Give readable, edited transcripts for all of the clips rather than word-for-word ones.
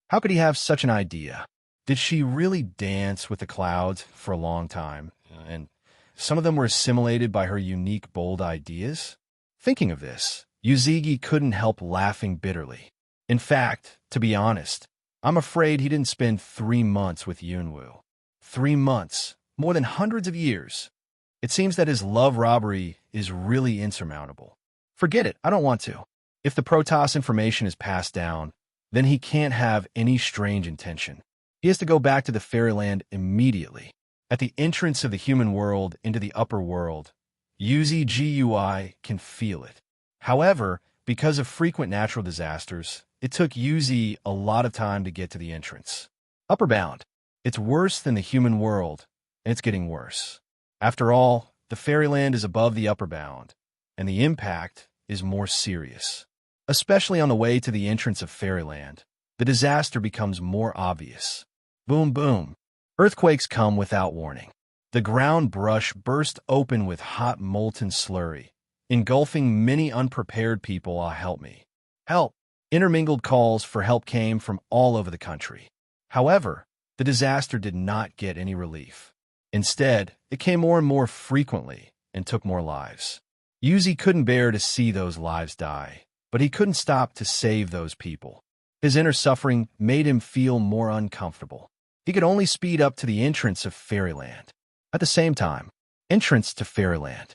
How could he have such an idea? Did she really dance with the clouds for a long time? And some of them were assimilated by her unique, bold ideas? Thinking of this, Yuzigi couldn't help laughing bitterly. In fact, to be honest, I'm afraid he didn't spend 3 months with Yunwu. 3 months, more than hundreds of years. It seems that his love robbery is really insurmountable. Forget it, I don't want to. If the Protoss information is passed down, then he can't have any strange intention. He has to go back to the fairyland immediately. At the entrance of the human world into the upper world, Yuzigi can feel it. However, because of frequent natural disasters, it took Yuzi a lot of time to get to the entrance. Upper bound. It's worse than the human world, and it's getting worse. After all, the fairyland is above the upper bound, and the impact is more serious. Especially on the way to the entrance of fairyland, the disaster becomes more obvious. Boom, boom. Earthquakes come without warning. The ground brush burst open with hot molten slurry, engulfing many unprepared people. Help me. Help! Intermingled calls for help came from all over the country. However, the disaster did not get any relief. Instead, it came more and more frequently and took more lives. Yuzi couldn't bear to see those lives die, but he couldn't stop to save those people. His inner suffering made him feel more uncomfortable. He could only speed up to the entrance of fairyland. At the same time, entrance to fairyland.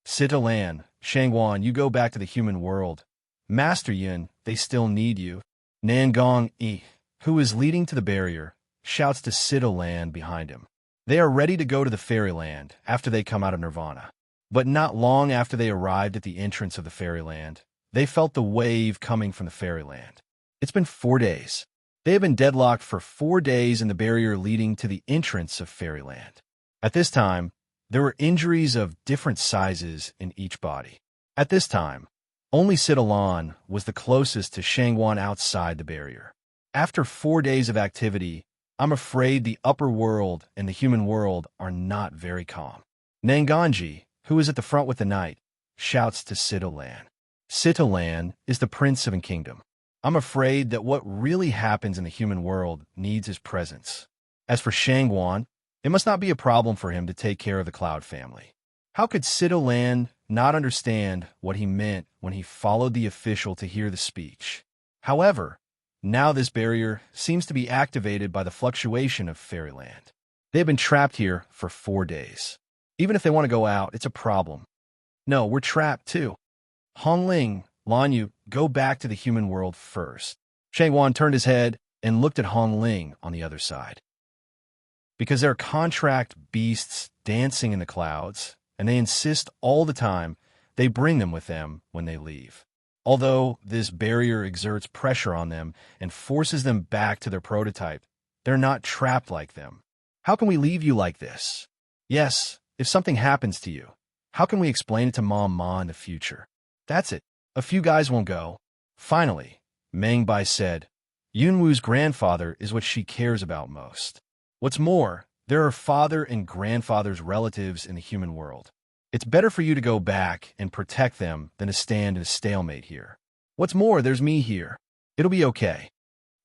Sitalan, Shangguan, you go back to the human world. Master Yun, they still need you. Nangong Yi, who is leading to the barrier, shouts to Sitalan behind him. They are ready to go to the fairyland after they come out of Nirvana. But not long after they arrived at the entrance of the fairyland, they felt the wave coming from the fairyland. It's been 4 days. They have been deadlocked for 4 days in the barrier leading to the entrance of fairyland. At this time, there were injuries of different sizes in each body. At this time, only Sitalan was the closest to Shangguan outside the barrier. After 4 days of activity, I'm afraid the upper world and the human world are not very calm. Nanganji, who is at the front with the knight, shouts to Sitalan. Sitalan is the prince of a kingdom. I'm afraid that what really happens in the human world needs his presence. As for Shangguan, it must not be a problem for him to take care of the Cloud family. How could Sitalan not understand what he meant when he followed the official to hear the speech? However, now this barrier seems to be activated by the fluctuation of fairyland. They have been trapped here for 4 days. Even if they want to go out, it's a problem. No, we're trapped too. Hongling, Lanyu, go back to the human world first. Shangguan turned his head and looked at Hongling on the other side. Because they're contract beasts dancing in the clouds, and they insist all the time they bring them with them when they leave. Although this barrier exerts pressure on them and forces them back to their prototype, they're not trapped like them. How can we leave you like this? Yes, if something happens to you, how can we explain it to Mom Ma in the future? That's it. A few guys won't go. Finally, Meng Bai said, Yunwu's grandfather is what she cares about most. What's more, there are father and grandfather's relatives in the human world. It's better for you to go back and protect them than to stand in a stalemate here. What's more, there's me here. It'll be okay.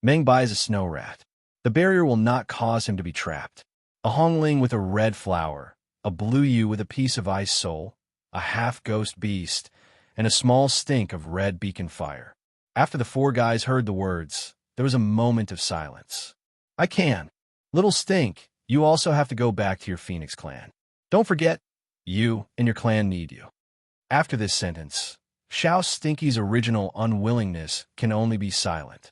Meng Bai is a snow rat. The barrier will not cause him to be trapped. A Hongling with a red flower, a blue Yu with a piece of ice soul, a half-ghost beast, and a small stink of red beacon fire. After the 4 guys heard the words, there was a moment of silence. I can. Little Stink, you also have to go back to your Phoenix clan. Don't forget, you and your clan need you. After this sentence, Xiao Stinky's original unwillingness can only be silent.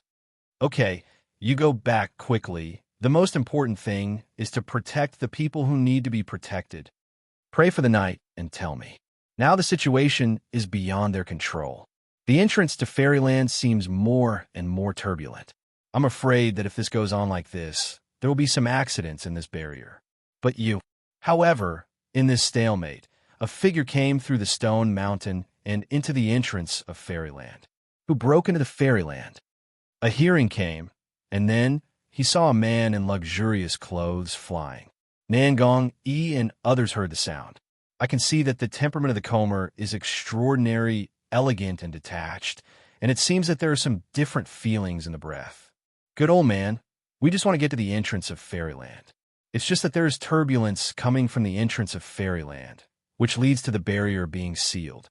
Okay, you go back quickly. The most important thing is to protect the people who need to be protected. Pray for the night and tell me. Now the situation is beyond their control. The entrance to Fairyland seems more and more turbulent. I'm afraid that if this goes on like this, there will be some accidents in this barrier. But you. However, in this stalemate, a figure came through the stone mountain and into the entrance of Fairyland. Who broke into the Fairyland? A hearing came, and then he saw a man in luxurious clothes flying. Nangong Yi and others heard the sound. I can see that the temperament of the Comer is extraordinary, elegant, and detached, and it seems that there are some different feelings in the breath. Good old man. We just want to get to the entrance of Fairyland. It's just that there's turbulence coming from the entrance of Fairyland, which leads to the barrier being sealed.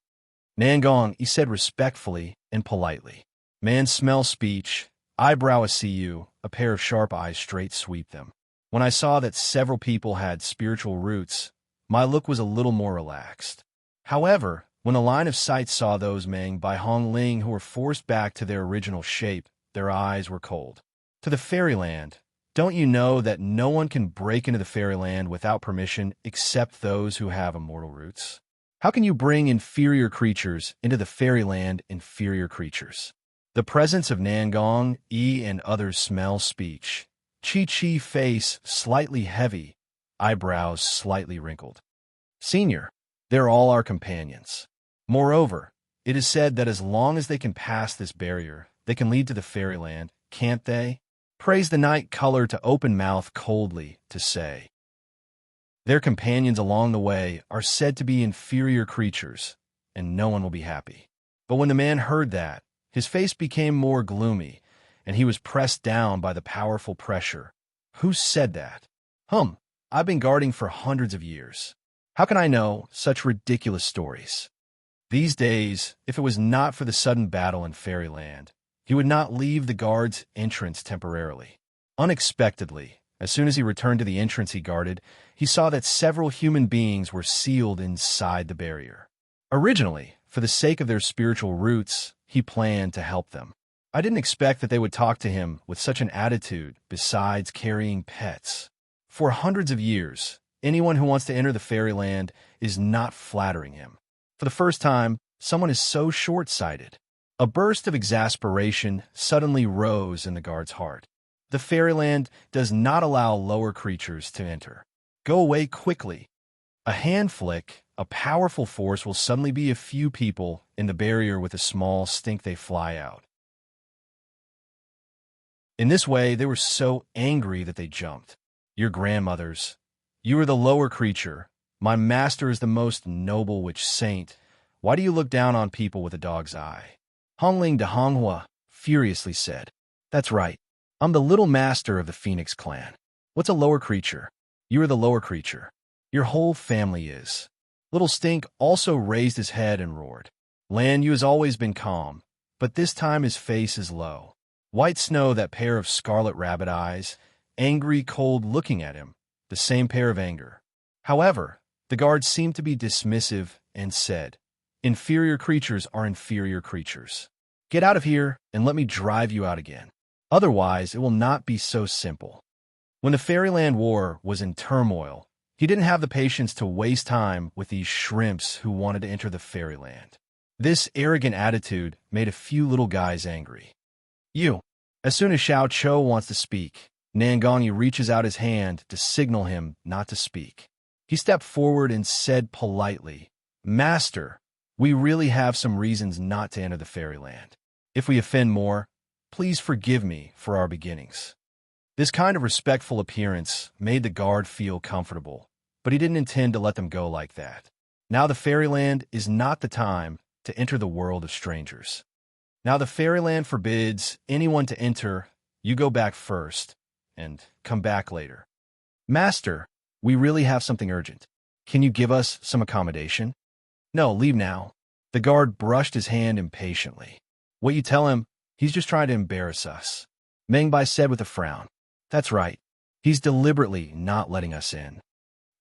Nangong, he said respectfully and politely. Man smell speech, eyebrow a see you, a pair of sharp eyes straight sweep them. When I saw that several people had spiritual roots, my look was a little more relaxed. However, when the line of sight saw those Meng by Hong Ling who were forced back to their original shape, their eyes were cold. To the Fairyland, don't you know that no one can break into the Fairyland without permission except those who have immortal roots? How can you bring inferior creatures into the Fairyland, inferior creatures? The presence of Nangong, E and others smell speech. Chi face slightly heavy, eyebrows slightly wrinkled. Senior, they're all our companions. Moreover, it is said that as long as they can pass this barrier, they can lead to the Fairyland, can't they? Praise the night color to open mouth coldly to say. Their companions along the way are said to be inferior creatures, and no one will be happy. But when the man heard that, his face became more gloomy, and he was pressed down by the powerful pressure. Who said that? I've been guarding for hundreds of years. How can I know such ridiculous stories? These days, if it was not for the sudden battle in Fairyland, he would not leave the guard's entrance temporarily. Unexpectedly, as soon as he returned to the entrance he guarded, he saw that several human beings were sealed inside the barrier. Originally, for the sake of their spiritual roots, he planned to help them. I didn't expect that they would talk to him with such an attitude besides carrying pets. For hundreds of years, anyone who wants to enter the Fairyland is not flattering him. For the first time, someone is so short-sighted. A burst of exasperation suddenly rose in the guard's heart. The Fairyland does not allow lower creatures to enter. Go away quickly. A hand flick, a powerful force will suddenly be a few people in the barrier with a small stink they fly out. In this way, they were so angry that they jumped. Your grandmothers. You are the lower creature. My master is the most noble witch saint. Why do you look down on people with a dog's eye? Hongling de Honghua furiously said. That's right. I'm the little master of the Phoenix clan. What's a lower creature? You are the lower creature. Your whole family is. Little Stink also raised his head and roared. Lan Yu has always been calm, but this time his face is low. White Snow, that pair of scarlet rabbit eyes, angry, cold, looking at him, the same pair of anger. However, the guard seemed to be dismissive and said, Inferior creatures are inferior creatures. Get out of here and let me drive you out again. Otherwise, it will not be so simple. When the Fairyland War was in turmoil, he didn't have the patience to waste time with these shrimps who wanted to enter the Fairyland. This arrogant attitude made a few little guys angry. As soon as Xiao Chou wants to speak, Nangongyi reaches out his hand to signal him not to speak. He stepped forward and said politely, Master, we really have some reasons not to enter the Fairyland. If we offend more, please forgive me for our beginnings. This kind of respectful appearance made the guard feel comfortable, but he didn't intend to let them go like that. Now the Fairyland is not the time to enter the world of strangers. Now the Fairyland forbids anyone to enter. You go back first, and come back later. Master, we really have something urgent. Can you give us some accommodation? No, leave now. The guard brushed his hand impatiently. What you tell him, he's just trying to embarrass us. Meng Bai said with a frown. That's right. He's deliberately not letting us in.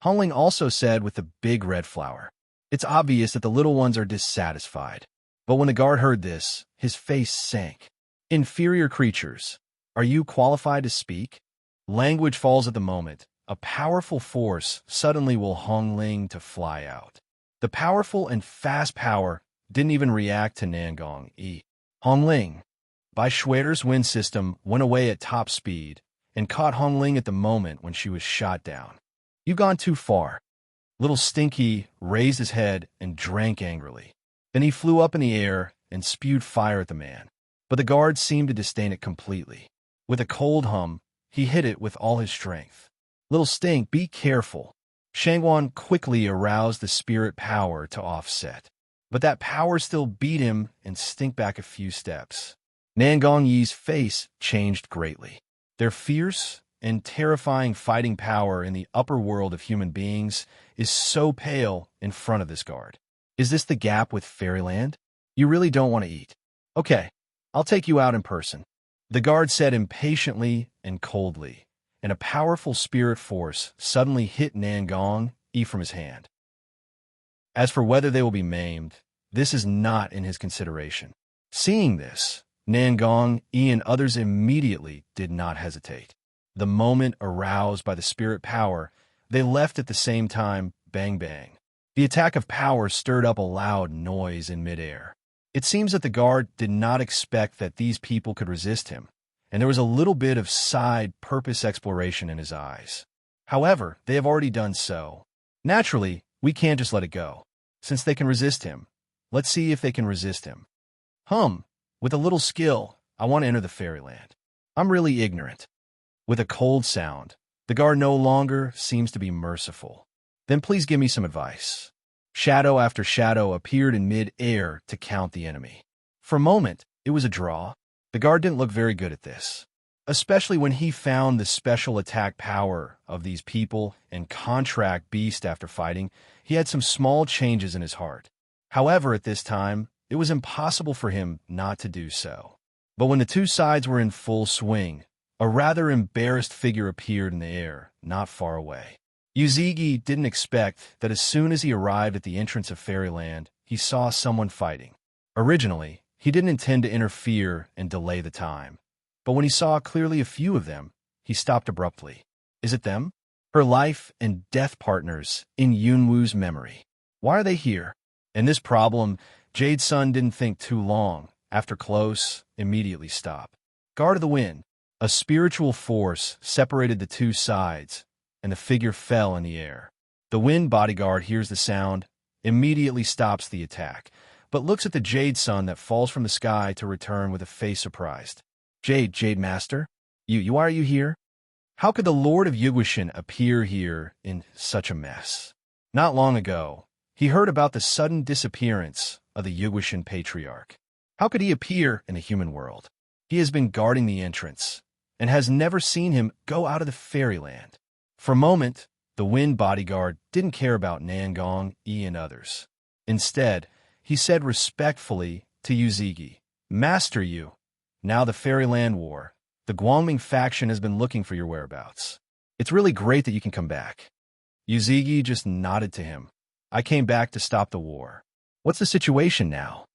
Hongling also said with the big red flower. It's obvious that the little ones are dissatisfied. But when the guard heard this, his face sank. Inferior creatures, are you qualified to speak? Language falls at the moment. A powerful force suddenly will Hongling to fly out. The powerful and fast power didn't even react to Nangong E. Hongling, by Schwerter's wind system, went away at top speed and caught Hongling at the moment when she was shot down. You've gone too far. Little Stinky raised his head and drank angrily. Then he flew up in the air and spewed fire at the man. But the guard seemed to disdain it completely. With a cold hum, he hit it with all his strength. Little Stink, be careful. Shangwan quickly aroused the spirit power to offset. But that power still beat him and Stink back a few steps. Nangong Yi's face changed greatly. Their fierce and terrifying fighting power in the upper world of human beings is so pale in front of this guard. Is this the gap with Fairyland? You really don't want to eat. Okay, I'll take you out in person. The guard said impatiently and coldly, and a powerful spirit force suddenly hit Nangong Yi from his hand. As for whether they will be maimed, this is not in his consideration. Seeing this, Nangong Yi and others immediately did not hesitate. The moment aroused by the spirit power, they left at the same time, bang bang. The attack of power stirred up a loud noise in midair. It seems that the guard did not expect that these people could resist him, and there was a little bit of side purpose exploration in his eyes. However, they have already done so. Naturally, we can't just let it go. Since they can resist him, let's see if they can resist him. With a little skill, I want to enter the fairyland. I'm really ignorant. With a cold sound, the guard no longer seems to be merciful. Then please give me some advice. Shadow after shadow appeared in mid-air to count the enemy. For a moment, it was a draw. The guard didn't look very good at this, especially when he found the special attack power of these people and contract beast after fighting. He had some small changes in his heart. However, at this time, it was impossible for him not to do so. But when the two sides were in full swing, a rather embarrassed figure appeared in the air, not far away. Uzigi didn't expect that as soon as he arrived at the entrance of Fairyland, he saw someone fighting. Originally, he didn't intend to interfere and delay the time. But when he saw clearly a few of them, he stopped abruptly. Is it them? Her life and death partners in Yunwu's memory. Why are they here? And this problem, Jade Sun didn't think too long. After close, immediately stop. Guard of the Wind. A spiritual force separated the two sides, and the figure fell in the air. The Wind bodyguard hears the sound, immediately stops the attack, but looks at the Jade Sun that falls from the sky to return with a face surprised. Jade Master? Why are you here? How could the Lord of Yugushin appear here in such a mess? Not long ago, he heard about the sudden disappearance of the Yugushin Patriarch. How could he appear in the human world? He has been guarding the entrance, and has never seen him go out of the fairyland. For a moment, the Wind bodyguard didn't care about Nangong Yi and others. Instead, he said respectfully to Uzigi, Master Yu, now the Fairyland War, the Guangming faction has been looking for your whereabouts. It's really great that you can come back. Uzigi just nodded to him. I came back to stop the war. What's the situation now?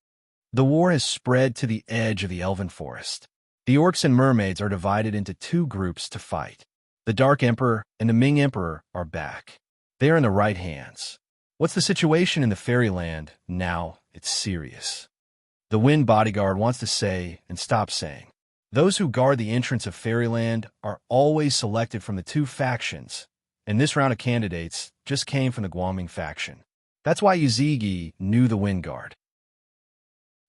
The war has spread to the edge of the Elven Forest. The orcs and mermaids are divided into two groups to fight. The Dark Emperor and the Ming Emperor are back. They are in the right hands. What's the situation in the fairyland now? It's serious. The Wind bodyguard wants to say and stops saying. Those who guard the entrance of fairyland are always selected from the two factions, and this round of candidates just came from the Guangming faction. That's why Uzigi knew the Wind Guard.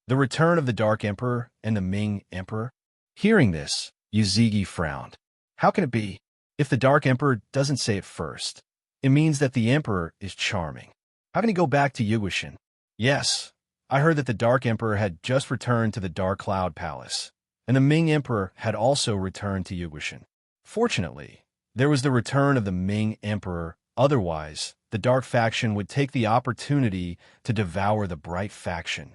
The return of the Dark Emperor and the Ming Emperor. Hearing this, Uzigi frowned. How can it be? If the Dark Emperor doesn't say it first, it means that the Emperor is charming. How can he go back to Yugushin? Yes, I heard that the Dark Emperor had just returned to the Dark Cloud Palace, and the Ming Emperor had also returned to Yugushin. Fortunately, there was the return of the Ming Emperor. Otherwise, the Dark faction would take the opportunity to devour the Bright faction.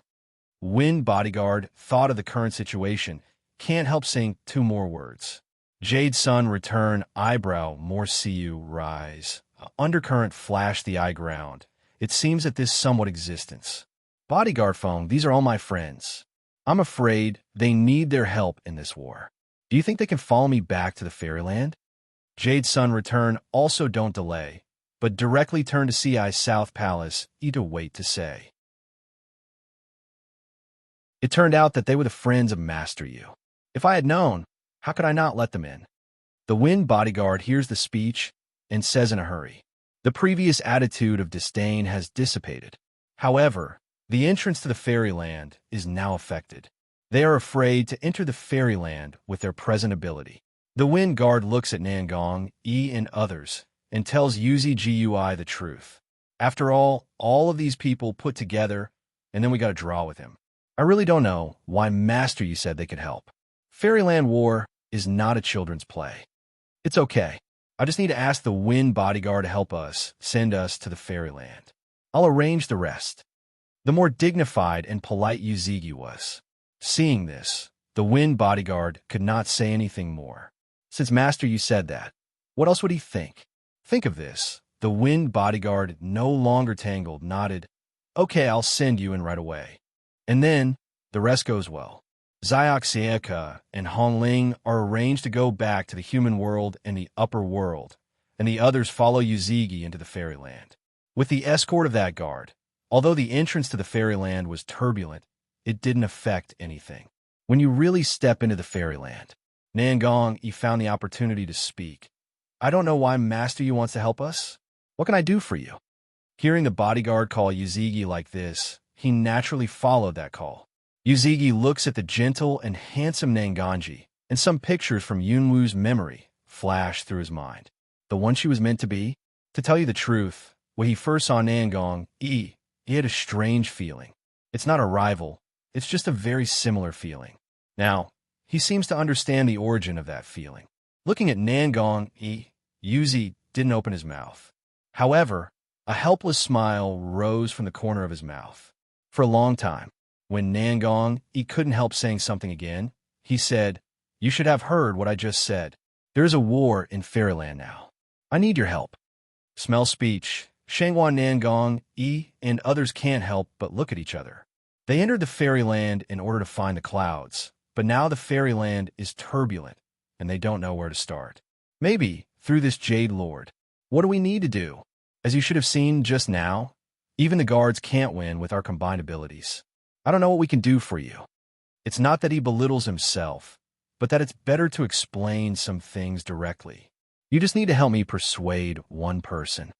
Wind bodyguard thought of the current situation, can't help saying two more words. Jade Sun return, eyebrow, more see you, rise. Undercurrent flashed the eye ground. It seems that this somewhat existence. Bodyguard phone, these are all my friends. I'm afraid they need their help in this war. Do you think they can follow me back to the fairyland? Jade Sun return, also don't delay, but directly turn to Ci South Palace, to wait to say. It turned out that they were the friends of Master Yu. If I had known, how could I not let them in? The Wind bodyguard hears the speech and says in a hurry, the previous attitude of disdain has dissipated. However, the entrance to the fairyland is now affected. They are afraid to enter the fairyland with their present ability. The Wind guard looks at Nangong Yi and others and tells Uzigi the truth. After all of these people put together, and then we got to draw with him. I really don't know why Master Yi said they could help. Fairyland War is not a children's play. It's okay. I just need to ask the Wind Bodyguard to help us send us to the fairyland. I'll arrange the rest. The more dignified and polite Yuzigi was. Seeing this, the Wind Bodyguard could not say anything more. Since Master Yi said that, what else would he think? Think of this. The Wind Bodyguard, no longer tangled, nodded. Okay, I'll send you in right away. And then, the rest goes well. Xiaoxieka and Hongling are arranged to go back to the human world and the upper world, and the others follow Yuzigi into the fairyland. With the escort of that guard, although the entrance to the fairyland was turbulent, it didn't affect anything. When you really step into the fairyland, Nangong, he found the opportunity to speak. I don't know why Master Yi wants to help us. What can I do for you? Hearing the bodyguard call Yuzigi like this, he naturally followed that call. Yuzigi looks at the gentle and handsome Nanganji, and some pictures from Yunwu's memory flash through his mind. The one she was meant to be? To tell you the truth, when he first saw Nangong, he had a strange feeling. It's not a rival, it's just a very similar feeling. Now, he seems to understand the origin of that feeling. Looking at Nangong, Yuzi didn't open his mouth. However, a helpless smile rose from the corner of his mouth. For a long time, when Nangong, he couldn't help saying something again, he said, "You should have heard what I just said. There is a war in Fairyland now. I need your help." Smell speech. Shangwan Nangong, and others can't help but look at each other. They entered the Fairyland in order to find the clouds, but now the Fairyland is turbulent, and they don't know where to start. Maybe through this Jade Lord. What do we need to do? As you should have seen just now, even the guards can't win with our combined abilities. I don't know what we can do for you. It's not that he belittles himself, but that it's better to explain some things directly. You just need to help me persuade one person.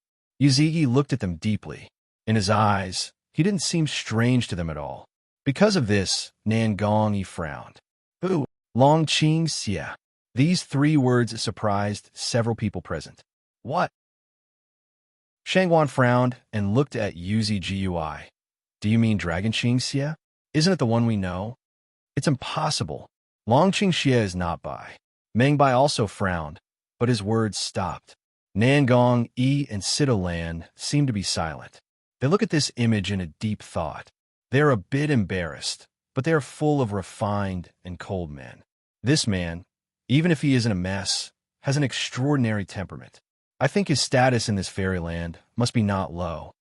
Yuzigi looked at them deeply. In his eyes, he didn't seem strange to them at all. Because of this, Nangong, he frowned. Ooh, Long Qing Xia. These three words surprised several people present. What? Shangwan frowned and looked at Yuzi Gui. Do you mean Dragon Qing Xia? Isn't it the one we know? It's impossible. Long Qing Xia is not Bai. Meng Bai also frowned, but his words stopped. Nangong, and Sidolan seemed to be silent. They look at this image in a deep thought. They are a bit embarrassed, but they are full of refined and cold men. This man, even if he isn't a mess, has an extraordinary temperament. I think his status in this fairyland must be not low.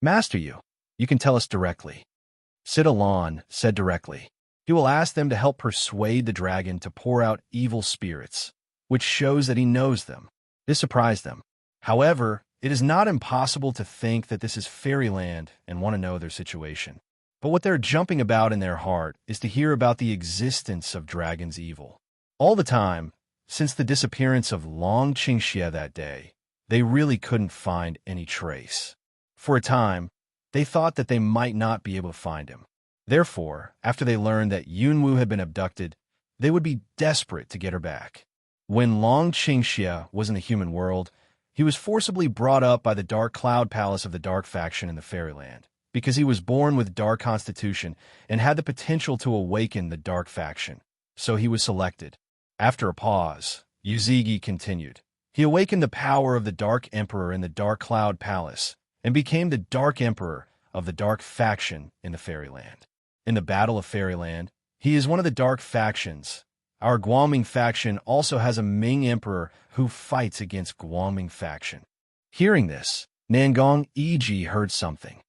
Master you can tell us directly. Sidolan said directly. He will ask them to help persuade the dragon to pour out evil spirits, which shows that he knows them. This surprised them. However, it is not impossible to think that this is fairyland and want to know their situation. But what they're jumping about in their heart is to hear about the existence of dragon's evil. All the time, since the disappearance of Long Qingxia that day, they really couldn't find any trace. For a time, they thought that they might not be able to find him. Therefore, after they learned that Yunwu had been abducted, they would be desperate to get her back. When Long Qingxia was in the human world, he was forcibly brought up by the Dark Cloud Palace of the Dark Faction in the Fairyland, because he was born with Dark Constitution and had the potential to awaken the Dark Faction. So he was selected. After a pause, Yuzigi continued. He awakened the power of the Dark Emperor in the Dark Cloud Palace and became the Dark Emperor of the Dark Faction in the Fairyland. In the Battle of Fairyland, he is one of the Dark Factions. Our Guangming faction also has a Ming Emperor who fights against Guangming faction. Hearing this, Nangong Yi heard something.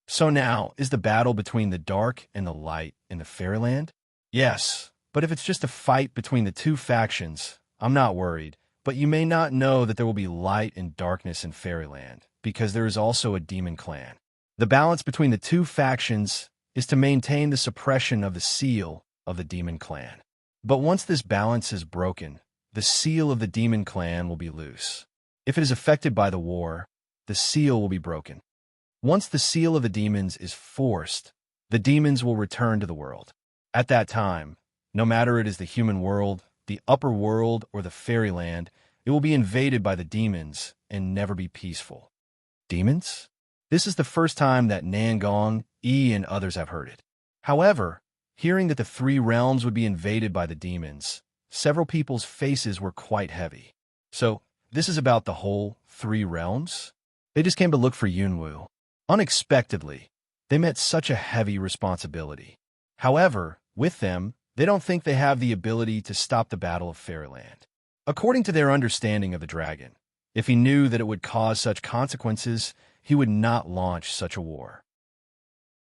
So now, is the battle between the dark and the light in the Fairyland? Yes, but if it's just a fight between the two factions, I'm not worried. But you may not know that there will be light and darkness in Fairyland, because there is also a demon clan. The balance between the two factions is to maintain the suppression of the seal of the demon clan. But once this balance is broken, the seal of the demon clan will be loose. If it is affected by the war, the seal will be broken. Once the seal of the demons is forced, the demons will return to the world. At that time, no matter it is the human world, the upper world, or the Fairyland, it will be invaded by the demons and never be peaceful. Demons? This is the first time that Nangong, and others have heard it. However, Hearing that the three realms would be invaded by the demons, several people's faces were quite heavy. So, this is about the whole three realms? They just came to look for Yunwu. Unexpectedly, they met such a heavy responsibility. However, with them, they don't think they have the ability to stop the Battle of Fairyland. According to their understanding of the dragon, if he knew that it would cause such consequences, he would not launch such a war.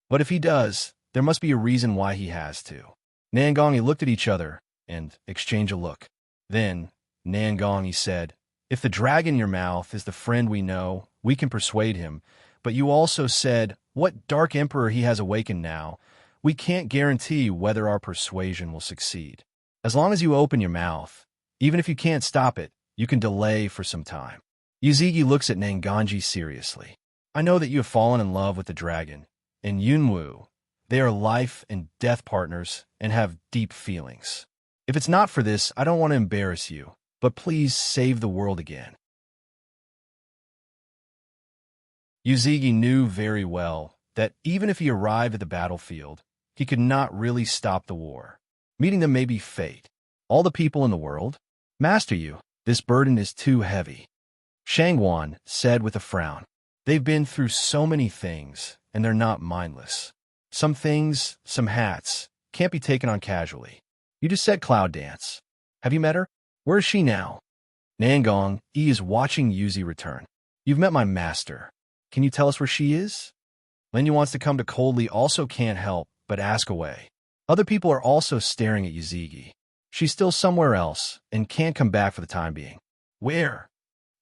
But if he does, there must be a reason why he has to. Nangongi looked at each other and exchanged a look. Then, Nangongi said, "If the dragon in your mouth is the friend we know, we can persuade him. But you also said, what Dark Emperor he has awakened now. We can't guarantee whether our persuasion will succeed. As long as you open your mouth, even if you can't stop it, you can delay for some time." Yuzigi looks at Nangonji seriously. "I know that you have fallen in love with the dragon, and Yunwu. They are life and death partners and have deep feelings. If it's not for this, I don't want to embarrass you, but please save the world again." Yuzigi knew very well that even if he arrived at the battlefield, he could not really stop the war. Meeting them may be fate. All the people in the world? Master Yu, this burden is too heavy. Shangwan said with a frown. They've been through so many things, and they're not mindless. Some things, some hats, can't be taken on casually. You just said Cloud Dance. Have you met her? Where is she now? Nangong is watching Yuzi return. You've met my master. Can you tell us where she is? Lenya wants to come to Coldly also can't help but ask away. Other people are also staring at Yuzigi. She's still somewhere else and can't come back for the time being. Where?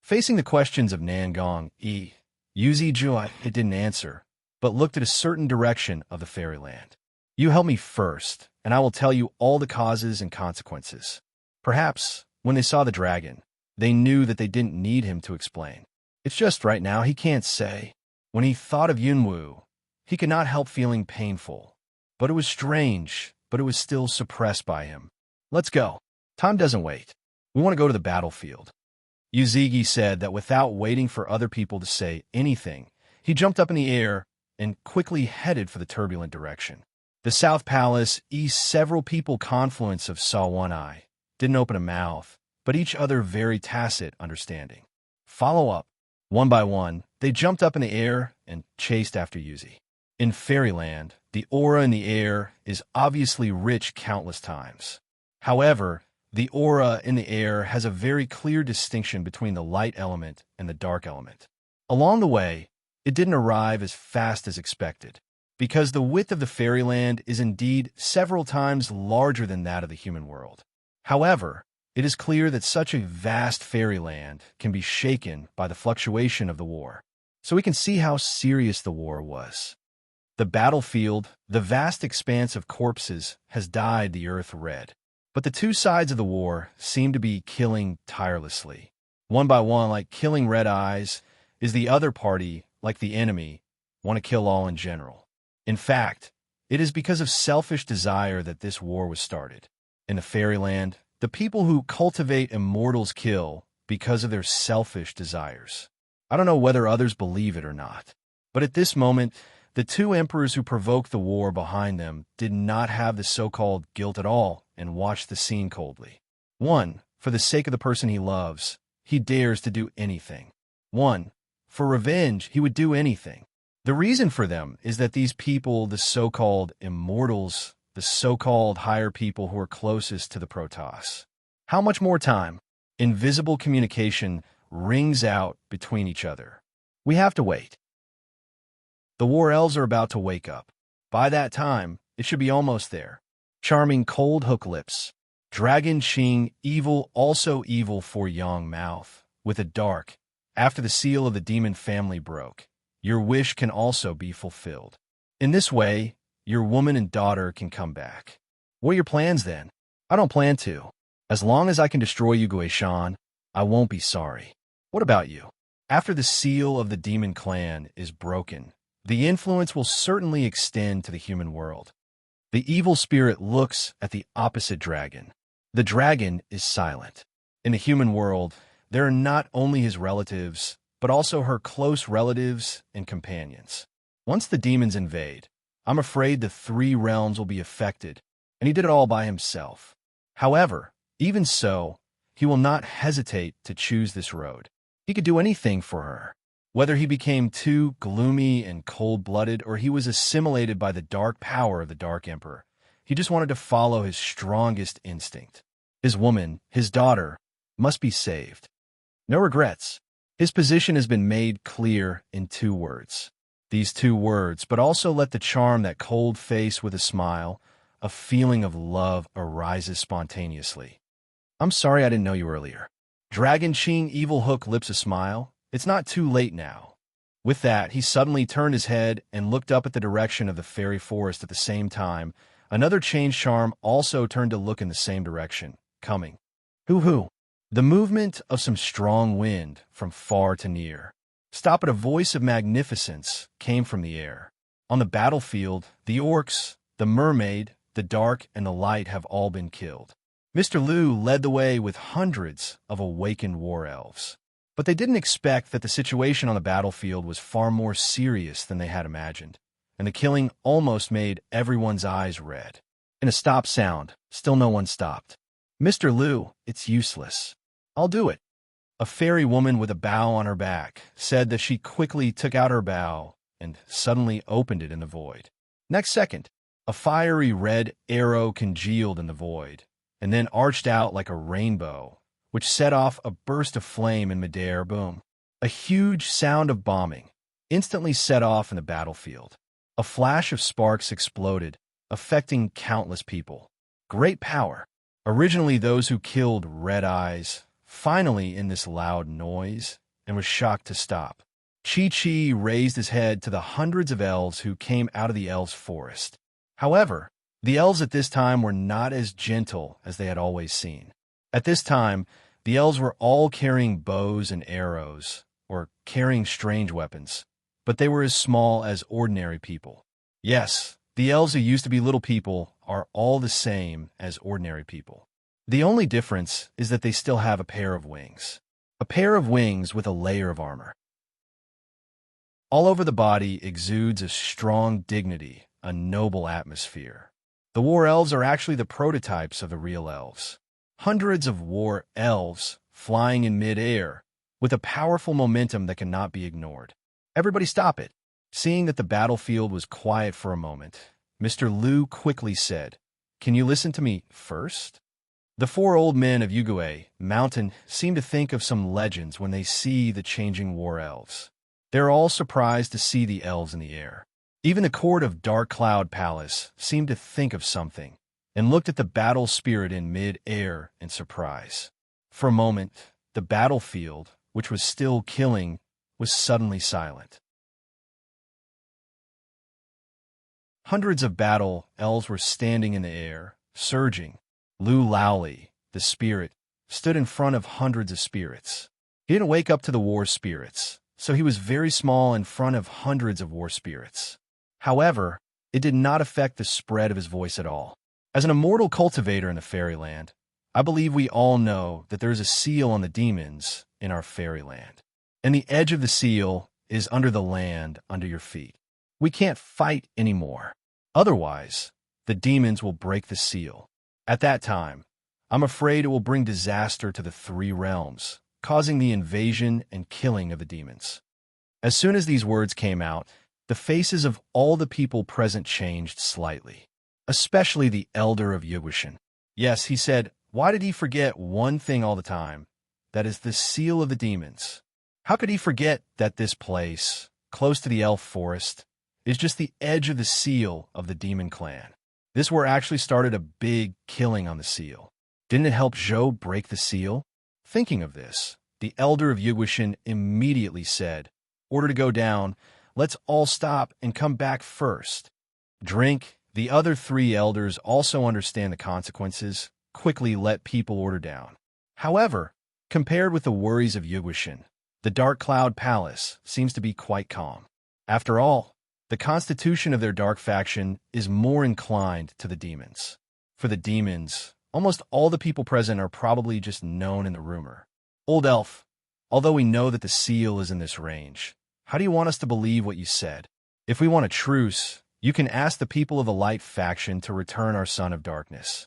Facing the questions of Nangong, Yuzi Jua, it didn't answer, but looked at a certain direction of the fairyland. You help me first, and I will tell you all the causes and consequences. Perhaps, when they saw the dragon, they knew that they didn't need him to explain. It's just right now he can't say. When he thought of Yunwu, he could not help feeling painful. But it was strange, but it was still suppressed by him. Let's go. Time doesn't wait. We want to go to the battlefield. Yuzigi said that without waiting for other people to say anything, he jumped up in the air and quickly headed for the turbulent direction. The South Palace, several people confluence of saw one eye, didn't open a mouth, but each other very tacit understanding. Follow up. One by one, they jumped up in the air and chased after Yuzi. In Fairyland, the aura in the air is obviously rich countless times. However, the aura in the air has a very clear distinction between the light element and the dark element. Along the way, it didn't arrive as fast as expected, because the width of the Fairyland is indeed several times larger than that of the human world. However, it is clear that such a vast Fairyland can be shaken by the fluctuation of the war, so we can see how serious the war was. The battlefield, the vast expanse of corpses, has dyed the earth red. But the two sides of the war seem to be killing tirelessly. One by one, like killing red eyes, is the other party, like the enemy, want to kill all in general. In fact, it is because of selfish desire that this war was started. In the Fairyland, the people who cultivate immortals kill because of their selfish desires. I don't know whether others believe it or not, but at this moment, the two emperors who provoked the war behind them did not have the so-called guilt at all and watched the scene coldly. One, for the sake of the person he loves, he dares to do anything. One, for revenge, he would do anything. The reason for them is that these people, the so-called immortals, the so-called higher people who are closest to the Protoss. How much more time? Invisible communication rings out between each other. We have to wait. The war elves are about to wake up. By that time, it should be almost there. Charming cold hook lips. Dragon Qing, evil, also evil for Yang mouth, with a dark. After the seal of the demon family broke, your wish can also be fulfilled. In this way, your woman and daughter can come back. What are your plans then? I don't plan to. As long as I can destroy you, Guishan, I won't be sorry. What about you? After the seal of the demon clan is broken, the influence will certainly extend to the human world. The evil spirit looks at the opposite dragon. The dragon is silent. In the human world, there are not only his relatives, but also her close relatives and companions. Once the demons invade, I'm afraid the three realms will be affected, and he did it all by himself. However, even so, he will not hesitate to choose this road. He could do anything for her. Whether he became too gloomy and cold-blooded or he was assimilated by the dark power of the Dark Emperor, he just wanted to follow his strongest instinct. His woman, his daughter, must be saved. No regrets. His position has been made clear in 2 words. These 2 words, but also let the charm that cold face with a smile, a feeling of love arises spontaneously. I'm sorry I didn't know you earlier. Dragon Ching Evil Hook lips a smile. It's not too late now. With that, he suddenly turned his head and looked up at the direction of the fairy forest at the same time. Another change charm also turned to look in the same direction, coming. Hoo-hoo. The movement of some strong wind from far to near. Stop at a voice of magnificence came from the air. On the battlefield, the orcs, the mermaid, the dark, and the light have all been killed. Mr. Liu led the way with hundreds of awakened war elves. But they didn't expect that the situation on the battlefield was far more serious than they had imagined, and the killing almost made everyone's eyes red. In a stop sound, still no one stopped. Mr. Liu, it's useless. I'll do it. A fairy woman with a bow on her back said that she quickly took out her bow and suddenly opened it in the void. Next second, a fiery red arrow congealed in the void, and then arched out like a rainbow, which set off a burst of flame in midair. Boom. A huge sound of bombing instantly set off in the battlefield. A flash of sparks exploded, affecting countless people. Great power. Originally those who killed Red Eyes, finally in this loud noise, and was shocked to stop. Chi-Chi raised his head to the hundreds of elves who came out of the elves' forest. However, the elves at this time were not as gentle as they had always seen. At this time, the elves were all carrying bows and arrows, or carrying strange weapons, but they were as small as ordinary people. Yes, the elves who used to be little people are all the same as ordinary people. The only difference is that they still have a pair of wings. A pair of wings with a layer of armor. All over the body exudes a strong dignity, a noble atmosphere. The war elves are actually the prototypes of the real elves. Hundreds of war elves flying in mid-air with a powerful momentum that cannot be ignored. Everybody stop it. Seeing that the battlefield was quiet for a moment, Mr. Liu quickly said, "Can you listen to me first?" The 4 old men of Yugue Mountain seem to think of some legends when they see the changing war elves. They're all surprised to see the elves in the air. Even the court of Dark Cloud Palace seemed to think of something and looked at the battle spirit in mid-air in surprise. For a moment, the battlefield, which was still killing, was suddenly silent. Hundreds of battle elves were standing in the air, surging. Lu Laoli, the spirit, stood in front of hundreds of spirits. He didn't wake up to the war spirits, so he was very small in front of hundreds of war spirits. However, it did not affect the spread of his voice at all. As an immortal cultivator in the fairyland, I believe we all know that there is a seal on the demons in our fairyland, and the edge of the seal is under the land under your feet. We can't fight anymore. Otherwise, the demons will break the seal. At that time, I'm afraid it will bring disaster to the 3 realms, causing the invasion and killing of the demons. As soon as these words came out, the faces of all the people present changed slightly, especially the elder of Yugushin. Yes, he said, why did he forget one thing all the time? That is the seal of the demons. How could he forget that this place, close to the elf forest, is just the edge of the seal of the demon clan? This war actually started a big killing on the seal. Didn't it help Zhou break the seal? Thinking of this, the elder of Yugushin immediately said, "Order to go down. Let's all stop and come back first." Drink. The other 3 elders also understand the consequences, quickly let people order down. However, compared with the worries of Yugushin, the Dark Cloud Palace seems to be quite calm. After all, the constitution of their dark faction is more inclined to the demons. For the demons, almost all the people present are probably just known in the rumor. Old Elf, although we know that the seal is in this range, how do you want us to believe what you said? If we want a truce, You can ask the people of the light faction to return our son of darkness,"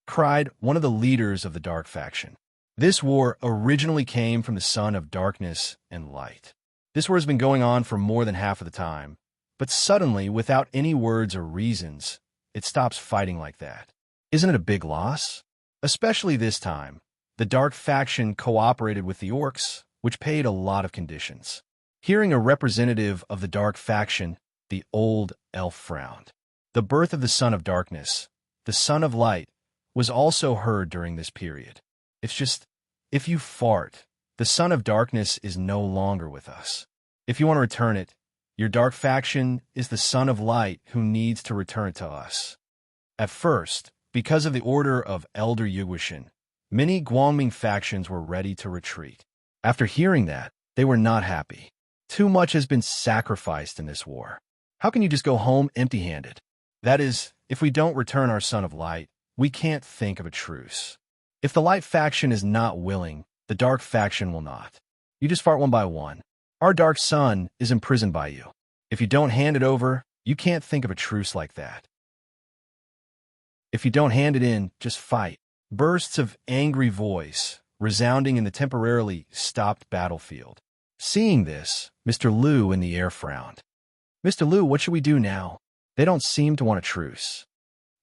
cried one of the leaders of the dark faction. This war originally came from the son of darkness and light. This war has been going on for more than half of the time, but suddenly, without any words or reasons, it stops fighting like that. Isn't it a big loss? Especially this time, the dark faction cooperated with the orcs, which paid a lot of conditions. Hearing a representative of the dark faction, the old elf frowned. The birth of the son of darkness, the son of light, was also heard during this period. It's just, if you fart, the son of darkness is no longer with us. If you want to return it, your dark faction is the son of light who needs to return it to us. At first, because of the order of Elder Yuguishin, many Guangming factions were ready to retreat. After hearing that, they were not happy. Too much has been sacrificed in this war. How can you just go home empty-handed? That is, if we don't return our son of light, we can't think of a truce. If the light faction is not willing, the dark faction will not. You just fart one by one. Our dark son is imprisoned by you. If you don't hand it over, you can't think of a truce like that. If you don't hand it in, just fight. Bursts of angry voice, resounding in the temporarily stopped battlefield. Seeing this, Mr. Liu in the air frowned. "Mr. Liu, what should we do now? They don't seem to want a truce."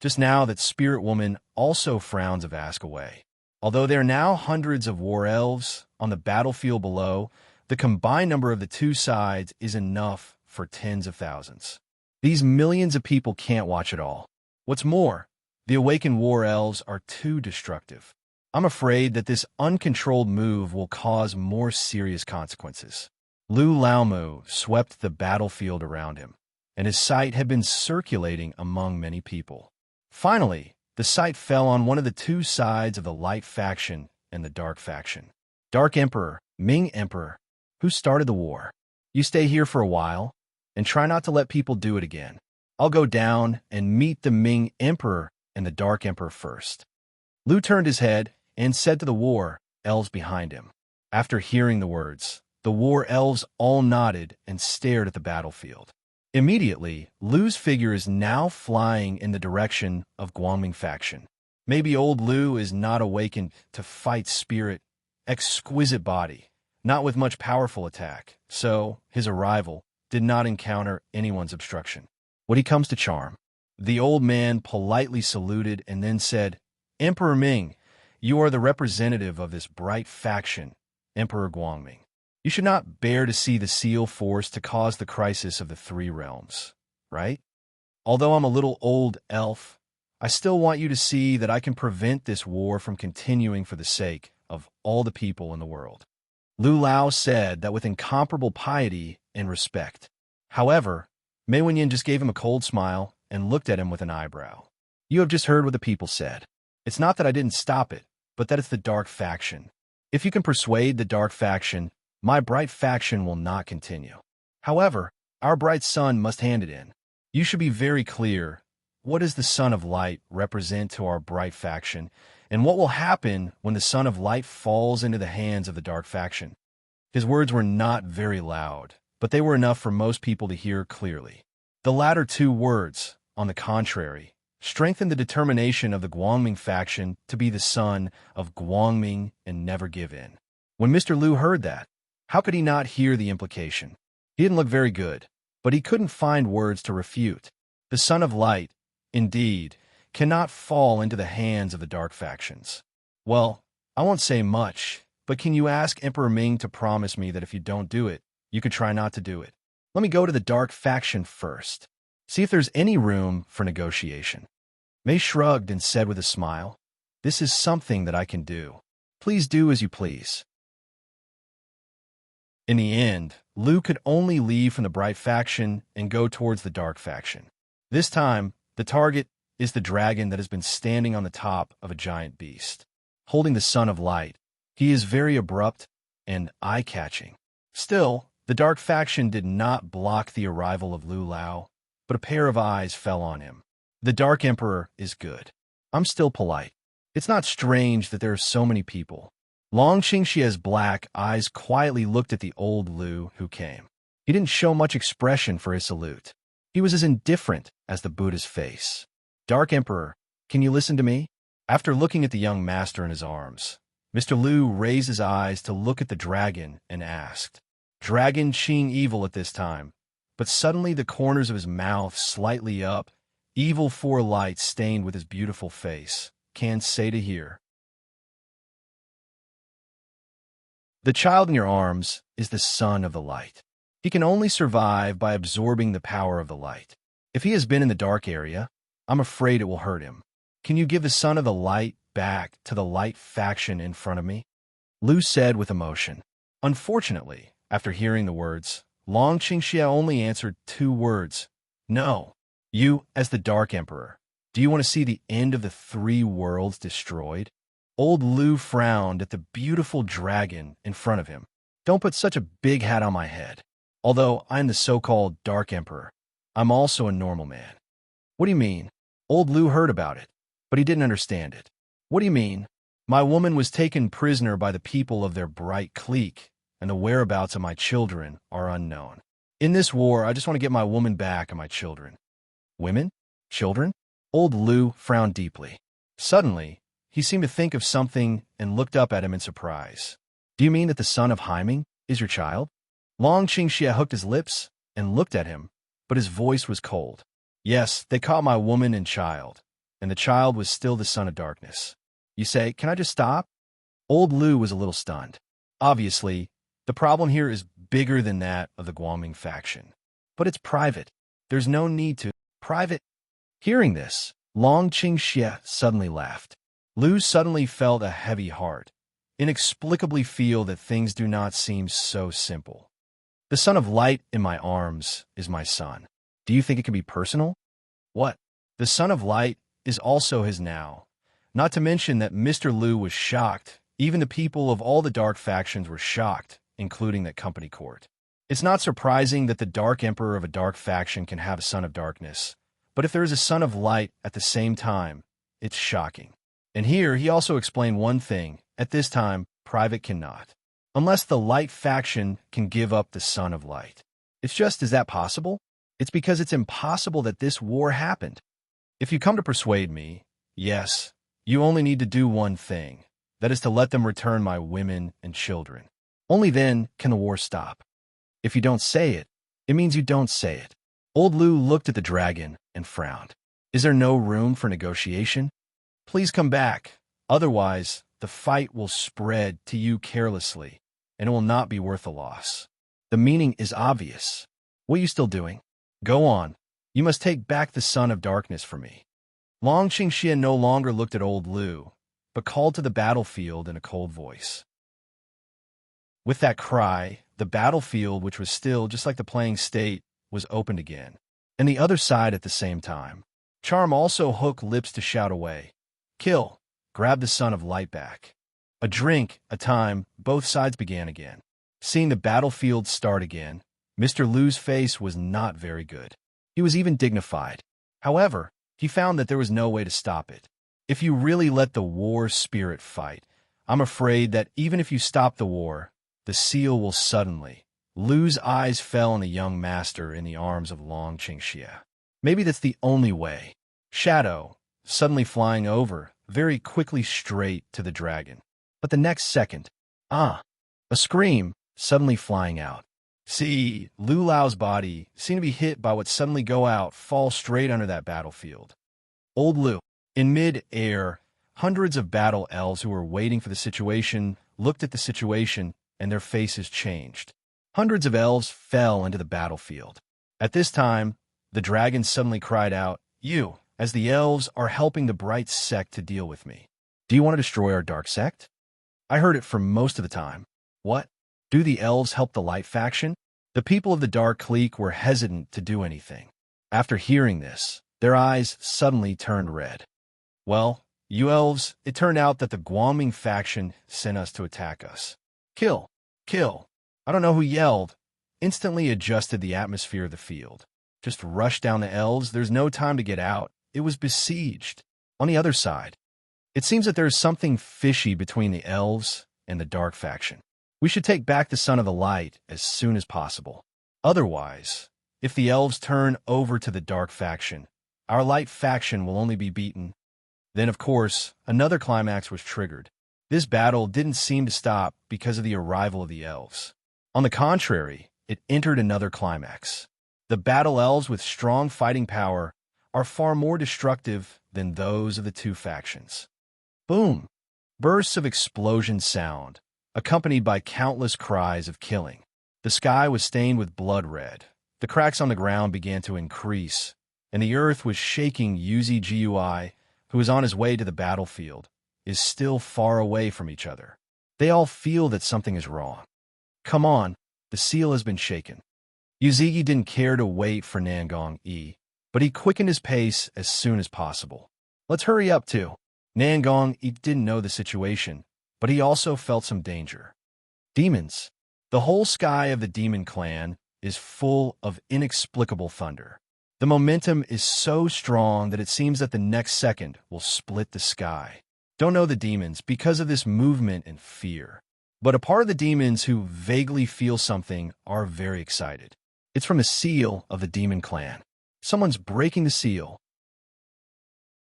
Just now that Spirit Woman also frowns of ask away. Although there are now hundreds of war elves on the battlefield below, the combined number of the two sides is enough for tens of thousands. These millions of people can't watch it all. What's more, the awakened war elves are too destructive. I'm afraid that this uncontrolled move will cause more serious consequences. Lu Laomu swept the battlefield around him, and his sight had been circulating among many people. Finally, the sight fell on one of the two sides of the light faction and the dark faction. Dark Emperor, Ming Emperor, who started the war. You stay here for a while, and try not to let people do it again. I'll go down and meet the Ming Emperor and the Dark Emperor first. Lu turned his head and said to the war elves behind him. After hearing the words, the war elves all nodded and stared at the battlefield. Immediately, Lu's figure is now flying in the direction of Guangming faction. Maybe old Lu is not awakened to fight spirit, exquisite body, not with much powerful attack, so his arrival did not encounter anyone's obstruction. When he comes to charm, the old man politely saluted and then said, "Emperor Ming, you are the representative of this bright faction, Emperor Guangming. You should not bear to see the seal forced to cause the crisis of the three realms, right? Although I'm a little old elf, I still want you to see that I can prevent this war from continuing for the sake of all the people in the world." Lu Lao said that with incomparable piety and respect. However, Mei Wenyan just gave him a cold smile and looked at him with an eyebrow. "You have just heard what the people said. It's not that I didn't stop it, but that it's the dark faction. If you can persuade the dark faction, my bright faction will not continue. However, our bright sun must hand it in. You should be very clear. What does the Son of Light represent to our bright faction, and what will happen when the Son of Light falls into the hands of the dark faction?" His words were not very loud, but they were enough for most people to hear clearly. The latter two words, on the contrary, strengthened the determination of the Guangming faction to be the son of Guangming and never give in. When Mr. Liu heard that, how could he not hear the implication? He didn't look very good, but he couldn't find words to refute. The Son of Light, indeed, cannot fall into the hands of the dark factions. Well, I won't say much, but can you ask Emperor Ming to promise me that if you don't do it, you could try not to do it? Let me go to the dark faction first. See if there's any room for negotiation. Mei shrugged and said with a smile, "This is something that I can do. Please do as you please." In the end, Lu could only leave from the bright faction and go towards the dark faction. This time, the target is the dragon that has been standing on the top of a giant beast. Holding the Son of Light, he is very abrupt and eye-catching. Still, the dark faction did not block the arrival of Lu Lao, but a pair of eyes fell on him. The Dark Emperor is good. I'm still polite. It's not strange that there are so many people. Long Xingxia's black eyes quietly looked at the old Lu who came. He didn't show much expression for his salute. He was as indifferent as the Buddha's face. Dark Emperor, can you listen to me? After looking at the young master in his arms, Mr. Liu raised his eyes to look at the dragon and asked, Dragon seeing evil at this time, but suddenly the corners of his mouth slightly up, evil for light stained with his beautiful face, can say to hear. The child in your arms is the son of the light. He can only survive by absorbing the power of the light. If he has been in the dark area, I'm afraid it will hurt him. Can you give the son of the light back to the light faction in front of me? Liu said with emotion. Unfortunately, after hearing the words, Long Qingxia only answered 2 words. No. You, as the Dark Emperor, do you want to see the end of the 3 worlds destroyed? Old Liu frowned at the beautiful dragon in front of him. Don't put such a big hat on my head. Although I'm the so-called Dark Emperor, I'm also a normal man. What do you mean? Old Liu heard about it, but he didn't understand it. What do you mean? My woman was taken prisoner by the people of their bright clique, and the whereabouts of my children are unknown. In this war, I just want to get my woman back and my children. Women? Children? Old Liu frowned deeply. Suddenly, he seemed to think of something and looked up at him in surprise. Do you mean that the son of Haiming is your child? Long Qingxia hooked his lips and looked at him, but his voice was cold. Yes, they caught my woman and child, and the child was still the son of darkness. You say, can I just stop? Old Liu was a little stunned. Obviously, the problem here is bigger than that of the Guangming faction. But it's private. There's no need to. Private. Hearing this, Long Qingxia suddenly laughed. Liu suddenly felt a heavy heart, inexplicably feel that things do not seem so simple. The son of light in my arms is my son. Do you think it can be personal? What? The son of light is also his now. Not to mention that Mr. Liu was shocked. Even the people of all the dark factions were shocked, including that company court. It's not surprising that the Dark Emperor of a dark faction can have a son of darkness, but if there is a son of light at the same time, it's shocking. And here he also explained one thing, at this time, private cannot. Unless the light faction can give up the son of light. It's just, is that possible? It's because it's impossible that this war happened. If you come to persuade me, yes, you only need to do one thing. That is to let them return my women and children. Only then can the war stop. If you don't say it, it means you don't say it. Old Liu looked at the dragon and frowned. Is there no room for negotiation? Please come back. Otherwise, the fight will spread to you carelessly, and it will not be worth the loss. The meaning is obvious. What are you still doing? Go on. You must take back the son of darkness for me. Long Qingxia no longer looked at old Liu, but called to the battlefield in a cold voice. With that cry, the battlefield, which was still just like the playing state, was opened again, and the other side at the same time. Charm also hooked lips to shout away. Kill. Grab the son of light back. A drink, a time, both sides began again. Seeing the battlefield start again, Mr. Liu's face was not very good. He was even dignified. However, he found that there was no way to stop it. If you really let the war spirit fight, I'm afraid that even if you stop the war, the seal will suddenly. Liu's eyes fell on the young master in the arms of Long Qingxia. Maybe that's the only way. Shadow, suddenly flying over, very quickly straight to the dragon. But the next second, a scream, suddenly flying out. See, Lu Lao's body seemed to be hit by what suddenly go out, fall straight under that battlefield. Old Liu, in mid-air, hundreds of battle elves who were waiting for the situation looked at the situation and their faces changed. Hundreds of elves fell into the battlefield. At this time, the dragon suddenly cried out, You, as the elves are helping the bright sect to deal with me. Do you want to destroy our dark sect? I heard it for most of the time. What? Do the elves help the light faction? The people of the dark clique were hesitant to do anything. After hearing this, their eyes suddenly turned red. Well, you elves, it turned out that the Guangming faction sent us to attack us. Kill! Kill! I don't know who yelled. Instantly adjusted the atmosphere of the field. Just rush down the elves, there's no time to get out. It was besieged. On the other side, it seems that there is something fishy between the elves and the dark faction. We should take back the Son of the Light as soon as possible. Otherwise, If the elves turn over to the dark faction, our light faction will only be beaten. Then, of course, another climax was triggered. This battle didn't seem to stop because of the arrival of the elves. On the contrary, it entered another climax. The battle elves with strong fighting power are far more destructive than those of the two factions. Boom! Bursts of explosion sound, accompanied by countless cries of killing. The sky was stained with blood red. The cracks on the ground began to increase, and the earth was shaking. Uzgui, who is on his way to the battlefield, is still far away from each other. They all feel that something is wrong. Come on, the seal has been shaken. Uzigi didn't care to wait for Nangong-e, but he quickened his pace as soon as possible. Let's hurry up, too. Nangong-e didn't know the situation, but he also felt some danger. Demons. The whole sky of the demon clan is full of inexplicable thunder. The momentum is so strong that it seems that the next second will split the sky. Don't know the demons because of this movement and fear. But a part of the demons who vaguely feel something are very excited. It's from the seal of the demon clan. Someone's breaking the seal.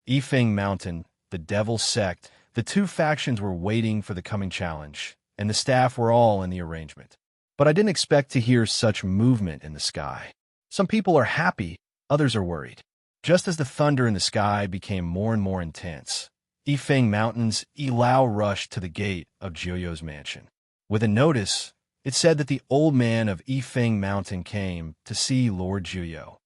Yifeng Mountain, the Devil Sect, the two factions were waiting for the coming challenge, and the staff were all in the arrangement. But I didn't expect to hear such movement in the sky. Some people are happy, others are worried. Just as the thunder in the sky became more and more intense, Yifeng Mountain's Ilao rushed to the gate of Jiuyo's mansion. With a notice, it said that the old man of Yifeng Mountain came to see Lord Jiuyo.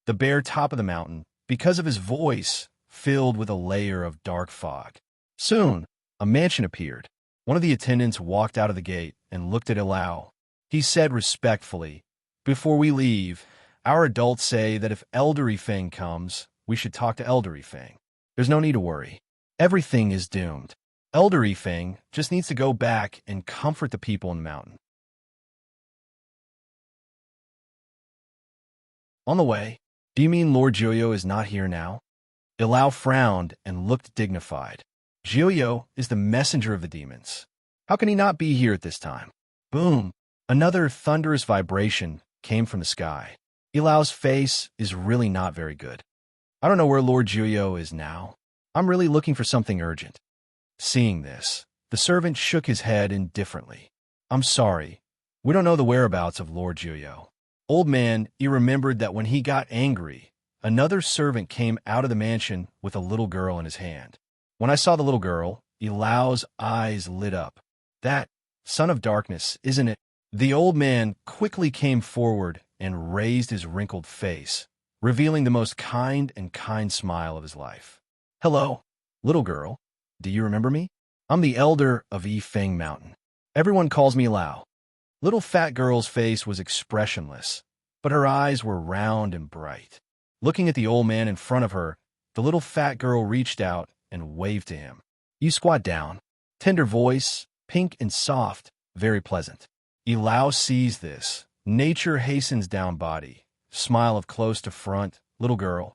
The bare top of the mountain, because of his voice, filled with a layer of dark fog. Soon, a mansion appeared. One of the attendants walked out of the gate and looked at Ilao. He said respectfully, "Before we leave, our adults say that if Elder Yifeng comes, we should talk to Elder Yifeng. There's no need to worry. Everything is doomed. Elder Yifeng just needs to go back and comfort the people in the mountain." On the way, "Do you mean Lord Jiuyo is not here now?" Ilao frowned and looked dignified. "Jiuyo is the messenger of the demons. How can he not be here at this time?" Boom! Another thunderous vibration came from the sky. Ilao's face is really not very good. "I don't know where Lord Jiuyo is now. I'm really looking for something urgent." Seeing this, the servant shook his head indifferently. "I'm sorry. We don't know the whereabouts of Lord Jiuyo." Old man, he remembered that when he got angry, another servant came out of the mansion with a little girl in his hand. When I saw the little girl, Ilao's eyes lit up. "That, son of darkness, isn't it?" The old man quickly came forward and raised his wrinkled face, revealing the most kind smile of his life. "Hello, little girl. Do you remember me? I'm the elder of Yifeng Mountain. Everyone calls me Lao." Little fat girl's face was expressionless, but her eyes were round and bright. Looking at the old man in front of her, the little fat girl reached out and waved to him. "You squat down." Tender voice, pink and soft, very pleasant. Ilao sees this. Nature hastens down body. Smile of close to front, little girl.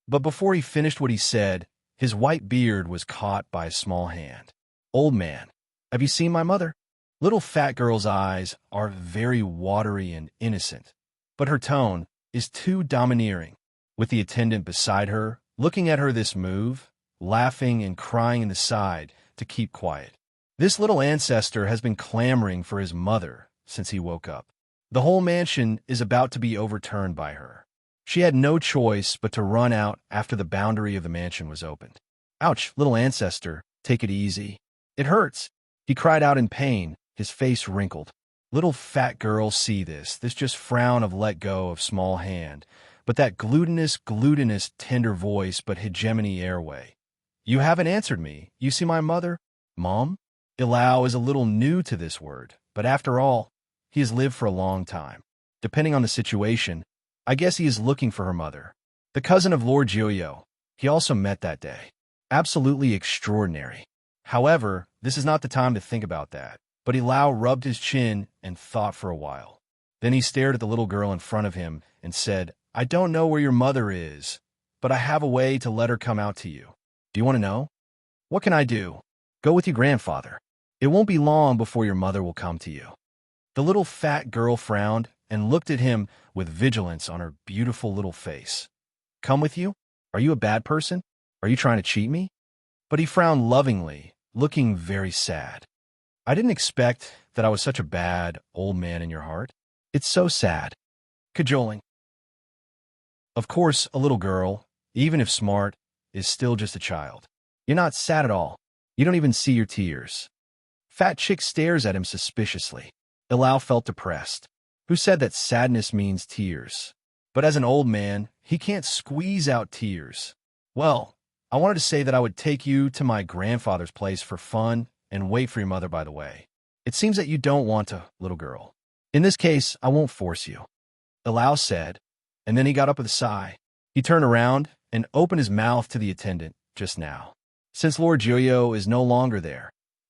But before he finished what he said, his white beard was caught by a small hand. "Old man, have you seen my mother?" Little fat girl's eyes are very watery and innocent, but her tone is too domineering. With the attendant beside her, looking at her this move, laughing and crying in the side to keep quiet. This little ancestor has been clamoring for his mother since he woke up. The whole mansion is about to be overturned by her. She had no choice but to run out after the boundary of the mansion was opened. "Ouch, little ancestor, take it easy. It hurts." He cried out in pain, his face wrinkled. Little fat girl see this just frown of let go of small hand, but that glutinous, tender voice but hegemony airway. "You haven't answered me. You see my mother?" "Mom?" Ilao is a little new to this word, but after all, he has lived for a long time. Depending on the situation, I guess he is looking for her mother. The cousin of Lord Jiuyo. He also met that day. Absolutely extraordinary. However, this is not the time to think about that. But Ilao rubbed his chin and thought for a while. Then he stared at the little girl in front of him and said, "I don't know where your mother is, but I have a way to let her come out to you. Do you want to know?" "What can I do?" "Go with your grandfather. It won't be long before your mother will come to you." The little fat girl frowned and looked at him with vigilance on her beautiful little face. Come with you? Are you a bad person? Are you trying to cheat me? But he frowned lovingly, looking very sad. I didn't expect that I was such a bad old man in your heart. It's so sad. Cajoling. Of course, a little girl, even if smart, is still just a child. You're not sad at all. You don't even see your tears. Fat Chick stares at him suspiciously. Ilau felt depressed. Who said that sadness means tears? But as an old man, he can't squeeze out tears. Well, I wanted to say that I would take you to my grandfather's place for fun and wait for your mother, by the way. It seems that you don't want to, little girl. In this case, I won't force you. Ilau said, and then he got up with a sigh. He turned around and opened his mouth to the attendant just now. Since Lord Joyo is no longer there,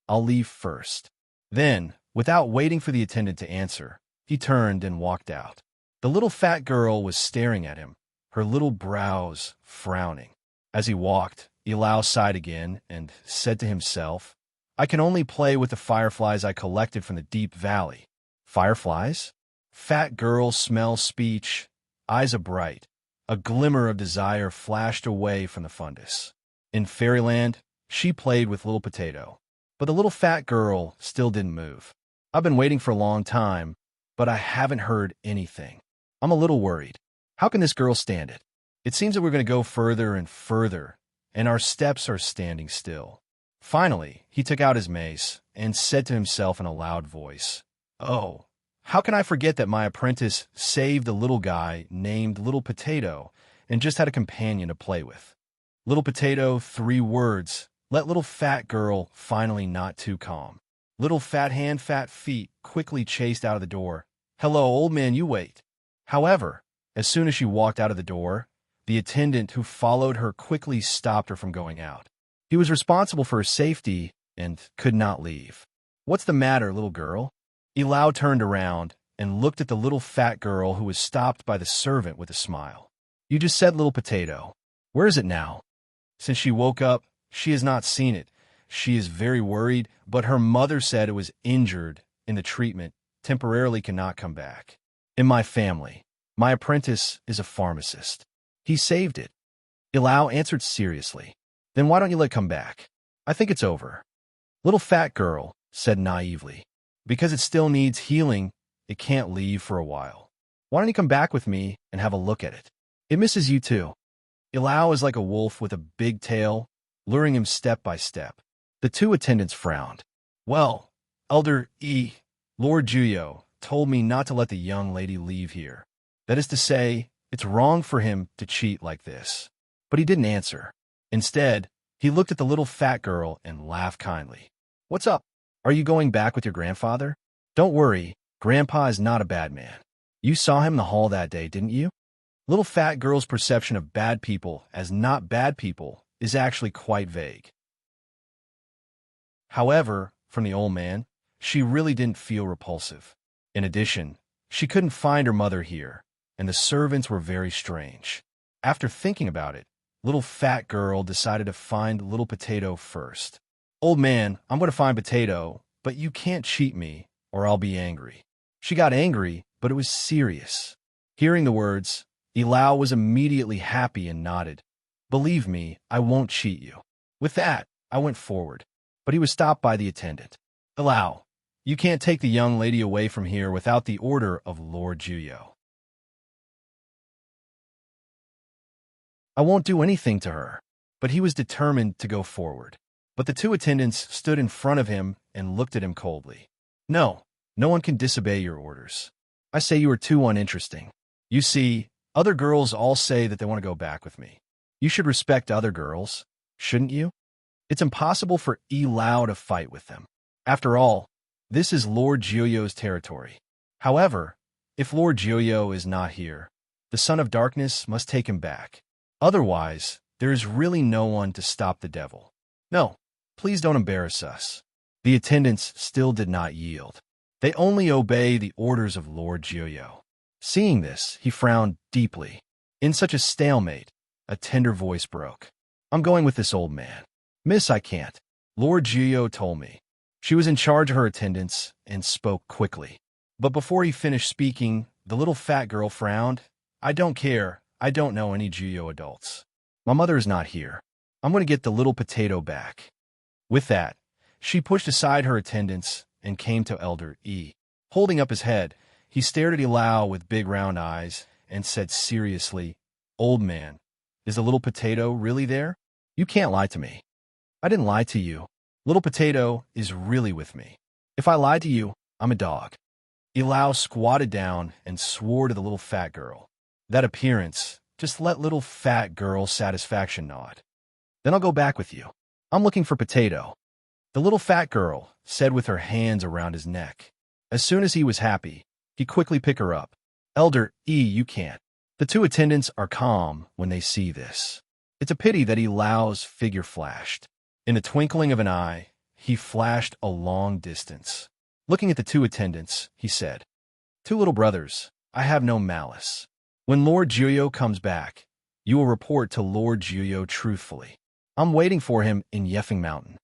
I'll leave first. Then, without waiting for the attendant to answer, he turned and walked out. The little fat girl was staring at him, her little brows frowning. As he walked, Ilau sighed again and said to himself, I can only play with the fireflies I collected from the deep valley. Fireflies? Fat girl smells speech, eyes bright. A glimmer of desire flashed away from the fundus. In fairyland, she played with little potato. But the little fat girl still didn't move. I've been waiting for a long time, but I haven't heard anything. I'm a little worried. How can this girl stand it? It seems that we're going to go further and further, and our steps are standing still. Finally, he took out his mace and said to himself in a loud voice, Oh, how can I forget that my apprentice saved a little guy named Little Potato and just had a companion to play with? Little Potato, 3 words. Let little fat girl finally not too calm. Little fat hand, fat feet quickly chased out of the door. Hello, old man, you wait. However, as soon as she walked out of the door, the attendant who followed her quickly stopped her from going out. He was responsible for her safety and could not leave. What's the matter, little girl? Ilau turned around and looked at the little fat girl who was stopped by the servant with a smile. You just said Little Potato. Where is it now? Since she woke up, she has not seen it. She is very worried, but her mother said it was injured in the treatment, temporarily cannot come back. In my family, my apprentice is a pharmacist. He saved it. Ilau answered seriously. Then why don't you let it come back? I think it's over. Little fat girl said naively. Because it still needs healing, it can't leave for a while. Why don't you come back with me and have a look at it? It misses you too. Ilau is like a wolf with a big tail, luring him step by step. The 2 attendants frowned. Well, Elder Lord Juyo told me not to let the young lady leave here. That is to say, it's wrong for him to cheat like this. But he didn't answer. Instead, he looked at the little fat girl and laughed kindly. What's up? Are you going back with your grandfather? Don't worry, Grandpa is not a bad man. You saw him in the hall that day, didn't you? Little fat girl's perception of bad people as not bad people is actually quite vague. However, from the old man, she really didn't feel repulsive. In addition, she couldn't find her mother here, and the servants were very strange. After thinking about it, little fat girl decided to find Little Potato first. Old man, I'm going to find Potato, but you can't cheat me, or I'll be angry. She got angry, but it was serious. Hearing the words, Ilau was immediately happy and nodded. Believe me, I won't cheat you. With that, I went forward, but he was stopped by the attendant. Ilau, you can't take the young lady away from here without the order of Lord Juyo. I won't do anything to her, but he was determined to go forward. But the 2 attendants stood in front of him and looked at him coldly. No, no one can disobey your orders. I say you are too uninteresting. You see, other girls all say that they want to go back with me. You should respect other girls, shouldn't you? It's impossible for Ilau to fight with them. After all, this is Lord Joyo's territory. However, if Lord Joyo is not here, the Son of Darkness must take him back. Otherwise, there is really no one to stop the devil. No, please don't embarrass us. The attendants still did not yield. They only obey the orders of Lord Joyo. Seeing this, he frowned deeply. In such a stalemate, a tender voice broke. I'm going with this old man. Miss, I can't. Lord Joyo told me. She was in charge of her attendants and spoke quickly. But before he finished speaking, The little fat girl frowned. I don't care. I don't know any Juyo adults. My mother is not here. I'm going to get the little potato back. With that, she pushed aside her attendants and came to Elder E. Holding up his head, he stared at Elau with big round eyes and said seriously, Old man, is the little potato really there? You can't lie to me. I didn't lie to you. Little potato is really with me. If I lied to you, I'm a dog. Elau squatted down and swore to the little fat girl. That appearance just let little fat girl satisfaction nod. Then I'll go back with you. I'm looking for potato. The little fat girl said with her hands around his neck. As soon as he was happy, he quickly picked her up. Elder E, you can't. The two attendants are calm when they see this. It's a pity that Elau's figure flashed. In the twinkling of an eye, he flashed a long distance. Looking at the two attendants, he said, Two little brothers, I have no malice. When Lord Juyo comes back, you will report to Lord Juyo truthfully. I'm waiting for him in Yeffing Mountain.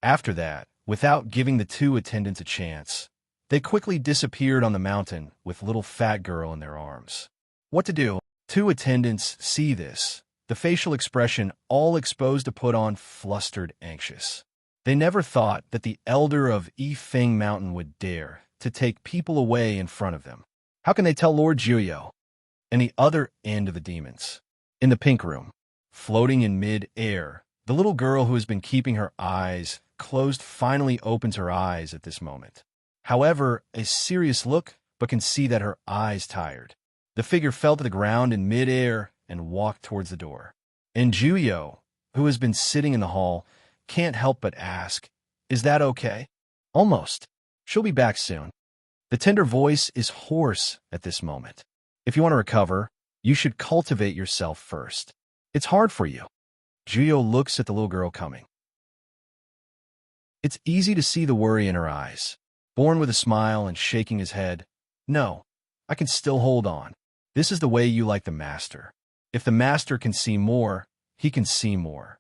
After that, without giving the two attendants a chance, they quickly disappeared on the mountain with little fat girl in their arms. What to do? Two attendants see this, the facial expression all exposed to put on flustered anxious. They never thought that the elder of Yifeng Mountain would dare to take people away in front of them. How can they tell Lord Juyo? And the other end of the demons. In the pink room, floating in mid-air, the little girl who has been keeping her eyes closed finally opens her eyes at this moment. However, a serious look, but can see that her eyes tired. The figure fell to the ground in mid-air and walked towards the door. And Juyo, who has been sitting in the hall, can't help but ask, Is that okay? Almost. She'll be back soon. The tender voice is hoarse at this moment. If you want to recover, you should cultivate yourself first. It's hard for you. Juyo looks at the little girl coming. It's easy to see the worry in her eyes. Born with a smile and shaking his head, No, I can still hold on. This is the way you like the master. If the master can see more, he can see more.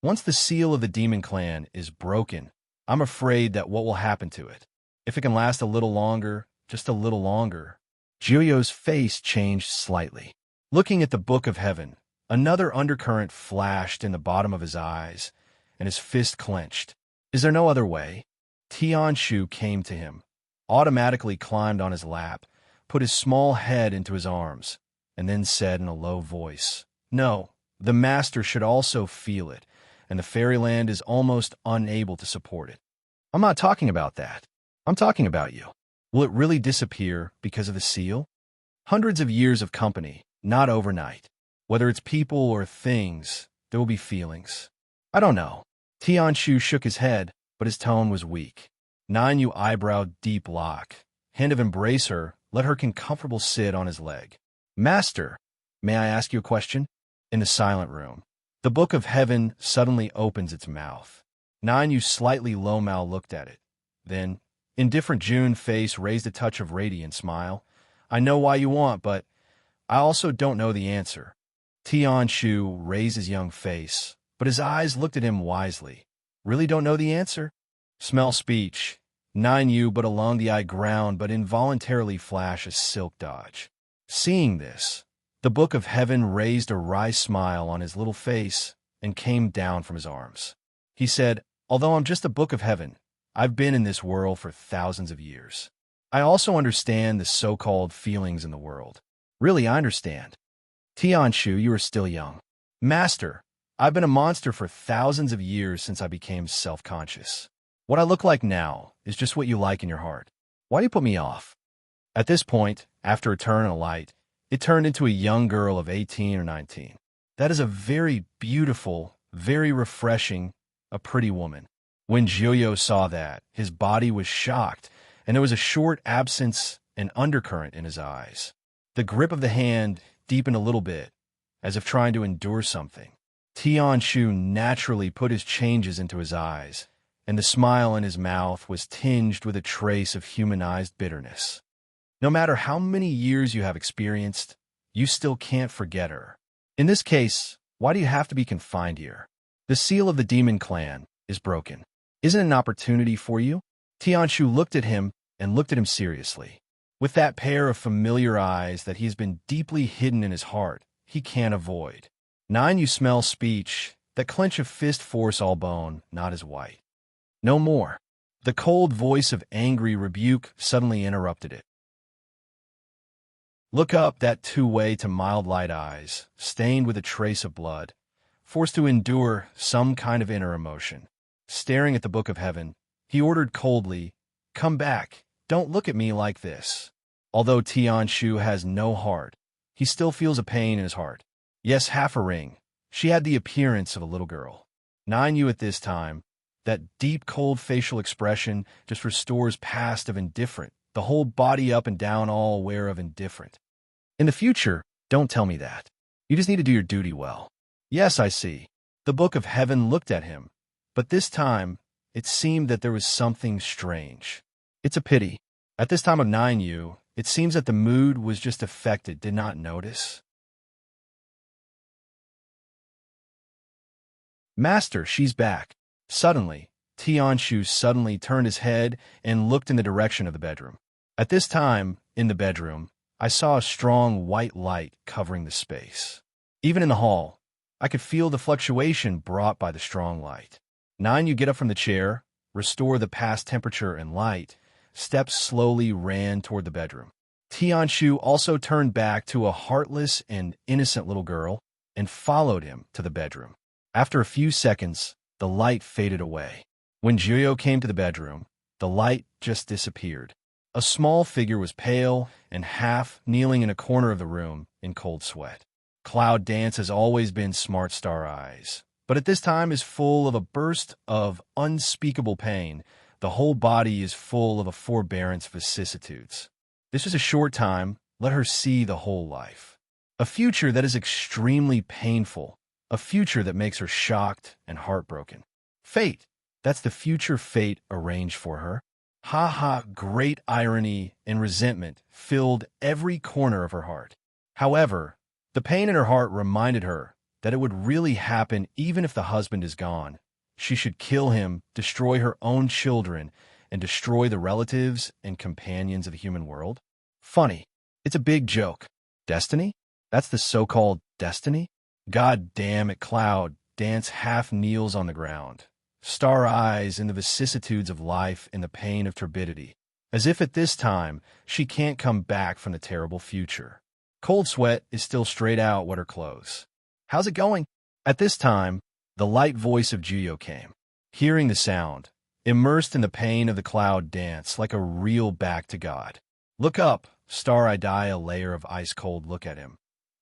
Once the seal of the demon clan is broken, I'm afraid that what will happen to it. If it can last a little longer, just a little longer. Juyo's face changed slightly. Looking at the Book of Heaven, another undercurrent flashed in the bottom of his eyes, and his fist clenched. Is there no other way? Tianshu came to him, automatically climbed on his lap, put his small head into his arms, and then said in a low voice, No, the master should also feel it, and the fairyland is almost unable to support it. I'm not talking about that. I'm talking about you. Will it really disappear because of the seal? Hundreds of years of company, not overnight. Whether it's people or things, there will be feelings. I don't know. Tianshu shook his head, but his tone was weak. Nanyu eyebrowed deep lock. Hand of embrace her, let her can comfortable sit on his leg. Master, may I ask you a question? In the silent room, the Book of Heaven suddenly opens its mouth. Nanyu slightly low-mouthed looked at it. Then, indifferent June face raised a touch of radiant smile. I know why you want, but I also don't know the answer. Tianshu raised his young face, but his eyes looked at him wisely. Really don't know the answer? Smell speech. Nanyu but along the eye ground but involuntarily flash a silk dodge. Seeing this, the Book of Heaven raised a wry smile on his little face and came down from his arms. He said, Although I'm just a Book of Heaven, I've been in this world for thousands of years. I also understand the so-called feelings in the world. Really, I understand. Tianshu, you are still young. Master, I've been a monster for thousands of years since I became self-conscious. What I look like now is just what you like in your heart. Why do you put me off? At this point, after a turn and a light, it turned into a young girl of 18 or 19. That is a very beautiful, very refreshing, a pretty woman. When Juyo saw that, his body was shocked, and there was a short absence and undercurrent in his eyes. The grip of the hand deepened a little bit, as if trying to endure something. Tianshu naturally put his changes into his eyes, and the smile in his mouth was tinged with a trace of humanized bitterness. No matter how many years you have experienced, you still can't forget her. In this case, why do you have to be confined here? The seal of the demon clan is broken. Isn't it an opportunity for you? Tianshu looked at him and looked at him seriously. with that pair of familiar eyes that he has been deeply hidden in his heart, he can't avoid. 9. You smell speech, that clench of fist force all bone, not as white. No more. The cold voice of angry rebuke suddenly interrupted it. Look up, that two-way to mild light eyes, stained with a trace of blood, forced to endure some kind of inner emotion. Staring at the book of heaven, he ordered coldly, "Come back, don't look at me like this." Although Tianshu has no heart, he still feels a pain in his heart. Yes, half a ring. She had the appearance of a little girl. 9. You at this time, that deep, cold facial expression just restores past of indifferent, the whole body up and down all aware of indifferent. In the future, don't tell me that. You just need to do your duty well. Yes, I see. The book of heaven looked at him, but this time, it seemed that there was something strange. It's a pity. At this time of 9U, it seems that the mood was just affected, did not notice. Master, she's back. Suddenly, Tianshu suddenly turned his head and looked in the direction of the bedroom. At this time, in the bedroom, I saw a strong white light covering the space. Even in the hall, I could feel the fluctuation brought by the strong light. 9. You get up from the chair, restore the past temperature and light, steps slowly ran toward the bedroom. Tianshu also turned back to a heartless and innocent little girl and followed him to the bedroom. After a few seconds, the light faded away. When Jiyo came to the bedroom, the light just disappeared. A small figure was pale and half kneeling in a corner of the room in cold sweat. Cloud Dance has always been smart star eyes, but at this time is full of a burst of unspeakable pain. The whole body is full of a forbearance vicissitudes. This is a short time, let her see the whole life. A future that is extremely painful, a future that makes her shocked and heartbroken. Fate, that's the future fate arranged for her. Ha ha, great irony and resentment filled every corner of her heart. However, the pain in her heart reminded her that it would really happen even if the husband is gone. She should kill him, destroy her own children, and destroy the relatives and companions of the human world. Funny. It's a big joke. Destiny? That's the so-called destiny? God damn it, Cloud Dance half kneels on the ground. Star eyes in the vicissitudes of life and the pain of turbidity, as if at this time she can't come back from the terrible future. Cold sweat is still straight out what her clothes. How's it going? At this time, the light voice of Jiyo came. Hearing the sound, immersed in the pain of the Cloud Dance like a real back to God. Look up, Star I die a layer of ice-cold look at him.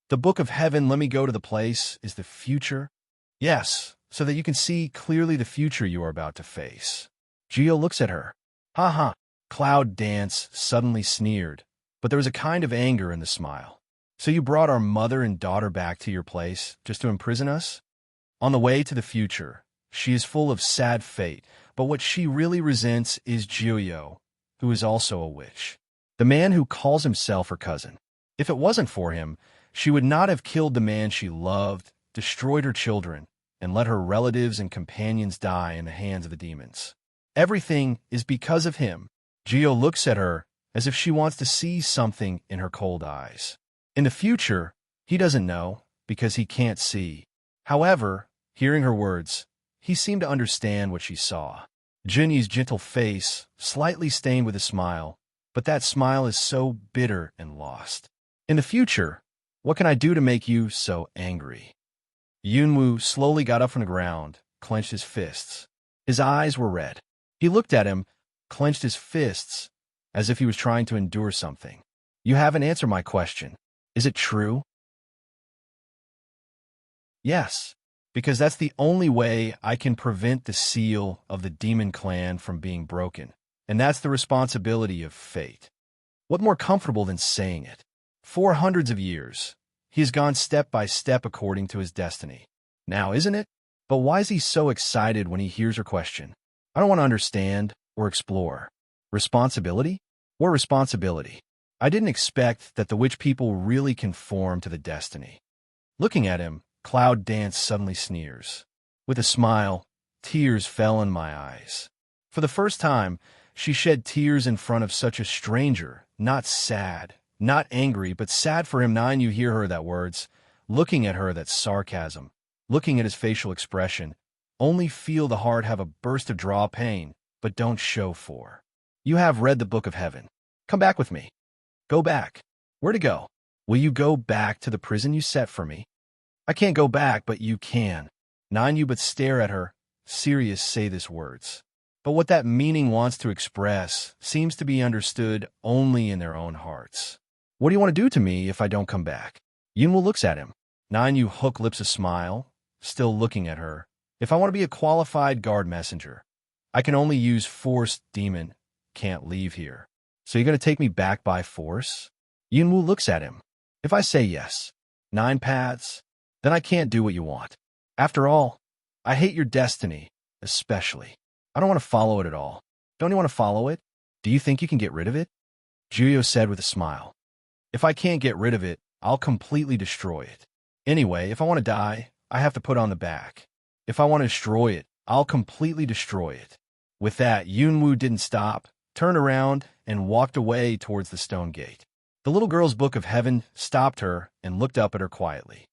The book of heaven, let me go to the place, is the future? Yes, so that you can see clearly the future you are about to face. Jiyo looks at her. Ha ha. Cloud Dance suddenly sneered, but there was a kind of anger in the smile. So you brought our mother and daughter back to your place just to imprison us? On the way to the future, she is full of sad fate, but what she really resents is Jiyo, who is also a witch. The man who calls himself her cousin. If it wasn't for him, she would not have killed the man she loved, destroyed her children, and let her relatives and companions die in the hands of the demons. Everything is because of him. Jiyo looks at her as if she wants to see something in her cold eyes. In the future, he doesn't know because he can't see. However, hearing her words, he seemed to understand what she saw. Jinny's gentle face, slightly stained with a smile, but that smile is so bitter and lost. In the future, what can I do to make you so angry? Yunwoo slowly got up from the ground, clenched his fists. His eyes were red. He looked at him, clenched his fists, as if he was trying to endure something. You haven't answered my question. Is it true? Yes, because that's the only way I can prevent the seal of the demon clan from being broken, and that's the responsibility of fate. What more comfortable than saying it? For hundreds of years, he has gone step by step according to his destiny. Now, isn't it? But why is he so excited when he hears her question? I don't want to understand or explore. Responsibility? What responsibility? I didn't expect that the witch people really conform to the destiny. Looking at him, Cloud Dance suddenly sneers. With a smile, tears fell in my eyes. For the first time, She shed tears in front of such a stranger, not sad, not angry, but sad for him. Nine, you hear her, that words, looking at her, that sarcasm, looking at his facial expression. Only feel the heart have a burst of draw pain, but don't show for. You have read the book of heaven. Come back with me. Go back. Where to go? Will you go back to the prison you set for me? I can't go back, but you can. Nine, you but stare at her, serious, say this words. But what that meaning wants to express seems to be understood only in their own hearts. What do you want to do to me if I don't come back? Yunwoo looks at him. Nine, you hook lips a smile, still looking at her. If I want to be a qualified guard messenger, I can only use force, demon. Can't leave here. So you're going to take me back by force? Yunwoo looks at him. If I say yes, 9 paths, then I can't do what you want. After all, I hate your destiny, especially. I don't want to follow it at all. Don't you want to follow it? Do you think you can get rid of it? Juyo said with a smile. If I can't get rid of it, I'll completely destroy it. Anyway, if I want to die, I have to put on the back. If I want to destroy it, I'll completely destroy it. With that, Yunwoo didn't stop, turned around, and walked away towards the stone gate. The little girl's book of heaven stopped her and looked up at her quietly.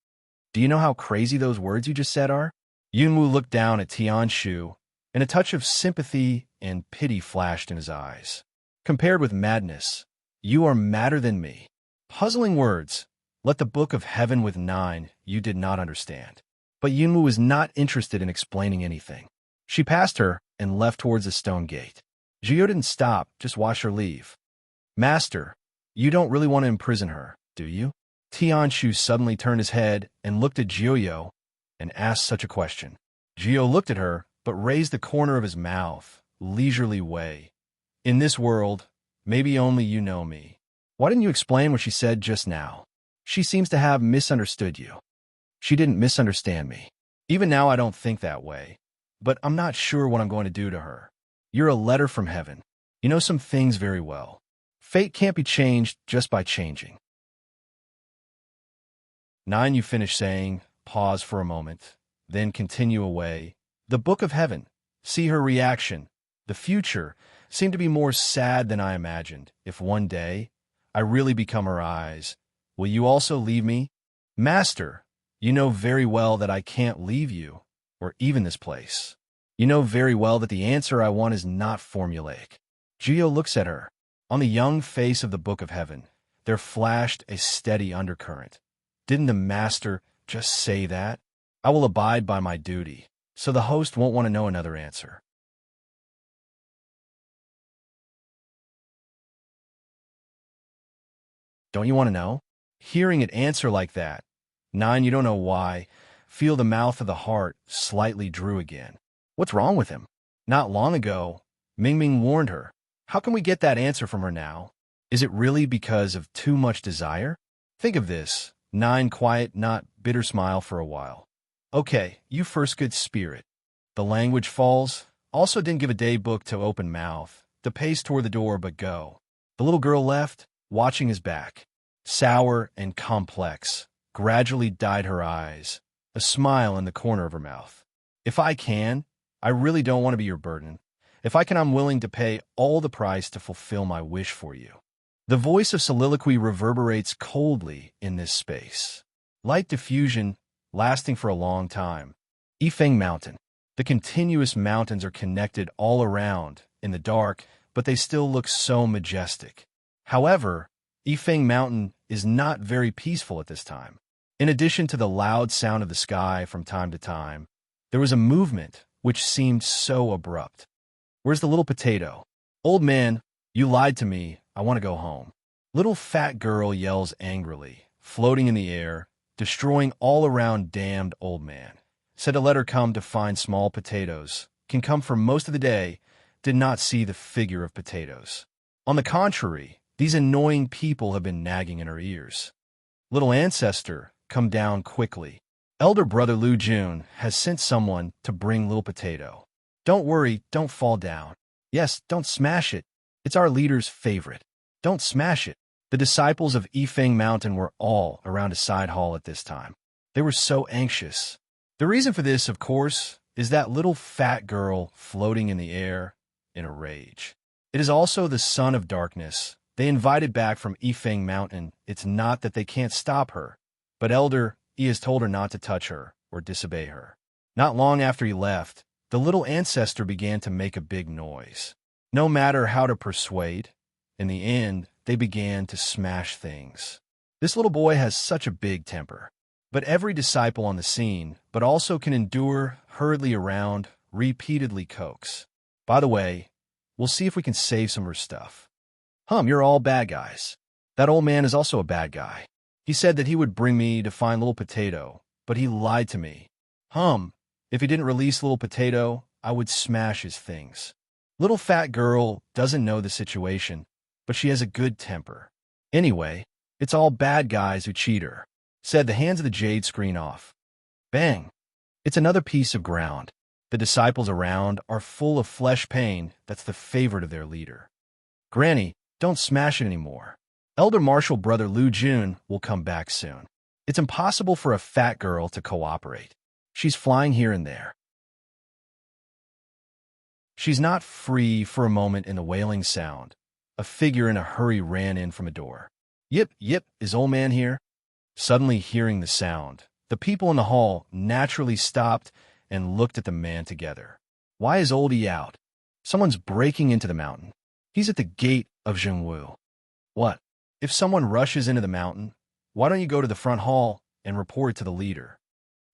Do you know how crazy those words you just said are? Yunwoo looked down at Tianshu, and a touch of sympathy and pity flashed in his eyes. Compared with madness, you are madder than me. Puzzling words. Let the book of heaven with 9 you did not understand. But Yunwoo was not interested in explaining anything. She passed her and left towards the stone gate. Juyo didn't stop, just watch her leave. Master, you don't really want to imprison her, do you? Tianshu suddenly turned his head and looked at Juyo and asked such a question. Juyo looked at her, but raised the corner of his mouth, leisurely way. In this world, maybe only you know me. Why didn't you explain what she said just now? She seems to have misunderstood you. She didn't misunderstand me. Even now I don't think that way. But I'm not sure what I'm going to do to her. You're a letter from heaven. You know some things very well. Fate can't be changed just by changing. 9 you finish saying, pause for a moment, then continue away. The book of heaven. See her reaction. The future seemed to be more sad than I imagined. If one day I really become her eyes, will you also leave me? Master, you know very well that I can't leave you, or even this place. You know very well that the answer I want is not formulaic. Juyo looks at her. On the young face of the book of heaven, there flashed a steady undercurrent. Didn't the master just say that? I will abide by my duty, so the host won't want to know another answer. Don't you want to know? Hearing it answer like that. 9, you don't know why. Feel the mouth of the heart slightly drew again. What's wrong with him? Not long ago, Mingming warned her. How can we get that answer from her now? Is it really because of too much desire? Think of this. 9 quiet, not bitter smile for a while. Okay, you first good spirit. The language falls. Also didn't give a day book to open mouth. To pace toward the door but go. The little girl left, watching his back. Sour and complex. Gradually dyed her eyes. A smile in the corner of her mouth. If I can, I really don't want to be your burden. If I can, I'm willing to pay all the price to fulfill my wish for you. The voice of soliloquy reverberates coldly in this space. Light diffusion, lasting for a long time. Yifeng Mountain. The continuous mountains are connected all around, in the dark, but they still look so majestic. However, Yifeng Mountain is not very peaceful at this time. In addition to the loud sound of the sky from time to time, there was a movement which seemed so abrupt. Where's the little potato? Old man, you lied to me. I want to go home. Little fat girl yells angrily, floating in the air, destroying all around. Damned old man. Said to let her come to find small potatoes. Can come for most of the day. Did not see the figure of potatoes. On the contrary, these annoying people have been nagging in her ears. Little ancestor, come down quickly. Elder brother Lu Jun has sent someone to bring little potato. Don't worry, don't fall down. Yes, don't smash it. It's our leader's favorite. Don't smash it. The disciples of Yifeng Mountain were all around a side hall at this time. They were so anxious. The reason for this, of course, is that little fat girl floating in the air in a rage. It is also the son of darkness. They invited back from Yifeng Mountain. It's not that they can't stop her, but Elder Yi has told her not to touch her or disobey her. Not long after he left, the little ancestor began to make a big noise. No matter how to persuade, in the end, they began to smash things. This little boy has such a big temper. But every disciple on the scene, but also can endure hurriedly around, repeatedly coax. By the way, we'll see if we can save some of her stuff. You're all bad guys. That old man is also a bad guy. He said that he would bring me to find Little Potato, but he lied to me. If he didn't release Little Potato, I would smash his things. Little fat girl doesn't know the situation, but she has a good temper. Anyway, it's all bad guys who cheat her. Said the hands of the jade screen off. Bang! It's another piece of ground. The disciples around are full of flesh pain. That's the favorite of their leader. Granny, don't smash it anymore. Elder Marshal Brother Lu Jun will come back soon. It's impossible for a fat girl to cooperate. She's flying here and there. She's not free for a moment in the wailing sound. A figure in a hurry ran in from a door. Yip, is old man here? Suddenly hearing the sound, the people in the hall naturally stopped and looked at the man together. Why is Oldie out? Someone's breaking into the mountain. He's at the gate of Zhengwu. What? If someone rushes into the mountain, why don't you go to the front hall and report it to the leader?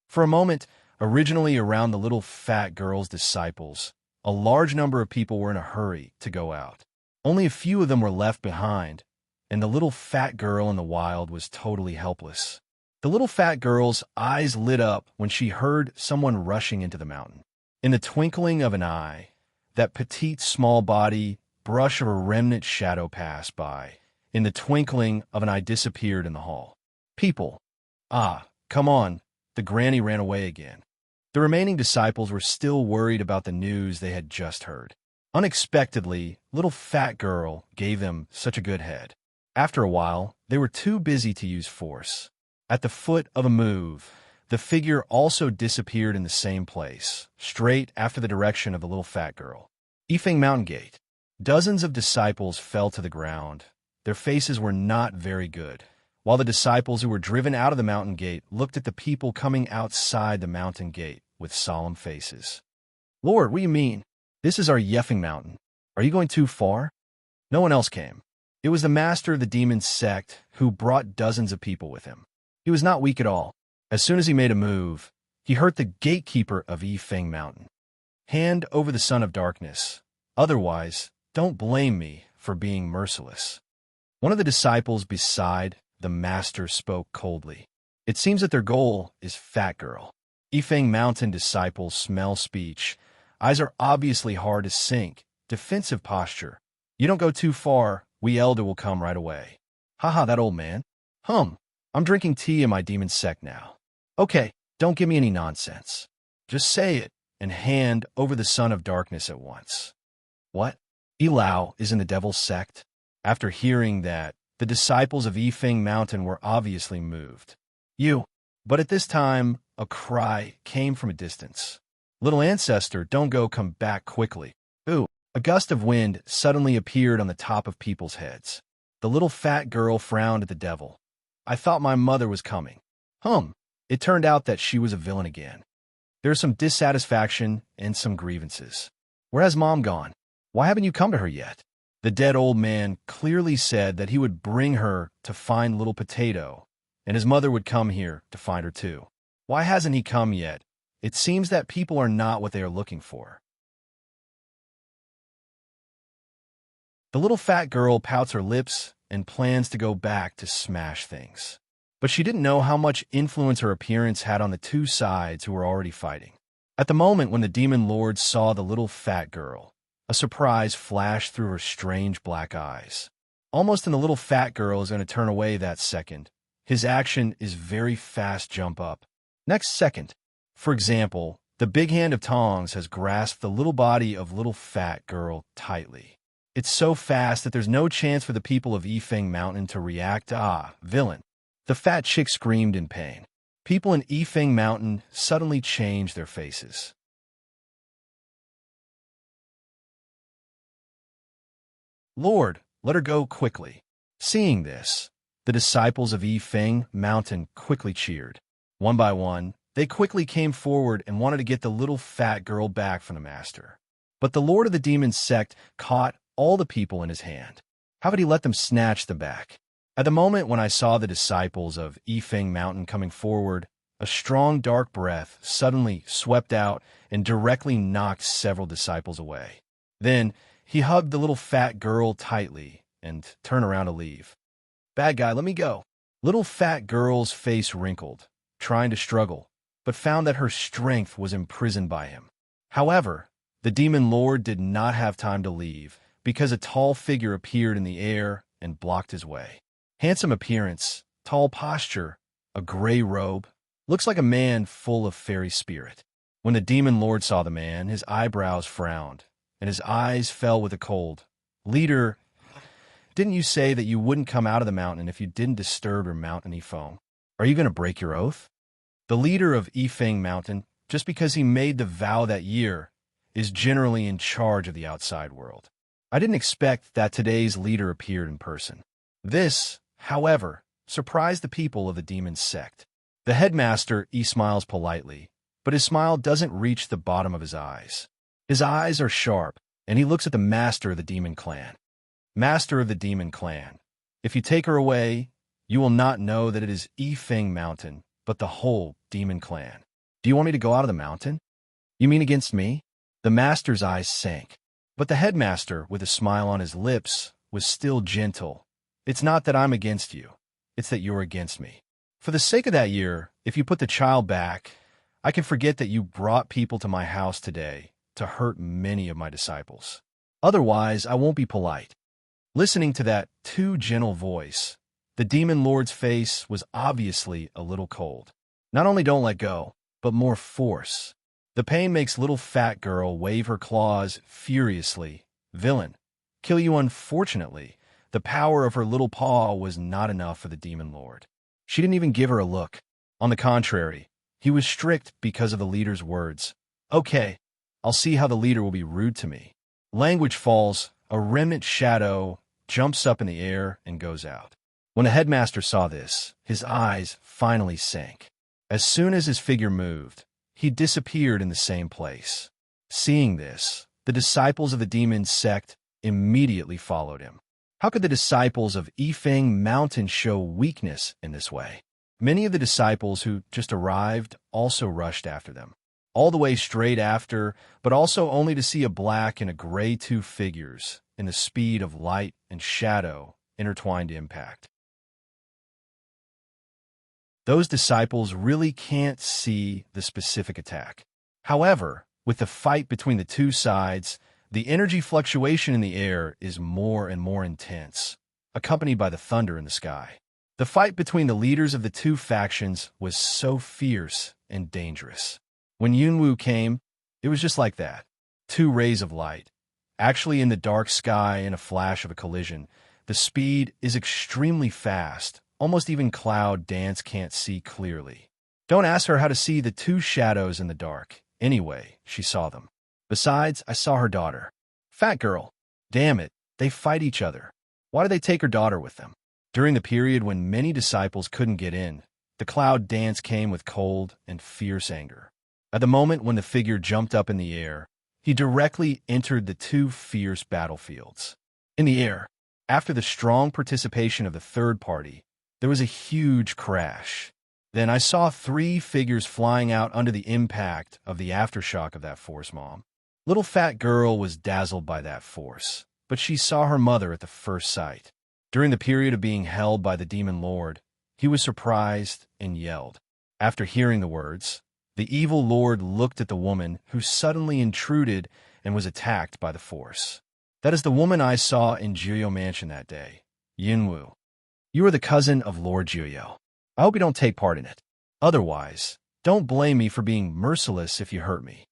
For a moment, originally around the little fat girl's disciples, a large number of people were in a hurry to go out. Only a few of them were left behind, and the little fat girl in the wild was totally helpless. The little fat girl's eyes lit up when she heard someone rushing into the mountain. In the twinkling of an eye, that petite small body brush of a remnant shadow passed by. In the twinkling of an eye disappeared in the hall. People. Come on. The granny ran away again. The remaining disciples were still worried about the news they had just heard. Unexpectedly, little fat girl gave them such a good head. After a while, they were too busy to use force. At the foot of a move, the figure also disappeared in the same place, straight after the direction of the little fat girl. Yifeng Mountain Gate. Dozens of disciples fell to the ground. Their faces were not very good, while the disciples who were driven out of the mountain gate looked at the people coming outside the mountain gate with solemn faces. Lord, what do you mean? This is our Yifeng Mountain. Are you going too far? No one else came. It was the master of the demon sect who brought dozens of people with him. He was not weak at all. As soon as he made a move, he hurt the gatekeeper of Yifeng Mountain. Hand over the son of darkness. Otherwise, don't blame me for being merciless. One of the disciples beside the master spoke coldly. It seems that their goal is Fat Girl. Yifeng Mountain disciples smell speech. Eyes are obviously hard to sink. Defensive posture. You don't go too far, we elder will come right away. Haha, that old man. I'm drinking tea in my demon sect now. Okay, don't give me any nonsense. Just say it and hand over the son of darkness at once. What? Ilao is in the devil's sect? After hearing that, the disciples of Yifeng Mountain were obviously moved. But at this time, a cry came from a distance. Little ancestor, don't go, come back quickly. Ooh, a gust of wind suddenly appeared on the top of people's heads. The little fat girl frowned at the devil. I thought my mother was coming. It turned out that she was a villain again. There's some dissatisfaction and some grievances. Where has Mom gone? Why haven't you come to her yet? The dead old man clearly said that he would bring her to find Little Potato, and his mother would come here to find her too. Why hasn't he come yet? It seems that people are not what they are looking for. The little fat girl pouts her lips and plans to go back to smash things. But she didn't know how much influence her appearance had on the two sides who were already fighting. At the moment when the demon lord saw the little fat girl, a surprise flashed through her strange black eyes. Almost in the little fat girl is going to turn away that second. His action is very fast jump up. Next second. For example, the big hand of Tongs has grasped the little body of little fat girl tightly. It's so fast that there's no chance for the people of Yifeng Mountain to react. Villain. The fat chick screamed in pain. People in Yifeng Mountain suddenly changed their faces. "Lord, let her go quickly." Seeing this, the disciples of Yifeng Mountain quickly cheered. One by one, they quickly came forward and wanted to get the little fat girl back from the master. But the Lord of the Demon sect caught all the people in his hand. How could he let them snatch them back? At the moment when I saw the disciples of Yifeng Mountain coming forward, a strong dark breath suddenly swept out and directly knocked several disciples away. Then he hugged the little fat girl tightly and turned around to leave. "Bad guy, let me go." Little fat girl's face wrinkled, trying to struggle, but found that her strength was imprisoned by him. However, the demon lord did not have time to leave because a tall figure appeared in the air and blocked his way. Handsome appearance, tall posture, a gray robe, looks like a man full of fairy spirit. When the demon lord saw the man, his eyebrows frowned, and his eyes fell with a cold. "Leader, didn't you say that you wouldn't come out of the mountain if you didn't disturb or mount any foam? Are you going to break your oath?" The leader of Yifeng Mountain, just because he made the vow that year, is generally in charge of the outside world. I didn't expect that today's leader appeared in person. This, however, surprised the people of the demon sect. The headmaster smiles politely, but his smile doesn't reach the bottom of his eyes. His eyes are sharp, and he looks at the master of the demon clan. "Master of the demon clan, if you take her away, you will not know that it is Yifeng Mountain, but the whole demon clan. Do you want me to go out of the mountain? You mean against me?" The master's eyes sank, but the headmaster, with a smile on his lips, was still gentle. "It's not that I'm against you. It's that you're against me. For the sake of that year, if you put the child back, I can forget that you brought people to my house today to hurt many of my disciples. Otherwise, I won't be polite." Listening to that too gentle voice, the demon lord's face was obviously a little cold. Not only don't let go, but more force. The pain makes little fat girl wave her claws furiously. "Villain, kill you." Unfortunately, the power of her little paw was not enough for the demon lord. She didn't even give her a look. On the contrary, he was strict because of the leader's words. "Okay, I'll see how the leader will be rude to me." Language falls, a remnant shadow jumps up in the air and goes out. When the headmaster saw this, his eyes finally sank. As soon as his figure moved, he disappeared in the same place. Seeing this, the disciples of the demon sect immediately followed him. How could the disciples of Yifeng Mountain show weakness in this way? Many of the disciples who just arrived also rushed after them, all the way straight after, but also only to see a black and a gray two figures in the speed of light and shadow intertwined impact. Those disciples really can't see the specific attack. However, with the fight between the two sides, the energy fluctuation in the air is more and more intense, accompanied by the thunder in the sky. The fight between the leaders of the two factions was so fierce and dangerous. When Yunwu came, it was just like that. Two rays of light. Actually, in the dark sky, in a flash of a collision, the speed is extremely fast. Almost even Cloud Dance can't see clearly. Don't ask her how to see the two shadows in the dark. Anyway, she saw them. Besides, I saw her daughter. Fat girl. Damn it, they fight each other. Why do they take her daughter with them? During the period when many disciples couldn't get in, the Cloud Dance came with cold and fierce anger. At the moment when the figure jumped up in the air, he directly entered the two fierce battlefields. In the air, after the strong participation of the third party, there was a huge crash. Then I saw three figures flying out under the impact of the aftershock of that force bomb. Little fat girl was dazzled by that force, but she saw her mother at the first sight. During the period of being held by the demon lord, he was surprised and yelled. After hearing the words, the evil lord looked at the woman who suddenly intruded and was attacked by the force. "That is the woman I saw in Juyo Mansion that day, Yunwu. You are the cousin of Lord Juyo. I hope you don't take part in it. Otherwise, don't blame me for being merciless if you hurt me."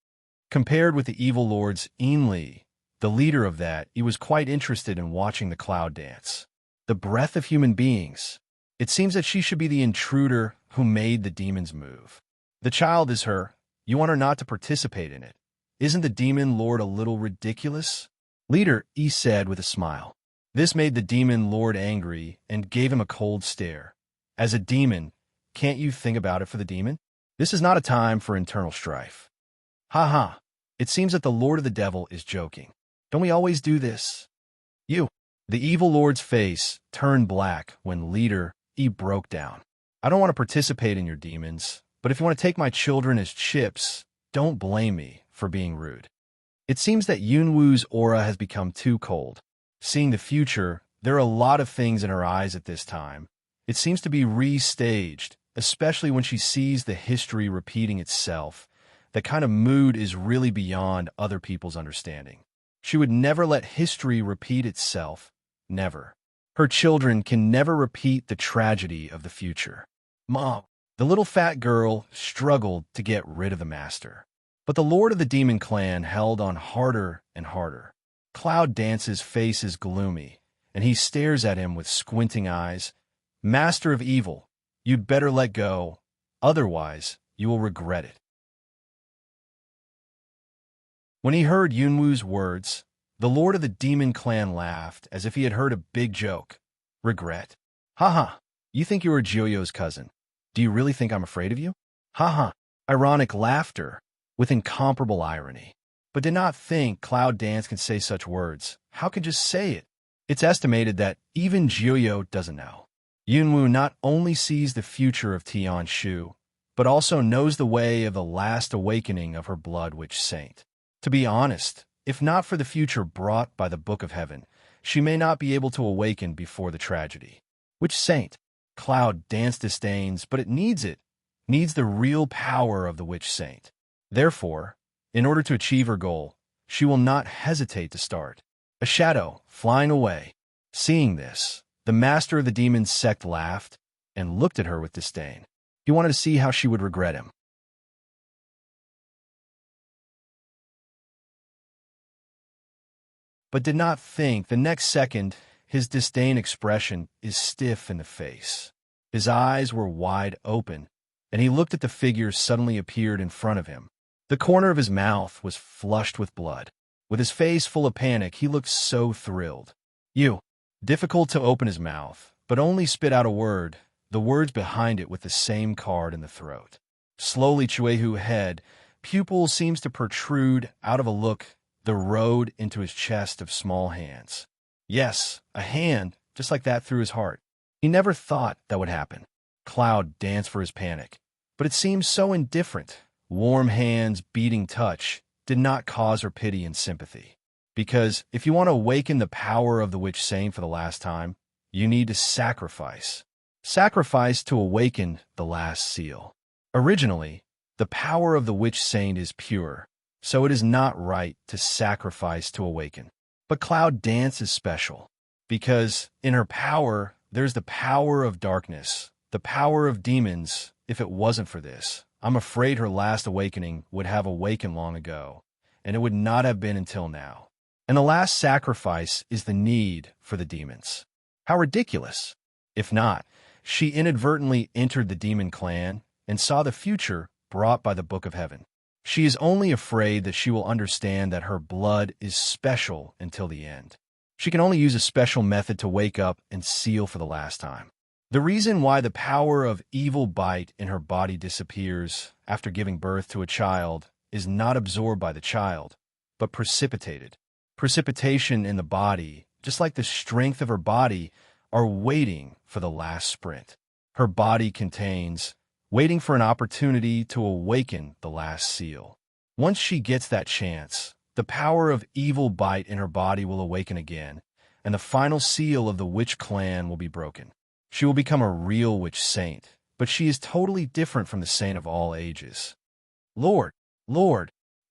Compared with the evil lord's Li, the leader of that, he was quite interested in watching the Cloud Dance. The breath of human beings. It seems that she should be the intruder who made the demons move. The child is her. You want her not to participate in it. Isn't the demon lord a little ridiculous? Leader, he said with a smile. This made the demon lord angry and gave him a cold stare. As a demon, can't you think about it for the demon? This is not a time for internal strife. Ha ha, it seems that the lord of the devil is joking. Don't we always do this? You. The evil lord's face turned black when leader E broke down. I don't want to participate in your demons, but if you want to take my children as chips, don't blame me for being rude. It seems that Yunwoo's aura has become too cold. Seeing the future, there are a lot of things in her eyes at this time. It seems to be restaged, especially when she sees the history repeating itself. That kind of mood is really beyond other people's understanding. She would never let history repeat itself. Never. Her children can never repeat the tragedy of the future. Mom, the little fat girl struggled to get rid of the master. But the lord of the demon clan held on harder and harder. Cloud Dance's face is gloomy, and he stares at him with squinting eyes. Master of evil, you'd better let go, otherwise you will regret it. When he heard Yunwoo's words, the lord of the demon clan laughed as if he had heard a big joke. Regret? Ha, you think you are Joyo's cousin. Do you really think I'm afraid of you? Ha. Ironic laughter with incomparable irony. But did not think Cloud Dance can say such words. How can just say it? It's estimated that even Joyo doesn't know. Yunwoo not only sees the future of Tianshu, but also knows the way of the last awakening of her blood witch saint. To be honest, if not for the future brought by the Book of Heaven, she may not be able to awaken before the tragedy. Which saint? Cloud Dance disdains, but it needs the real power of the witch saint. Therefore, in order to achieve her goal, she will not hesitate to start. A shadow flying away. Seeing this, the master of the demon's sect laughed and looked at her with disdain. He wanted to see how she would regret him. But did not think the next second his disdain expression is stiff in the face. His eyes were wide open, and he looked at the figure suddenly appeared in front of him. The corner of his mouth was flushed with blood. With his face full of panic, he looked so thrilled. You. Difficult to open his mouth, but only spit out a word, the words behind it with the same card in the throat. Slowly Chuehu's head, pupil seems to protrude out of a look, the road into his chest of small hands. Yes, a hand, just like that through his heart. He never thought that would happen. Cloud danced for his panic, but it seemed so indifferent. Warm hands, beating touch, did not cause her pity and sympathy. Because if you want to awaken the power of the witch saint for the last time, you need to sacrifice. Sacrifice to awaken the last seal. Originally, the power of the witch saint is pure, so it is not right to sacrifice to awaken. But Cloud Dance is special, because in her power, there's the power of darkness, the power of demons. If it wasn't for this, I'm afraid her last awakening would have awakened long ago, and it would not have been until now. And the last sacrifice is the need for the demons. How ridiculous! If not, she inadvertently entered the demon clan and saw the future brought by the Book of Heaven. She is only afraid that she will understand that her blood is special until the end. She can only use a special method to wake up and seal for the last time. The reason why the power of evil bite in her body disappears after giving birth to a child is not absorbed by the child, but precipitated. Precipitation in the body, just like the strength of her body, are waiting for the last sprint. Her body contains, waiting for an opportunity to awaken the last seal. Once she gets that chance, the power of evil bite in her body will awaken again, and the final seal of the witch clan will be broken. She will become a real witch saint, but she is totally different from the saint of all ages. Lord!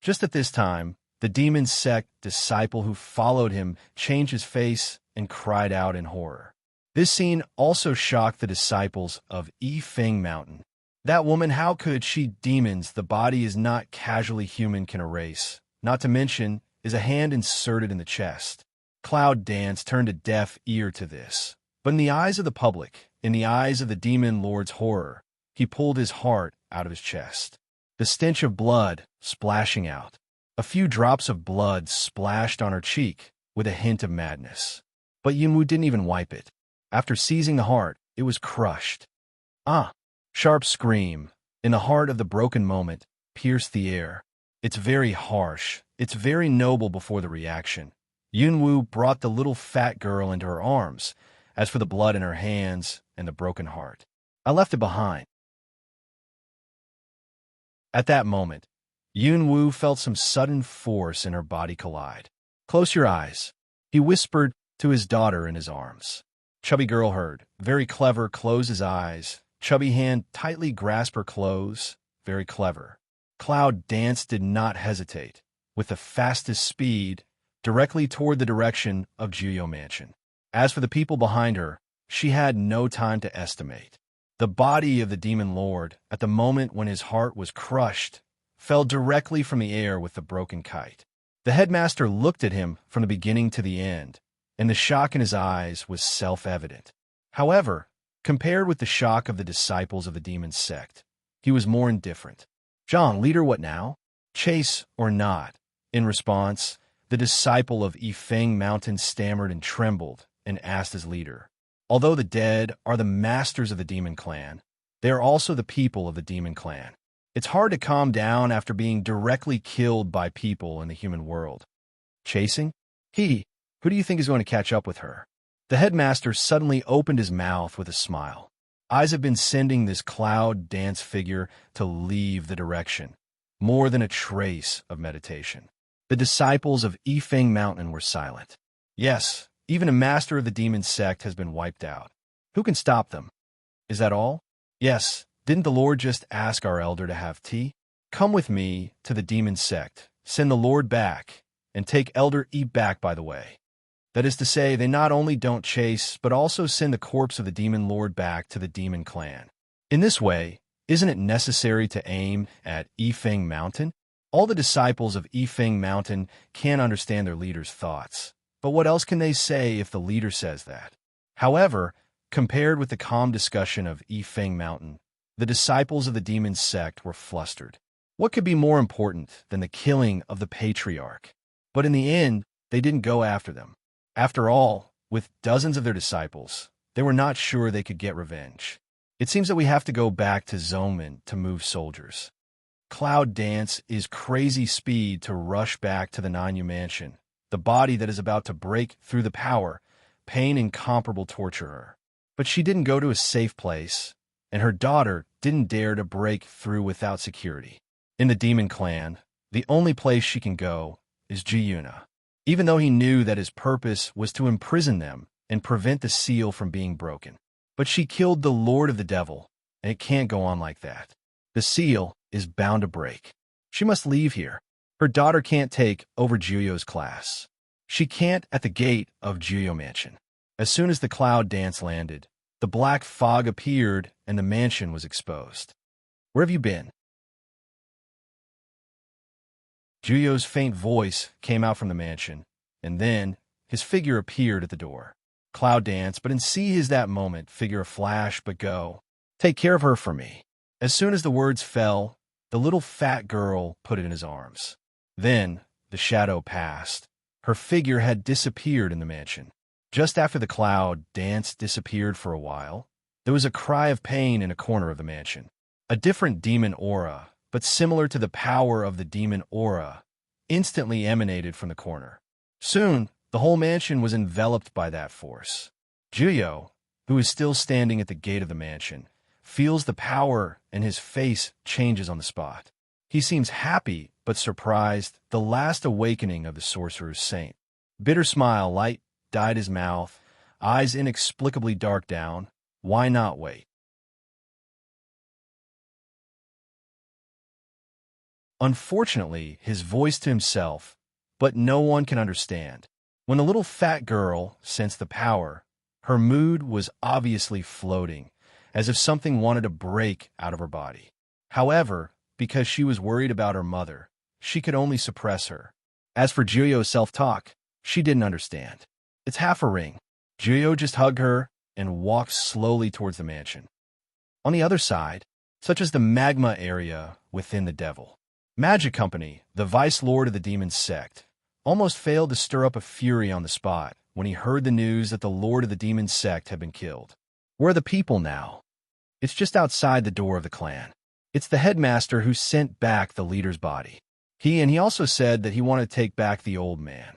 Just at this time, the demon sect disciple who followed him changed his face and cried out in horror. This scene also shocked the disciples of Yifeng Mountain. That woman, how could she? Demons, the body is not casually human can erase. Not to mention, is a hand inserted in the chest. Cloud Dance turned a deaf ear to this. But in the eyes of the public, in the eyes of the demon lord's horror, he pulled his heart out of his chest. The stench of blood splashing out. A few drops of blood splashed on her cheek with a hint of madness. But Yunwu didn't even wipe it. After seizing the heart, it was crushed. Ah! Sharp scream, in the heart of the broken moment, pierced the air. It's very harsh. It's very noble before the reaction. Yunwu brought the little fat girl into her arms. As for the blood in her hands and the broken heart, I left it behind. At that moment, Yunwu felt some sudden force in her body collide. Close your eyes, he whispered to his daughter in his arms. Chubby girl heard. Very clever, close his eyes. Chubby hand tightly grasp her clothes. Very clever. Cloud Dance did not hesitate. With the fastest speed, directly toward the direction of Juyo Mansion. As for the people behind her, she had no time to estimate. The body of the demon lord, at the moment when his heart was crushed, fell directly from the air with the broken kite. The headmaster looked at him from the beginning to the end, and the shock in his eyes was self-evident. However, compared with the shock of the disciples of the demon sect, he was more indifferent. John, leader, what now? Chase or not? In response, the disciple of Yifeng Mountain stammered and trembled and asked his leader, although the dead are the masters of the demon clan, they are also the people of the demon clan. It's hard to calm down after being directly killed by people in the human world. Chasing? Who do you think is going to catch up with her? The headmaster suddenly opened his mouth with a smile. Eyes have been sending this Cloud Dance figure to leave the direction, more than a trace of meditation. The disciples of Yifeng Mountain were silent. Yes, even a master of the demon sect has been wiped out. Who can stop them? Is that all? Yes, didn't the Lord just ask our elder to have tea? Come with me to the demon sect, send the Lord back, and take Elder E back by the way. That is to say, they not only don't chase, but also send the corpse of the demon lord back to the demon clan. In this way, isn't it necessary to aim at Yifeng Mountain? All the disciples of Yifeng Mountain can't understand their leader's thoughts. But what else can they say if the leader says that? However, compared with the calm discussion of Yifeng Mountain, the disciples of the demon sect were flustered. What could be more important than the killing of the patriarch? But in the end, they didn't go after them. After all, with dozens of their disciples, they were not sure they could get revenge. It seems that we have to go back to Zoman to move soldiers. Cloud Dance is crazy speed to rush back to the Nanyu Mansion, the body that is about to break through the power, pain incomparable torture her. But she didn't go to a safe place, and her daughter didn't dare to break through without security. In the demon clan, the only place she can go is Jiyuna, even though he knew that his purpose was to imprison them and prevent the seal from being broken. But she killed the Lord of the Devil, and it can't go on like that. The seal is bound to break. She must leave here. Her daughter can't take over Juyo's class. She can't at the gate of Juyo Mansion. As soon as the Cloud Dance landed, the black fog appeared and the mansion was exposed. Where have you been? Juyo's faint voice came out from the mansion, and then his figure appeared at the door. Cloud Dance, but in seize that moment, figure a flash, but go. Take care of her for me. As soon as the words fell, the little fat girl put it in his arms. Then the shadow passed. Her figure had disappeared in the mansion. Just after the Cloud Dance disappeared for a while, there was a cry of pain in a corner of the mansion. A different demon aura, but similar to the power of the demon aura, instantly emanated from the corner. Soon, the whole mansion was enveloped by that force. Juyo, who is still standing at the gate of the mansion, feels the power and his face changes on the spot. He seems happy but surprised, the last awakening of the sorcerer's saint. Bitter smile light dyed his mouth, eyes inexplicably dark down. Why not wait? Unfortunately, his voice to himself, but no one can understand. When the little fat girl sensed the power, her mood was obviously floating, as if something wanted to break out of her body. However, because she was worried about her mother, she could only suppress her. As for Juyo's self-talk, she didn't understand. It's half a ring. Juyo just hugged her and walked slowly towards the mansion. On the other side, such as the magma area within the devil, Magic Company, the vice lord of the demon sect, almost failed to stir up a fury on the spot when he heard the news that the lord of the demon sect had been killed. Where are the people now? It's just outside the door of the clan. It's the headmaster who sent back the leader's body. He also said that he wanted to take back the old man.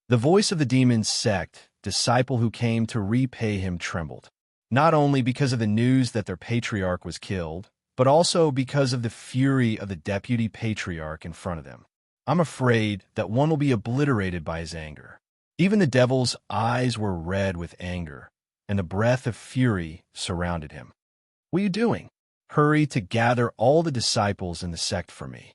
The voice of the demon sect, disciple who came to repay him, trembled, not only because of the news that their patriarch was killed, but also because of the fury of the deputy patriarch in front of them. I'm afraid that one will be obliterated by his anger. Even the devil's eyes were red with anger, and the breath of fury surrounded him. What are you doing? Hurry to gather all the disciples in the sect for me.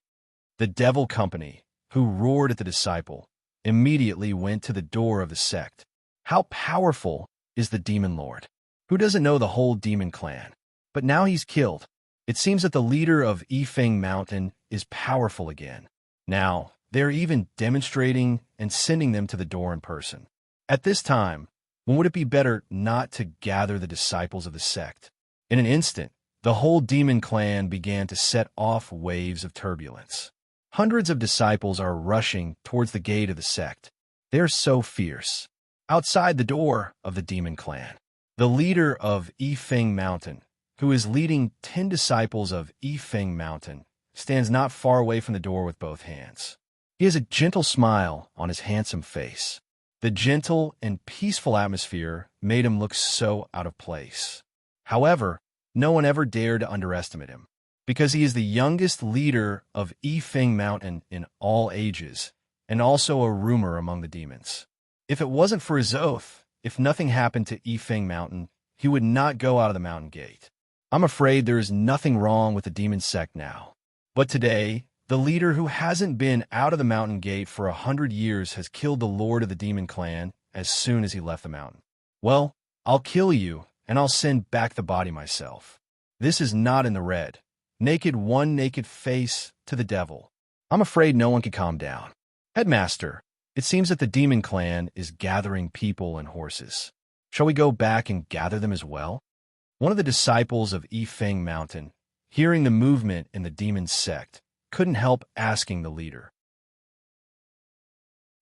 The devil company, who roared at the disciple, immediately went to the door of the sect. How powerful is the demon lord? Who doesn't know the whole demon clan? But now he's killed. It seems that the leader of Yifeng Mountain is powerful again. Now, they're even demonstrating and sending them to the door in person. At this time, when would it be better not to gather the disciples of the sect? In an instant, the whole demon clan began to set off waves of turbulence. Hundreds of disciples are rushing towards the gate of the sect. They are so fierce. Outside the door of the demon clan, the leader of Yifeng Mountain, who is leading 10 disciples of Yifeng Mountain, stands not far away from the door with both hands. He has a gentle smile on his handsome face. The gentle and peaceful atmosphere made him look so out of place. However, no one ever dared to underestimate him, because he is the youngest leader of Yifeng Mountain in all ages, and also a rumor among the demons. If it wasn't for his oath, if nothing happened to Yifeng Mountain, he would not go out of the mountain gate. I'm afraid there is nothing wrong with the demon sect now. But today, the leader who hasn't been out of the mountain gate for 100 years has killed the lord of the demon clan as soon as he left the mountain. Well, I'll kill you, and I'll send back the body myself. This is not in the red. One naked face to the devil. I'm afraid no one can calm down. Headmaster, it seems that the demon clan is gathering people and horses. Shall we go back and gather them as well? One of the disciples of Yifeng Mountain, hearing the movement in the demon sect, couldn't help asking the leader.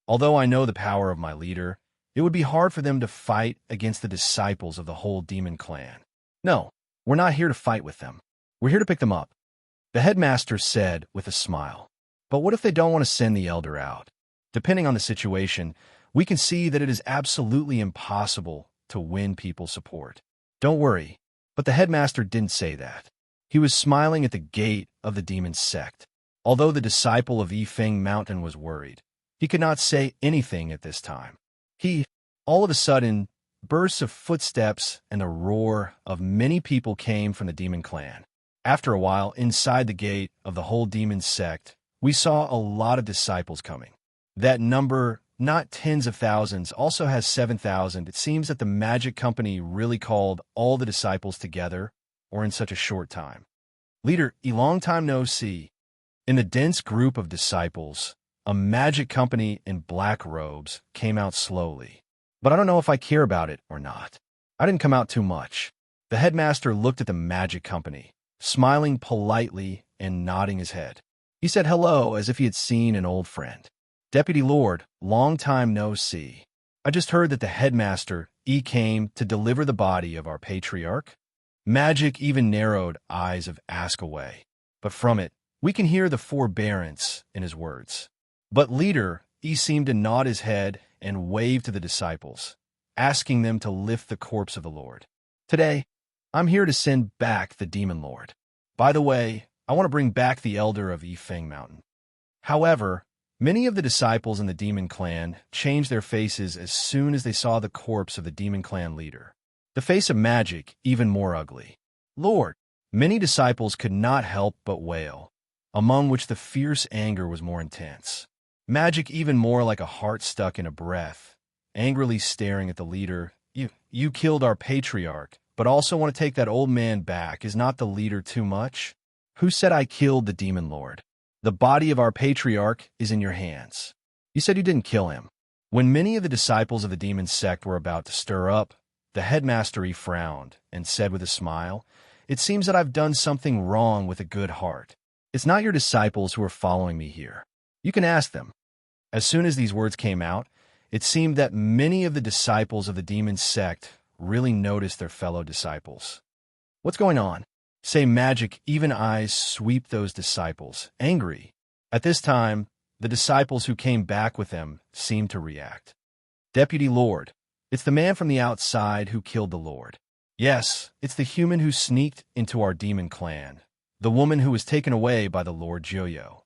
Although I know the power of my leader, it would be hard for them to fight against the disciples of the whole demon clan. No, we're not here to fight with them. We're here to pick them up, the headmaster said with a smile. But what if they don't want to send the elder out? Depending on the situation, we can see that it is absolutely impossible to win people's support. Don't worry, but the headmaster didn't say that. He was smiling at the gate of the demon sect. Although the disciple of Yifeng Mountain was worried, he could not say anything at this time. All of a sudden, bursts of footsteps and the roar of many people came from the demon clan. After a while, inside the gate of the whole demon sect, we saw a lot of disciples coming. That number, not tens of thousands, also has 7,000. It seems that the magic company really called all the disciples together, or in such a short time. Leader, a long time no see. In the dense group of disciples, a magic company in black robes came out slowly. But I don't know if I care about it or not. I didn't come out too much. The headmaster looked at the magic company, smiling politely and nodding his head. He said hello as if he had seen an old friend. Deputy Lord, long time no see. I just heard that the headmaster came to deliver the body of our patriarch. Magic even narrowed eyes of ask away, but from it, we can hear the forbearance in his words. But leader, seemed to nod his head and wave to the disciples, asking them to lift the corpse of the Lord. Today, I'm here to send back the demon lord. By the way, I want to bring back the elder of Yifeng Mountain. However, many of the disciples in the demon clan changed their faces as soon as they saw the corpse of the demon clan leader. The face of Magic even more ugly. Lord, many disciples could not help but wail, among which the fierce anger was more intense. Magic even more like a heart stuck in a breath, angrily staring at the leader. You killed our patriarch, but also want to take that old man back. Is not the leader too much? Who said I killed the demon lord? The body of our patriarch is in your hands. You said you didn't kill him. When many of the disciples of the demon sect were about to stir up, the headmaster frowned and said with a smile, "It seems that I've done something wrong with a good heart. It's not your disciples who are following me here. You can ask them." As soon as these words came out, It seemed that many of the disciples of the demon sect really noticed their fellow disciples. What's going on? Say magic, even eyes sweep those disciples, angry. At this time, the disciples who came back with them seemed to react. Deputy Lord, it's the man from the outside who killed the Lord. Yes, it's the human who sneaked into our demon clan, the woman who was taken away by the Lord Joyo.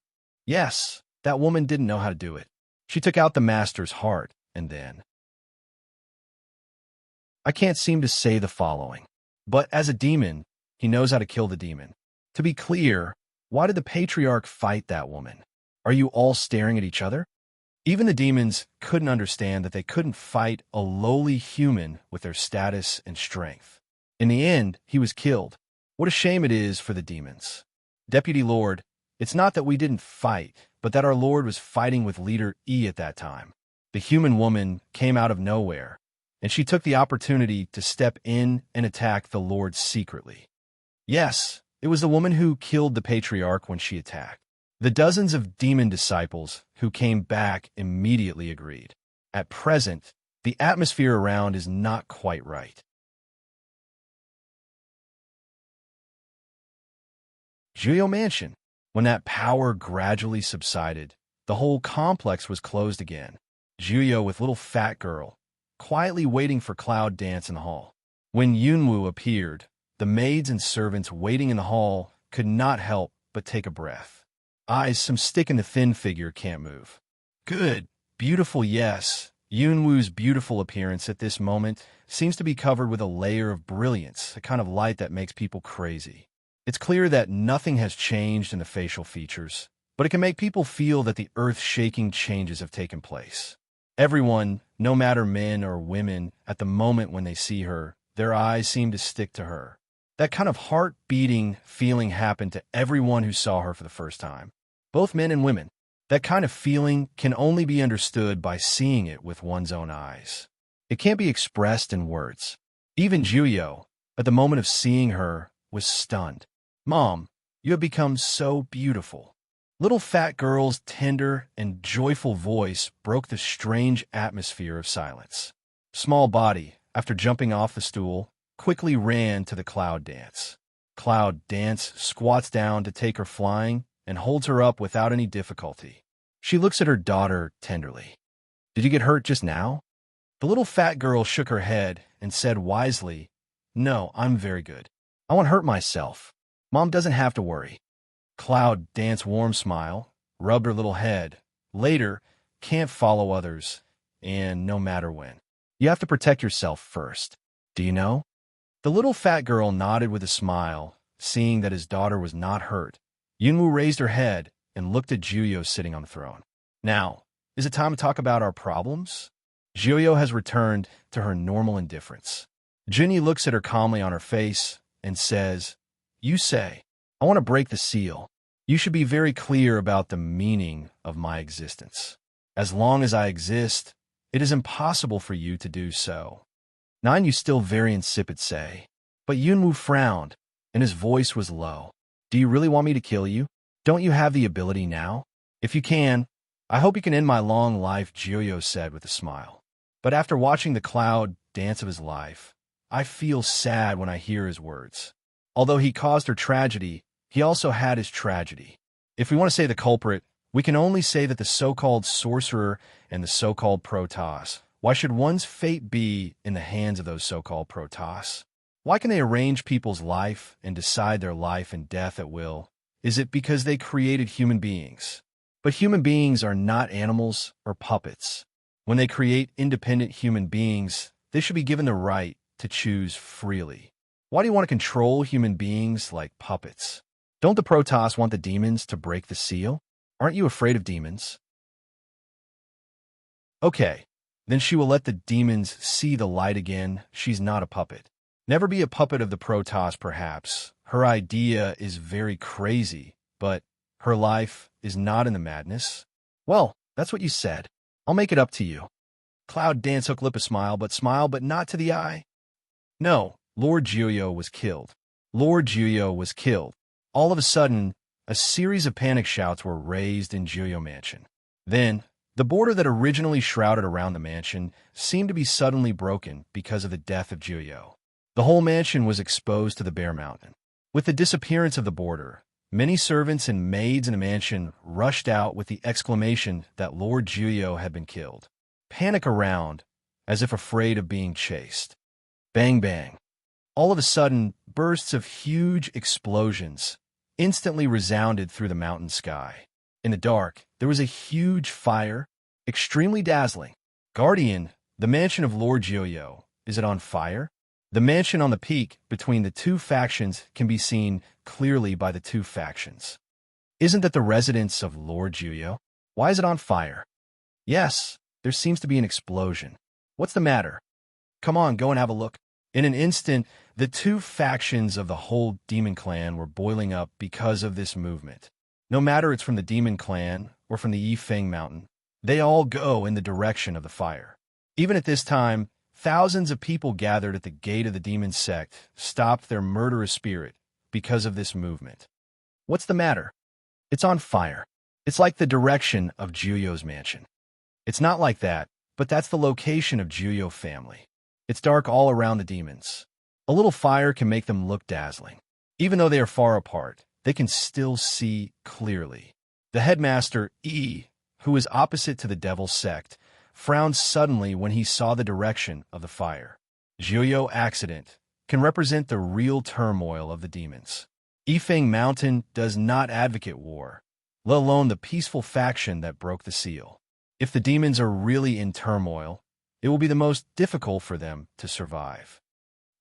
Yes, that woman didn't know how to do it. She took out the master's heart, and then... I can't seem to say the following, but as a demon, he knows how to kill the demon. To be clear, why did the patriarch fight that woman? Are you all staring at each other? Even the demons couldn't understand that they couldn't fight a lowly human with their status and strength. In the end, he was killed. What a shame it is for the demons. Deputy Lord, it's not that we didn't fight, but that our Lord was fighting with Leader E at that time. The human woman came out of nowhere, and she took the opportunity to step in and attack the Lord secretly. Yes, it was the woman who killed the patriarch when she attacked. The dozens of demon disciples who came back immediately agreed. At present, the atmosphere around is not quite right. Joyo Mansion. When that power gradually subsided, the whole complex was closed again. Joyo with little fat girl, quietly waiting for Cloud dance in the hall. When Yunwoo appeared, the maids and servants waiting in the hall could not help but take a breath. Eyes, some stick in the thin figure can't move. Good, beautiful, yes. Yunwoo's beautiful appearance at this moment seems to be covered with a layer of brilliance, a kind of light that makes people crazy. It's clear that nothing has changed in the facial features, but it can make people feel that the earth-shaking changes have taken place. Everyone, no matter men or women, at the moment when they see her, their eyes seem to stick to her. That kind of heart-beating feeling happened to everyone who saw her for the first time, both men and women. That kind of feeling can only be understood by seeing it with one's own eyes. It can't be expressed in words. Even Joyo, at the moment of seeing her, was stunned. Mom, you have become so beautiful. Little fat girl's tender and joyful voice broke the strange atmosphere of silence. Small body, after jumping off the stool, quickly ran to the Cloud dance. Cloud dance squats down to take her flying and holds her up without any difficulty. She looks at her daughter tenderly. Did you get hurt just now? The little fat girl shook her head and said wisely, No, I'm very good. I won't hurt myself. Mom doesn't have to worry. Cloud danced warm smile, rubbed her little head. Later, can't follow others, and no matter when. You have to protect yourself first. Do you know? The little fat girl nodded with a smile, seeing that his daughter was not hurt. Yunwoo raised her head and looked at Joyo sitting on the throne. Now, is it time to talk about our problems? Joyo has returned to her normal indifference. Jinny looks at her calmly on her face and says, You say, I want to break the seal. You should be very clear about the meaning of my existence. As long as I exist, it is impossible for you to do so. Nine, you still very insipid say. But Yunwoo frowned, and his voice was low. Do you really want me to kill you? Don't you have the ability now? If you can, I hope you can end my long life, Joyo said with a smile. But after watching the Cloud dance of his life, I feel sad when I hear his words. Although he caused her tragedy, he also had his tragedy. If we want to say the culprit, we can only say that the so-called sorcerer and the so-called Protoss. Why should one's fate be in the hands of those so-called Protoss? Why can they arrange people's life and decide their life and death at will? Is it because they created human beings? But human beings are not animals or puppets. When they create independent human beings, they should be given the right to choose freely. Why do you want to control human beings like puppets? Don't the Protoss want the demons to break the seal? Aren't you afraid of demons? Okay, then she will let the demons see the light again. She's not a puppet. Never be a puppet of the Protoss, perhaps. Her idea is very crazy, but her life is not in the madness. Well, that's what you said. I'll make it up to you. Cloud dance hook lip a smile, but not to the eye. No, Lord Joyo was killed. Lord Joyo was killed. All of a sudden, a series of panic shouts were raised in Joyo Mansion. Then, The border that originally shrouded around the mansion seemed to be suddenly broken because of the death of Juyo. The whole mansion was exposed to the bare mountain. With the disappearance of the border, many servants and maids in the mansion rushed out with the exclamation that Lord Juyo had been killed. Panic around, as if afraid of being chased. Bang bang. All of a sudden, bursts of huge explosions instantly resounded through the mountain sky. In the dark, there was a huge fire, extremely dazzling. Guardian, the mansion of Lord Juyo, is it on fire? The mansion on the peak between the two factions can be seen clearly by the two factions. Isn't that the residence of Lord Juyo? Why is it on fire? Yes, there seems to be an explosion. What's the matter? Come on, go and have a look. In an instant, the two factions of the whole demon clan were boiling up because of this movement. No matter it's from the demon clan or from the Yifeng mountain, they all go in the direction of the fire. Even at this time, thousands of people gathered at the gate of the demon sect stopped their murderous spirit because of this movement. What's the matter? It's on fire. It's like the direction of Juyo's mansion. It's not like that, but that's the location of Juyo family. It's dark all around the demons. A little fire can make them look dazzling. Even though they are far apart, they can still see clearly. The headmaster, who is opposite to the devil's sect, frowned suddenly when he saw the direction of the fire. Juyo accident can represent the real turmoil of the demons. Yifeng Mountain does not advocate war, let alone the peaceful faction that broke the seal. If the demons are really in turmoil, it will be the most difficult for them to survive.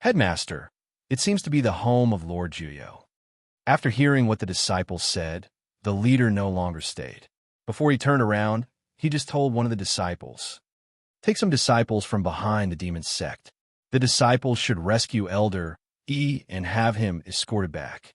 Headmaster, it seems to be the home of Lord Juyo. After hearing what the disciples said, the leader no longer stayed. Before he turned around, he just told one of the disciples, "Take some disciples from behind the demon sect. The disciples should rescue Elder and have him escorted back."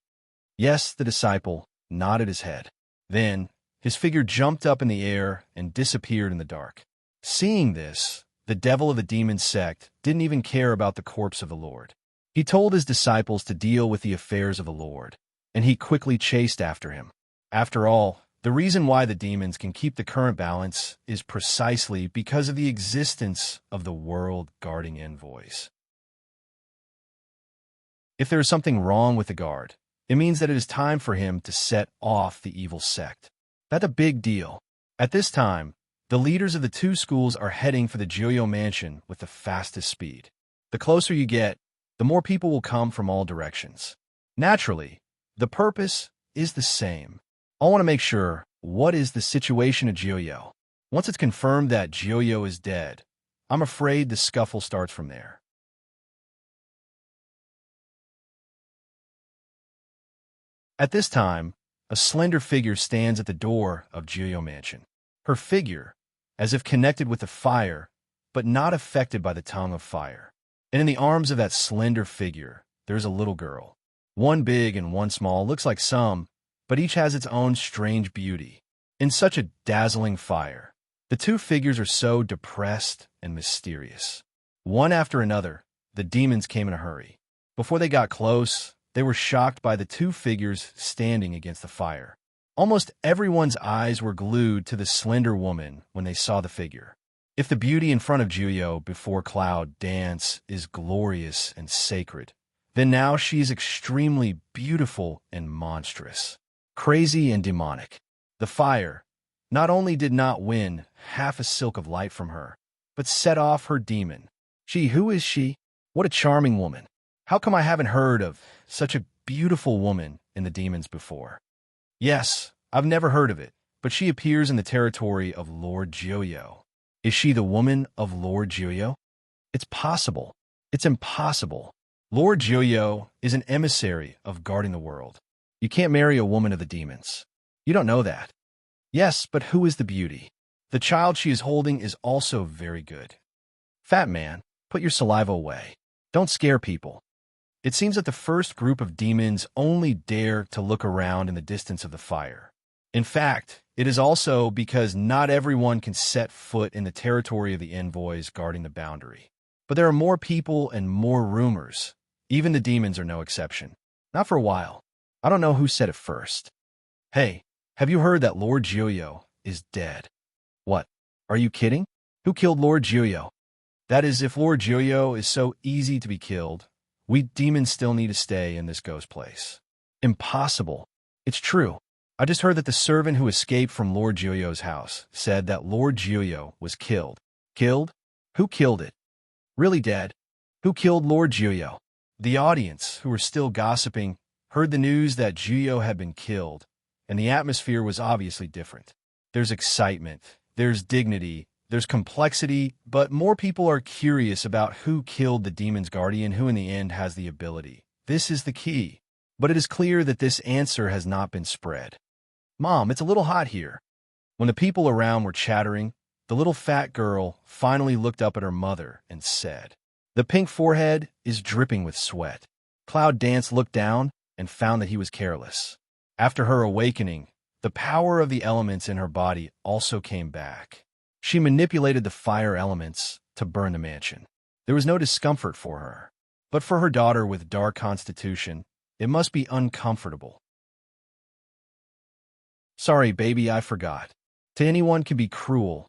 Yes, the disciple nodded his head. Then, his figure jumped up in the air and disappeared in the dark. Seeing this, the devil of the demon sect didn't even care about the corpse of the Lord. He told his disciples to deal with the affairs of the Lord, and he quickly chased after him. After all, the reason why the demons can keep the current balance is precisely because of the existence of the world-guarding envoys. If there is something wrong with the guard, it means that it is time for him to set off the evil sect. That's a big deal. At this time, the leaders of the two schools are heading for the Juyo mansion with the fastest speed. The closer you get, the more people will come from all directions. Naturally, the purpose is the same. I want to make sure, what is the situation of Juyo? Once it's confirmed that Juyo is dead, I'm afraid the scuffle starts from there. At this time, a slender figure stands at the door of Juyo Mansion. Her figure, as if connected with the fire, but not affected by the tongue of fire. And in the arms of that slender figure, there's a little girl. One big and one small, looks like some, but each has its own strange beauty. In such a dazzling fire, the two figures are so depressed and mysterious. One after another, the demons came in a hurry. Before they got close, they were shocked by the two figures standing against the fire. Almost everyone's eyes were glued to the slender woman when they saw the figure. If the beauty in front of Juyo before Cloud Dance is glorious and sacred, then now she's extremely beautiful and monstrous, crazy and demonic. The fire not only did not win half a silk of light from her, but set off her demon. Who is she? What a charming woman. How come I haven't heard of such a beautiful woman in the demons before? Yes, I've never heard of it, but she appears in the territory of Lord Juyo. Is she the woman of Lord Juyo? It's possible. It's impossible. Lord Juyo is an emissary of guarding the world. You can't marry a woman of the demons. You don't know that. Yes, but who is the beauty? The child she is holding is also very good. Fat man, put your saliva away. Don't scare people. It seems that the first group of demons only dare to look around in the distance of the fire. In fact, it is also because not everyone can set foot in the territory of the envoys guarding the boundary. But there are more people and more rumors. Even the demons are no exception. Not for a while. I don't know who said it first. Hey, have you heard that Lord Juyo is dead? What? Are you kidding? Who killed Lord Jiuyo? That is, if Lord Jiuyo is so easy to be killed, we demons still need to stay in this ghost place. Impossible. It's true. I just heard that the servant who escaped from Lord Jiuyo's house said that Lord Jiuyo was killed. Killed? Who killed it? Really dead? Who killed Lord Jiuyo? The audience, who were still gossiping, heard the news that Jiuyo had been killed, and the atmosphere was obviously different. There's excitement, there's dignity, there's complexity, but more people are curious about who killed the demon's guardian, who in the end has the ability. This is the key. But it is clear that this answer has not been spread. Mom, it's a little hot here. When the people around were chattering, the little fat girl finally looked up at her mother and said, "The pink forehead is dripping with sweat." Cloud Dance looked down and found that he was careless. After her awakening, the power of the elements in her body also came back. She manipulated the fire elements to burn the mansion. There was no discomfort for her. But for her daughter with dark constitution, it must be uncomfortable. Sorry, baby, I forgot. To anyone can be cruel.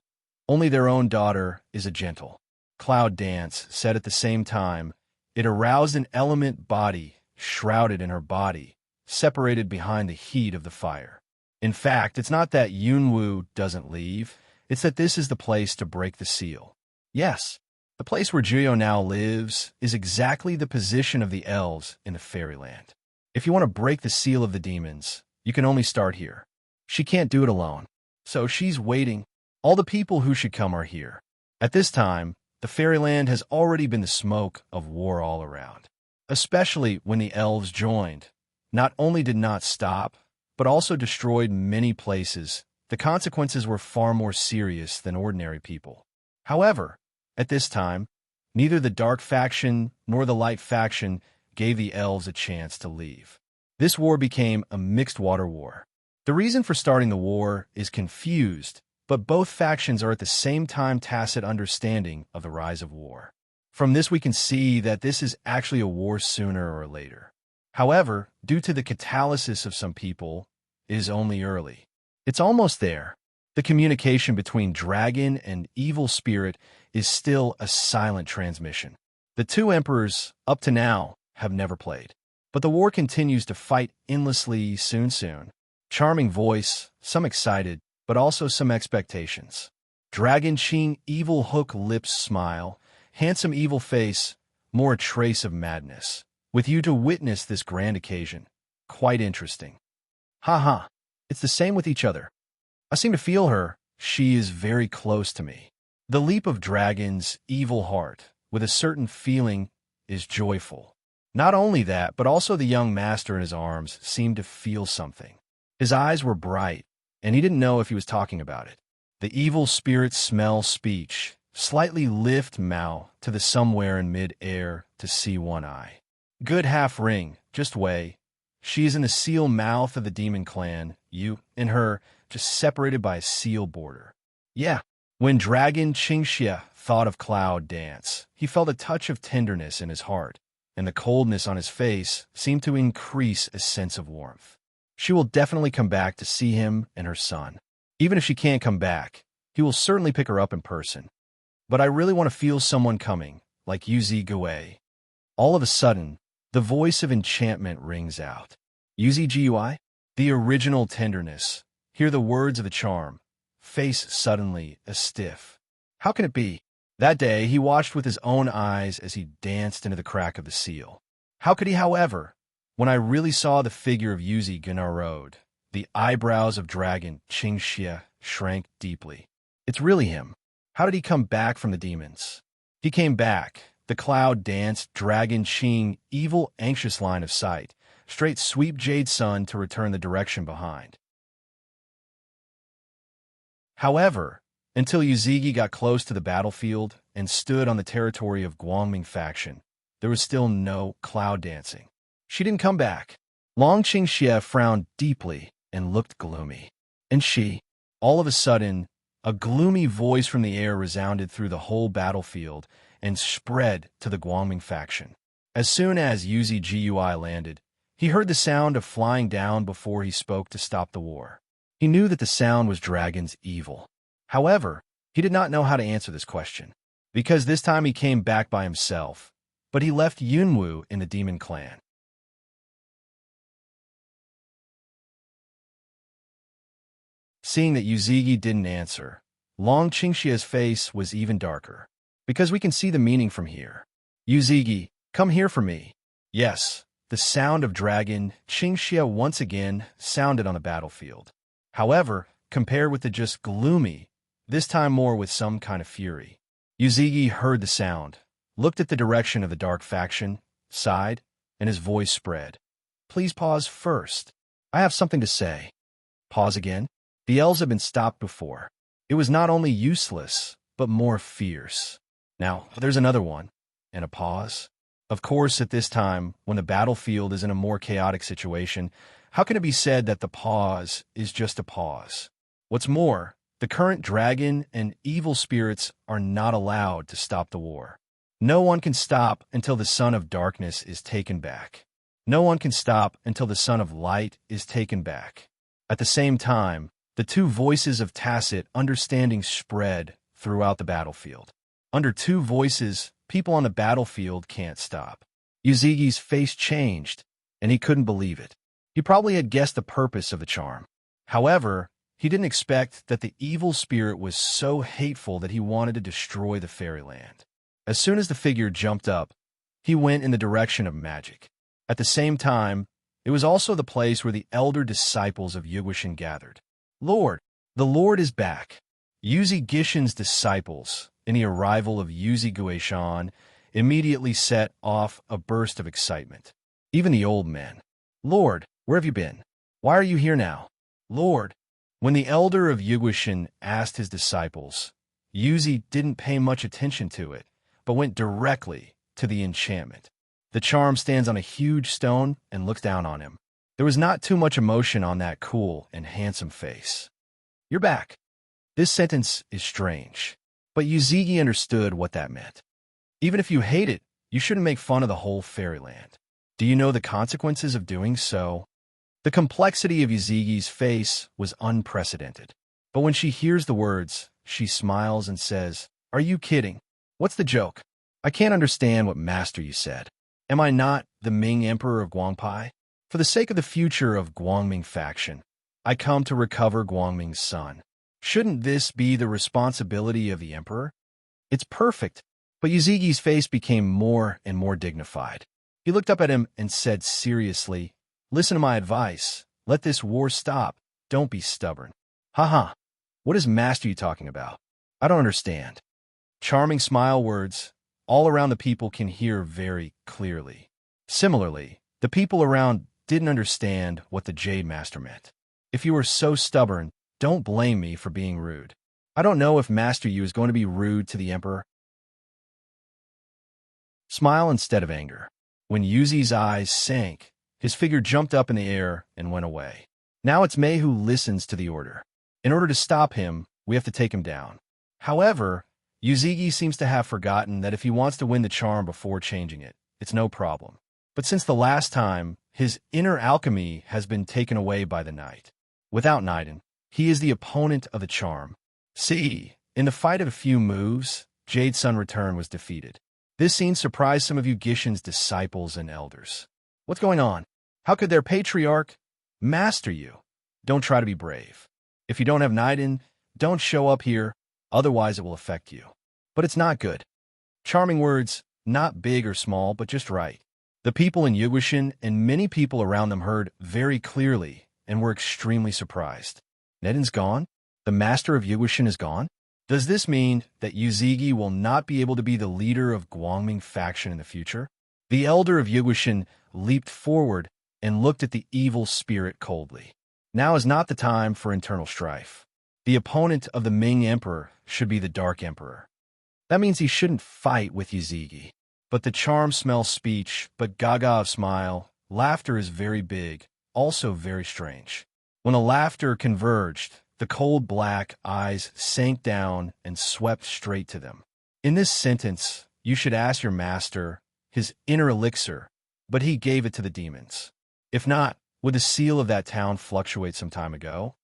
Only their own daughter is a gentle. Cloud Dance said at the same time, it aroused an element body, shrouded in her body, separated behind the heat of the fire. In fact, it's not that Yunwoo doesn't leave, it's that this is the place to break the seal. Yes, the place where Jiuyo now lives is exactly the position of the elves in the fairyland. If you want to break the seal of the demons, you can only start here. She can't do it alone, so she's waiting. All the people who should come are here. At this time, the fairyland has already been the smoke of war all around. Especially when the elves joined. Not only did not stop, but also destroyed many places. The consequences were far more serious than ordinary people. However, at this time, neither the dark faction nor the light faction gave the elves a chance to leave. This war became a mixed water war. The reason for starting the war is confused, but both factions are at the same time tacit understanding of the rise of war. From this we can see that this is actually a war sooner or later. However, due to the catalysis of some people, it is only early. It's almost there. The communication between dragon and evil spirit is still a silent transmission. The two emperors, up to now, have never played. But the war continues to fight endlessly soon. Charming voice, some excited, but also some expectations. Dragon Ching, evil hook lips smile, handsome evil face, more a trace of madness. With you to witness this grand occasion. Quite interesting. Ha, it's the same with each other. I seem to feel her. She is very close to me. The leap of dragon's evil heart, with a certain feeling, is joyful. Not only that, but also the young master in his arms seemed to feel something. His eyes were bright, and he didn't know if he was talking about it. The evil spirit smell speech, slightly lift Mao to the somewhere in mid-air to see one eye. Good half ring, just way. She is in the seal mouth of the demon clan, you and her, just separated by a seal border. Yeah, when Dragon Qingxia thought of Cloud Dance, he felt a touch of tenderness in his heart, and the coldness on his face seemed to increase a sense of warmth. She will definitely come back to see him and her son. Even if she can't come back, he will certainly pick her up in person. But I really want to feel someone coming, like Yuzi Gui. All of a sudden, the voice of enchantment rings out. Yuzi Gui? The original tenderness. Hear the words of the charm. Face suddenly a stiff. How can it be? That day, he watched with his own eyes as he danced into the crack of the seal. How could he, however? When I really saw the figure of Yuzi Gunnar, the eyebrows of Dragon Qingxia shrank deeply. It's really him. How did he come back from the demons? He came back. The Cloud Dance, Dragon Qing, evil, anxious line of sight. Straight sweep Jade Sun to return the direction behind. However, until Yuzigi got close to the battlefield and stood on the territory of Guangming faction, there was still no cloud dancing. She didn't come back. Long Qingxia frowned deeply and looked gloomy. And all of a sudden, a gloomy voice from the air resounded through the whole battlefield and spread to the Guangming faction. As soon as Yuzi Gui landed, he heard the sound of flying down before he spoke to stop the war. He knew that the sound was Dragon's evil. However, He did not know how to answer this question, because this time he came back by himself, but he left Yunwoo in the demon clan. Seeing that Yuzigi didn't answer, Long Qingxia's face was even darker. Because we can see the meaning from here. Yuzigi, come here for me. Yes, the sound of dragon Qingxia once again sounded on the battlefield. However, compared with the just gloomy, this time more with some kind of fury. Yuzigi heard the sound, looked at the direction of the dark faction, sighed, and his voice spread. Please pause first. I have something to say. Pause again. The elves have been stopped before. It was not only useless, but more fierce. Now, there's another one, and a pause. Of course, at this time, when the battlefield is in a more chaotic situation, how can it be said that the pause is just a pause? What's more, the current dragon and evil spirits are not allowed to stop the war. No one can stop until the Son of Darkness is taken back. No one can stop until the Son of Light is taken back. At the same time, the two voices of tacit understanding spread throughout the battlefield. Under two voices, people on the battlefield can't stop. Yuzigi's face changed, and he couldn't believe it. He probably had guessed the purpose of the charm. However, he didn't expect that the evil spirit was so hateful that he wanted to destroy the fairyland. As soon as the figure jumped up, he went in the direction of magic. At the same time, it was also the place where the elder disciples of Yugoshin gathered. Lord, the Lord is back. Yuzi Gishin's disciples, in the arrival of Yuzi Guishan, immediately set off a burst of excitement. Even the old men. Lord, where have you been? Why are you here now? Lord, when the elder of Yugoshin asked his disciples, Yuzi didn't pay much attention to it, but went directly to the enchantment. The charm stands on a huge stone and looks down on him. There was not too much emotion on that cool and handsome face. You're back. This sentence is strange, but Yuzigi understood what that meant. Even if you hate it, you shouldn't make fun of the whole fairyland. Do you know the consequences of doing so? The complexity of Yuzigi's face was unprecedented. But when she hears the words, she smiles and says, Are you kidding? What's the joke? I can't understand what master you said. Am I not the Ming Emperor of Guangpai? For the sake of the future of Guangming faction, I come to recover Guangming's son. Shouldn't this be the responsibility of the emperor? It's perfect. But Yuzigi's face became more and more dignified. He looked up at him and said seriously, Listen to my advice. Let this war stop. Don't be stubborn. Haha. What is master you talking about? I don't understand. Charming smile words. All around the people can hear very clearly. Similarly, the people around didn't understand what the Jade Master meant. If you were so stubborn, don't blame me for being rude. I don't know if Master Yu is going to be rude to the Emperor. Smile instead of anger. When Yuzi's eyes sank, his figure jumped up in the air and went away. Now it's Mei who listens to the order. In order to stop him, we have to take him down. However, Yuzigi seems to have forgotten that if he wants to win the charm before changing it, it's no problem. But since the last time, his inner alchemy has been taken away by the night. Without Naiden, he is the opponent of the charm. See, in the fight of a few moves, Jade Sun Return was defeated. This scene surprised some of you Gishin's disciples and elders. What's going on? How could their patriarch master you? Don't try to be brave. If you don't have Naiden, don't show up here, otherwise it will affect you. But it's not good. Charming words, not big or small, but just right. The people in Yugoshin and many people around them heard very clearly and were extremely surprised. Naiden's gone? The master of Yugoshin is gone? Does this mean that Yuzigi will not be able to be the leader of Guangming faction in the future? The elder of Yugoshin leaped forward and looked at the evil spirit coldly. Now is not the time for internal strife. The opponent of the Ming Emperor should be the Dark Emperor. That means he shouldn't fight with Yuzigi. But the charm smells speech, but gaga of smile, laughter is very big, also very strange. When the laughter converged, the cold black eyes sank down and swept straight to them. In this sentence, you should ask your master, his inner elixir, but he gave it to the demons. If not, would the seal of that town fluctuate some time ago?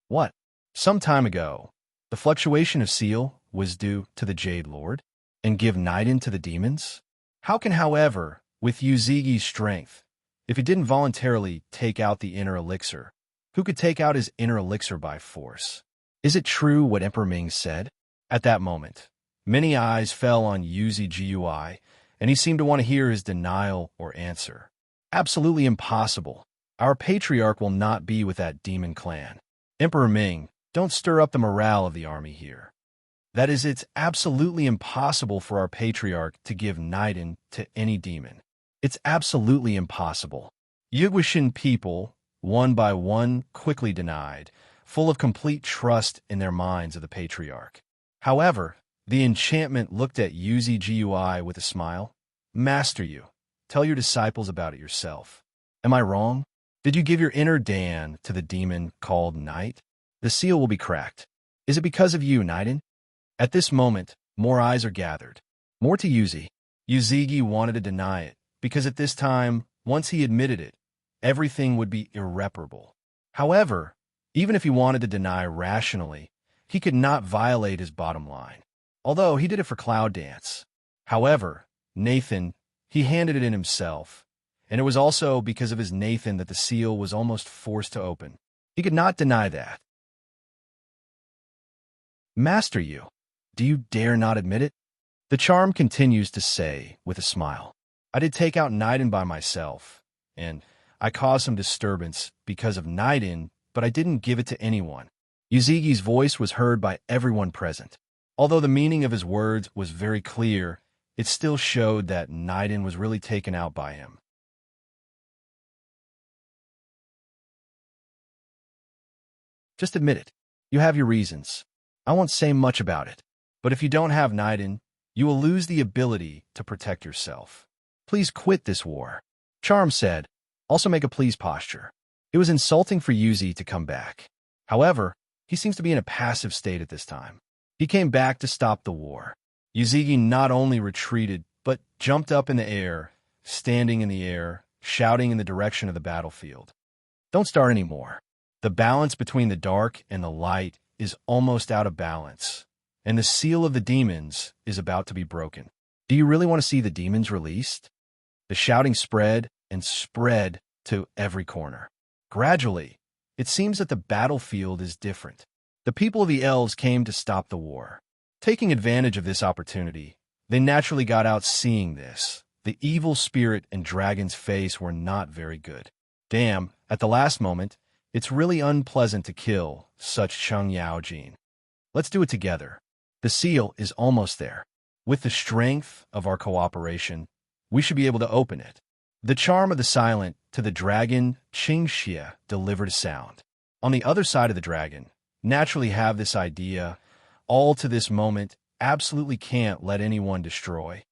What? Some time ago, The fluctuation of seal was due to the Jade Lord, and give Niden to the demons? How can, however, with Yuzigi's strength, if he didn't voluntarily take out the inner elixir, who could take out his inner elixir by force? Is it true what Emperor Ming said? At that moment, many eyes fell on Yuzi, and he seemed to want to hear his denial or answer. Absolutely impossible. Our patriarch will not be with that demon clan. Emperor Ming, don't stir up the morale of the army here. That is, it's absolutely impossible for our patriarch to give Niden to any demon. It's absolutely impossible. Yuguishan people, one by one, quickly denied, full of complete trust in their minds of the patriarch. However, the enchantment looked at Yuzi with a smile. Master you, tell your disciples about it yourself. Am I wrong? Did you give your inner Dan to the demon called Night? The seal will be cracked. Is it because of you, Niden? At this moment, more eyes are gathered. More to Yuzi. Yuzigi wanted to deny it, because at this time, once he admitted it, everything would be irreparable. However, even if he wanted to deny rationally, he could not violate his bottom line, although he did it for Cloud Dance. However, Nathan, he handed it in himself, and it was also because of his Nathan that the seal was almost forced to open. He could not deny that. Master you, do you dare not admit it? The charm continues to say with a smile. I did take out Niden by myself, and I caused some disturbance because of Niden, but I didn't give it to anyone. Yuzigi's voice was heard by everyone present. Although the meaning of his words was very clear, it still showed that Niden was really taken out by him. Just admit it. You have your reasons. I won't say much about it. But if you don't have Niden, you will lose the ability to protect yourself. Please quit this war. Charm said, also make a please posture. It was insulting for Yuzi to come back. However, he seems to be in a passive state at this time. He came back to stop the war. Yuzigi not only retreated, but jumped up in the air, standing in the air, shouting in the direction of the battlefield. Don't start anymore. The balance between the dark and the light is almost out of balance, and the seal of the demons is about to be broken. Do you really want to see the demons released? The shouting spread and spread to every corner. Gradually, it seems that the battlefield is different. The people of the elves came to stop the war. Taking advantage of this opportunity, they naturally got out seeing this. The evil spirit and dragon's face were not very good. Damn, at the last moment, it's really unpleasant to kill such Cheng Yaojin. Let's do it together. The seal is almost there. With the strength of our cooperation, we should be able to open it. The charm of the silent to the dragon Qingxie delivered a sound. On the other side of the dragon, naturally have this idea, all to this moment, absolutely can't let anyone destroy.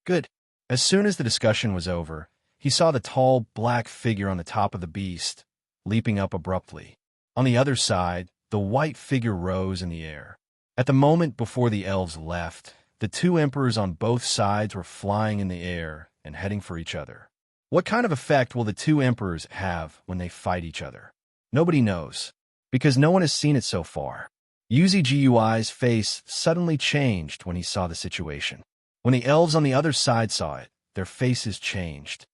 Good. As soon as the discussion was over, he saw the tall black figure on the top of the beast, leaping up abruptly. On the other side, the white figure rose in the air. At the moment before the elves left, the two emperors on both sides were flying in the air and heading for each other. What kind of effect will the two emperors have when they fight each other? Nobody knows, because no one has seen it so far. Yuzi's face suddenly changed when he saw the situation. When the elves on the other side saw it, their faces changed.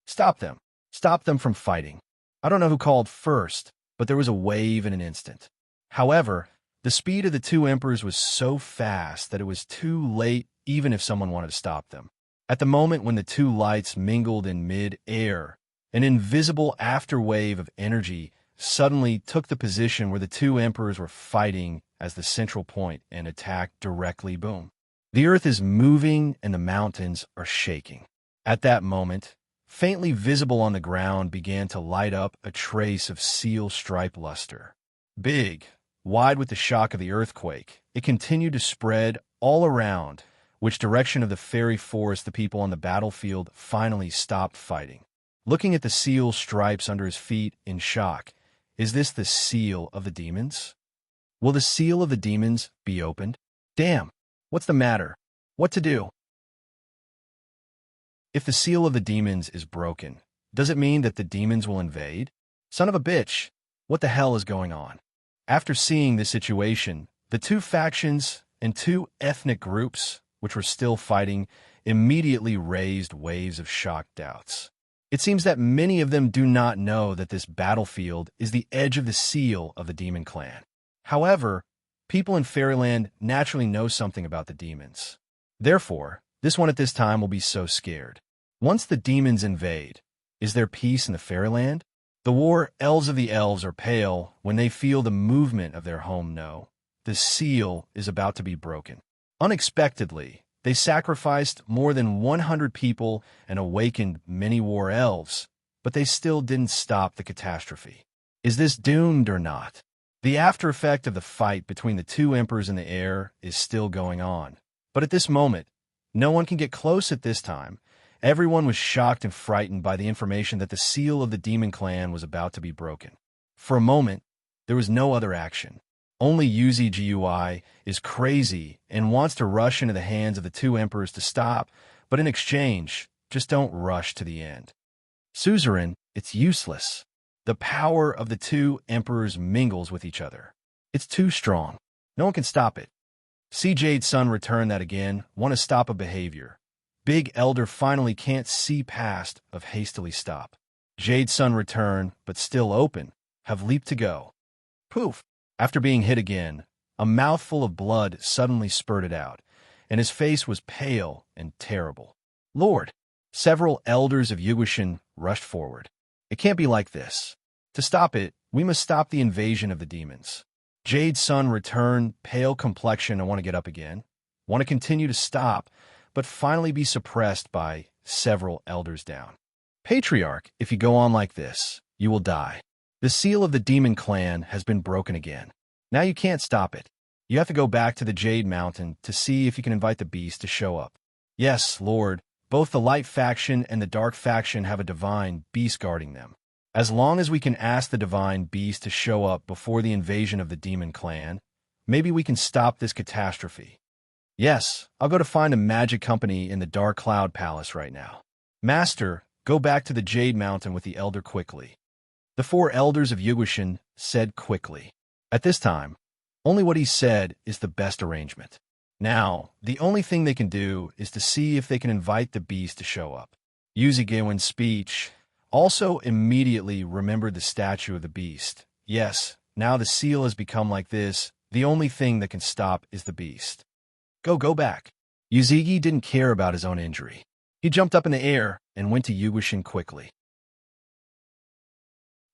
Stop them. Stop them from fighting. I don't know who called first, but there was a wave in an instant. However, the speed of the two emperors was so fast that it was too late even if someone wanted to stop them. At the moment when the two lights mingled in mid-air, an invisible afterwave of energy suddenly took the position where the two emperors were fighting as the central point and attacked directly. Boom. The earth is moving and the mountains are shaking. At that moment, faintly visible on the ground began to light up a trace of seal stripe luster. Big, wide with the shock of the earthquake, it continued to spread all around, which direction of the fairy forest the people on the battlefield finally stopped fighting. Looking at the seal stripes under his feet in shock, is this the seal of the demons? Will the seal of the demons be opened? Damn, what's the matter? What to do? If the seal of the demons is broken, does it mean that the demons will invade? Son of a bitch, what the hell is going on? After seeing this situation, The two factions and two ethnic groups, which were still fighting, immediately raised waves of shocked doubts. It seems that many of them do not know that this battlefield is the edge of the seal of the demon clan. However, people in Fairyland naturally know something about the demons. Therefore, this one at this time will be so scared. Once the demons invade, is there peace in the Fairyland? The war elves of the elves are pale when they feel the movement of their home know. The seal is about to be broken. Unexpectedly, they sacrificed more than 100 people and awakened many war elves, but they still didn't stop the catastrophe. Is this doomed or not? The after effect of the fight between the two emperors in the air is still going on. But at this moment, no one can get close at this time. Everyone was shocked and frightened by the information that the seal of the demon clan was about to be broken. For a moment, there was no other action. Only UZGUI is crazy and wants to rush into the hands of the two emperors to stop, but in exchange, just don't rush to the end. Suzerain, it's useless. The power of the two emperors mingles with each other. It's too strong. No one can stop it. See Jade's son return that again, want to stop a behavior. Big Elder finally can't see past of hastily stop. Jade's son return, but still open, have leaped to go. Poof! After being hit again, a mouthful of blood suddenly spurted out, and his face was pale and terrible. Lord! Several elders of Yugoshin rushed forward. It can't be like this. To stop it, we must stop the invasion of the demons. Jade's son returned, pale complexion, and want to get up again. Want to continue to stop, but finally be suppressed by several elders down. Patriarch, if you go on like this, you will die. The seal of the demon clan has been broken again. Now you can't stop it. You have to go back to the Jade Mountain to see if you can invite the beast to show up. Yes, Lord, both the light faction and the dark faction have a divine beast guarding them. As long as we can ask the divine beast to show up before the invasion of the demon clan, maybe we can stop this catastrophe. Yes, I'll go to find a magic company in the Dark Cloud Palace right now. Master, go back to the Jade Mountain with the elder quickly. The 4 elders of Yugoshin said quickly. At this time, only what he said is the best arrangement. Now, the only thing they can do is to see if they can invite the beast to show up. Yuzigewin's speech also immediately remembered the statue of the beast. Yes, now the seal has become like this. The only thing that can stop is the beast. Go back. Yuzigi didn't care about his own injury. He jumped up in the air and went to Yugoshin quickly.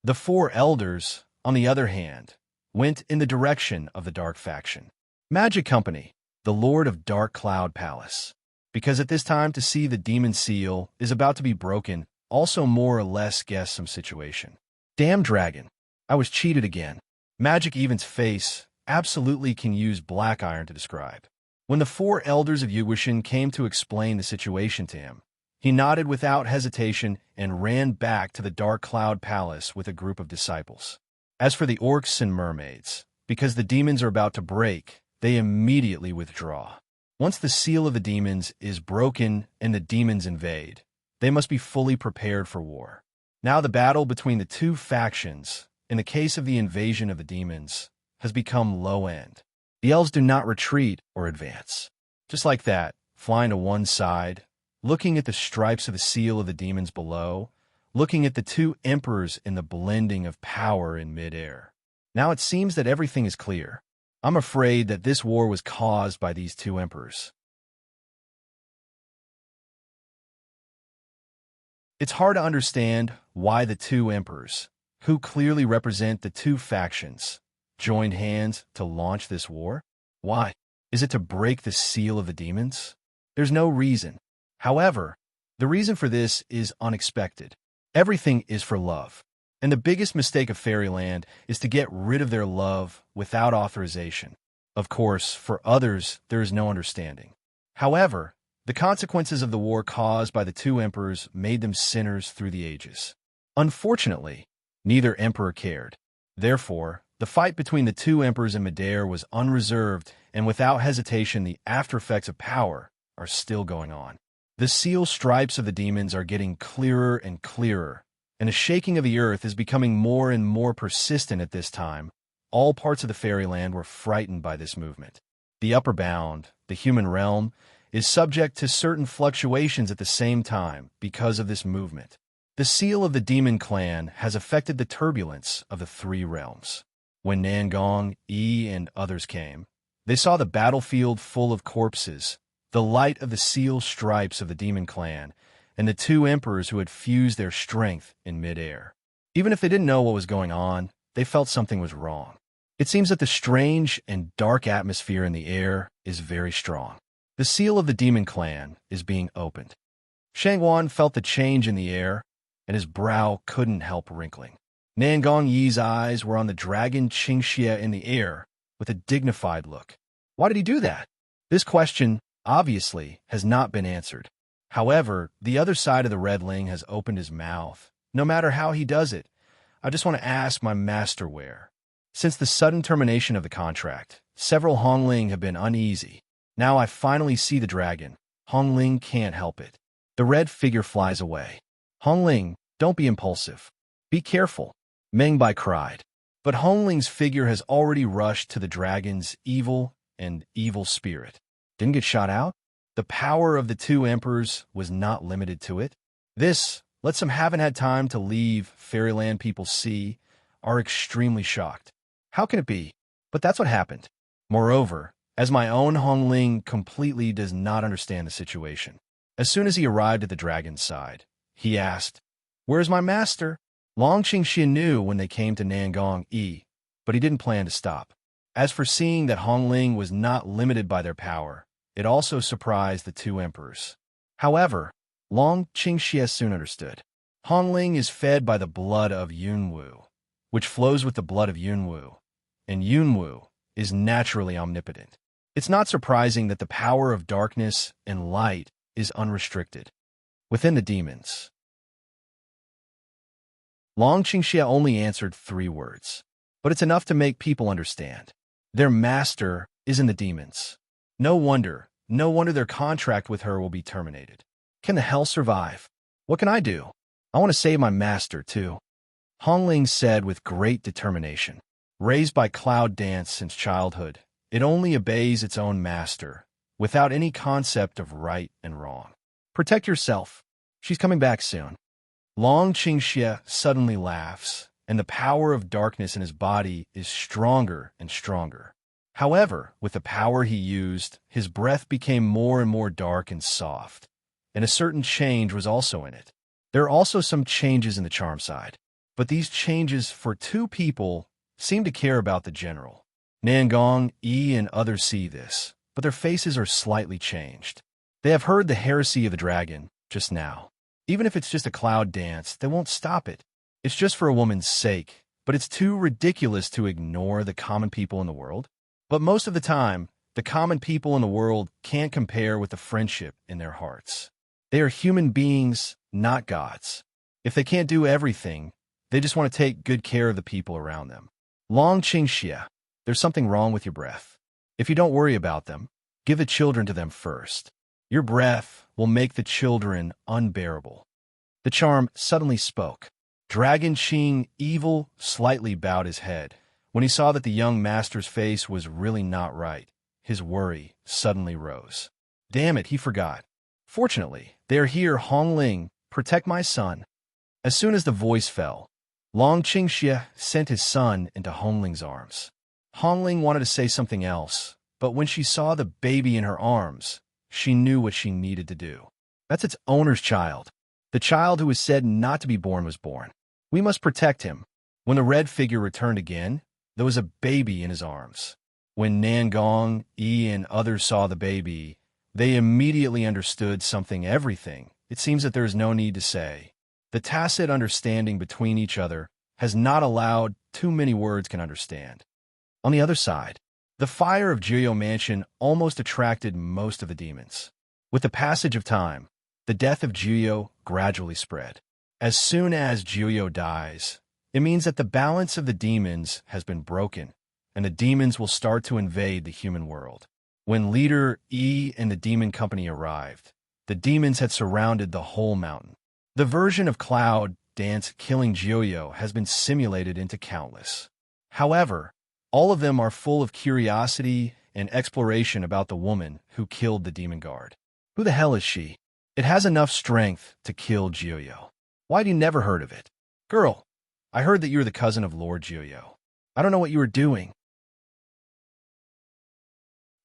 The 4 elders, on the other hand, went in the direction of the dark faction. Magic Company, the Lord of Dark Cloud Palace. Because at this time to see the demon seal is about to be broken, also more or less guess some situation. Damn dragon, I was cheated again. Magic Even's face absolutely can use black iron to describe. When the 4 elders of Yugoshin came to explain the situation to him, he nodded without hesitation and ran back to the Dark Cloud Palace with a group of disciples. As for the orcs and mermaids, because the demons are about to break, they immediately withdraw. Once the seal of the demons is broken and the demons invade, they must be fully prepared for war. Now the battle between the 2 factions, in the case of the invasion of the demons, has become low-end. The elves do not retreat or advance. Just like that, flying to one side, looking at the stripes of the seal of the demons below, looking at the 2 emperors in the blending of power in midair. Now it seems that everything is clear. I'm afraid that this war was caused by these 2 emperors. It's hard to understand why the 2 emperors, who clearly represent the 2 factions, joined hands to launch this war. Why? Is it to break the seal of the demons? There's no reason. However, the reason for this is unexpected. Everything is for love. And the biggest mistake of Fairyland is to get rid of their love without authorization. Of course, for others, there is no understanding. However, the consequences of the war caused by the 2 emperors made them sinners through the ages. Unfortunately, neither emperor cared. Therefore, the fight between the 2 emperors in Midair was unreserved, and without hesitation the after effects of power are still going on. The seal stripes of the demons are getting clearer and clearer, and the shaking of the earth is becoming more and more persistent at this time. All parts of the fairyland were frightened by this movement. The upper bound, the human realm, is subject to certain fluctuations at the same time because of this movement. The seal of the demon clan has affected the turbulence of the three realms. When Nangong, Yi, and others came, they saw the battlefield full of corpses, the light of the seal stripes of the demon clan, and the two emperors who had fused their strength in midair. Even if they didn't know what was going on, they felt something was wrong. It seems that the strange and dark atmosphere in the air is very strong. The seal of the demon clan is being opened. Shangwan felt the change in the air, and his brow couldn't help wrinkling. Nangong Yi's eyes were on the dragon Qingxie in the air with a dignified look. Why did he do that? This question, obviously, has not been answered. However, the other side of the redling has opened his mouth. No matter how he does it, I just want to ask my master where. Since the sudden termination of the contract, several Hongling have been uneasy. Now I finally see the dragon. Hongling can't help it. The red figure flies away. Hongling, don't be impulsive. Be careful, Mengbai cried. But Hongling's figure has already rushed to the dragon's evil spirit. Didn't get shot out? The power of the two emperors was not limited to it. This, let some haven't had time to leave Fairyland people see, are extremely shocked. How can it be? But that's what happened. Moreover, as my own Hongling completely does not understand the situation. As soon as he arrived at the dragon's side, he asked, "Where's my master?" Long Qingxie knew when they came to Nangong Yi, but he didn't plan to stop. As for seeing that Hongling was not limited by their power, it also surprised the two emperors. However, Long Qingxie soon understood. Hongling is fed by the blood of Yunwu, which flows with the blood of Yunwu, and Yunwu is naturally omnipotent. It's not surprising that the power of darkness and light is unrestricted. Within the demons, Long Qingxie only answered 3 words, but it's enough to make people understand. Their master is in the demons. No wonder their contract with her will be terminated. Can the hell survive? What can I do? I want to save my master, too. Hongling said with great determination. Raised by cloud dance since childhood, it only obeys its own master, without any concept of right and wrong. Protect yourself. She's coming back soon. Long Qingxie suddenly laughs, and the power of darkness in his body is stronger and stronger. However, with the power he used, his breath became more and more dark and soft, and a certain change was also in it. There are also some changes in the charm side, but these changes for 2 people seem to care about the general. Nangong, Yi, and others see this, but their faces are slightly changed. They have heard the heresy of the dragon just now. Even if it's just a cloud dance, they won't stop it. It's just for a woman's sake, but it's too ridiculous to ignore the common people in the world. But most of the time, the common people in the world can't compare with the friendship in their hearts. They are human beings, not gods. If they can't do everything, they just want to take good care of the people around them. Long Qingxie, there's something wrong with your breath. If you don't worry about them, give the children to them first. Your breath will make the children unbearable. The charm suddenly spoke. Dragon Qing, evil, slightly bowed his head. When he saw that the young master's face was really not right, his worry suddenly rose. Damn it, he forgot. Fortunately, they are here, Hongling. Protect my son. As soon as the voice fell, Long Qingxie sent his son into Hongling's arms. Hongling wanted to say something else, but when she saw the baby in her arms, she knew what she needed to do. That's its owner's child. The child who was said not to be born was born. We must protect him. When the red figure returned again, there was a baby in his arms. When Nangong, Yi, and others saw the baby, they immediately understood everything. It seems that there is no need to say. The tacit understanding between each other has not allowed too many words can understand. On the other side, the fire of Jiuyo Mansion almost attracted most of the demons. With the passage of time, the death of Jiuyo gradually spread. As soon as Jiuyo dies, it means that the balance of the demons has been broken, and the demons will start to invade the human world. When leader Yi and the demon company arrived, the demons had surrounded the whole mountain. The version of Cloud Dance killing Jiuyo has been simulated into countless. However, All of them are full of curiosity and exploration about the woman who killed the demon guard. Who the hell is she? It has enough strength to kill Jiuyo. Why do you never heard of it? Girl, I heard that you're the cousin of Lord Jiuyo. I don't know what you were doing.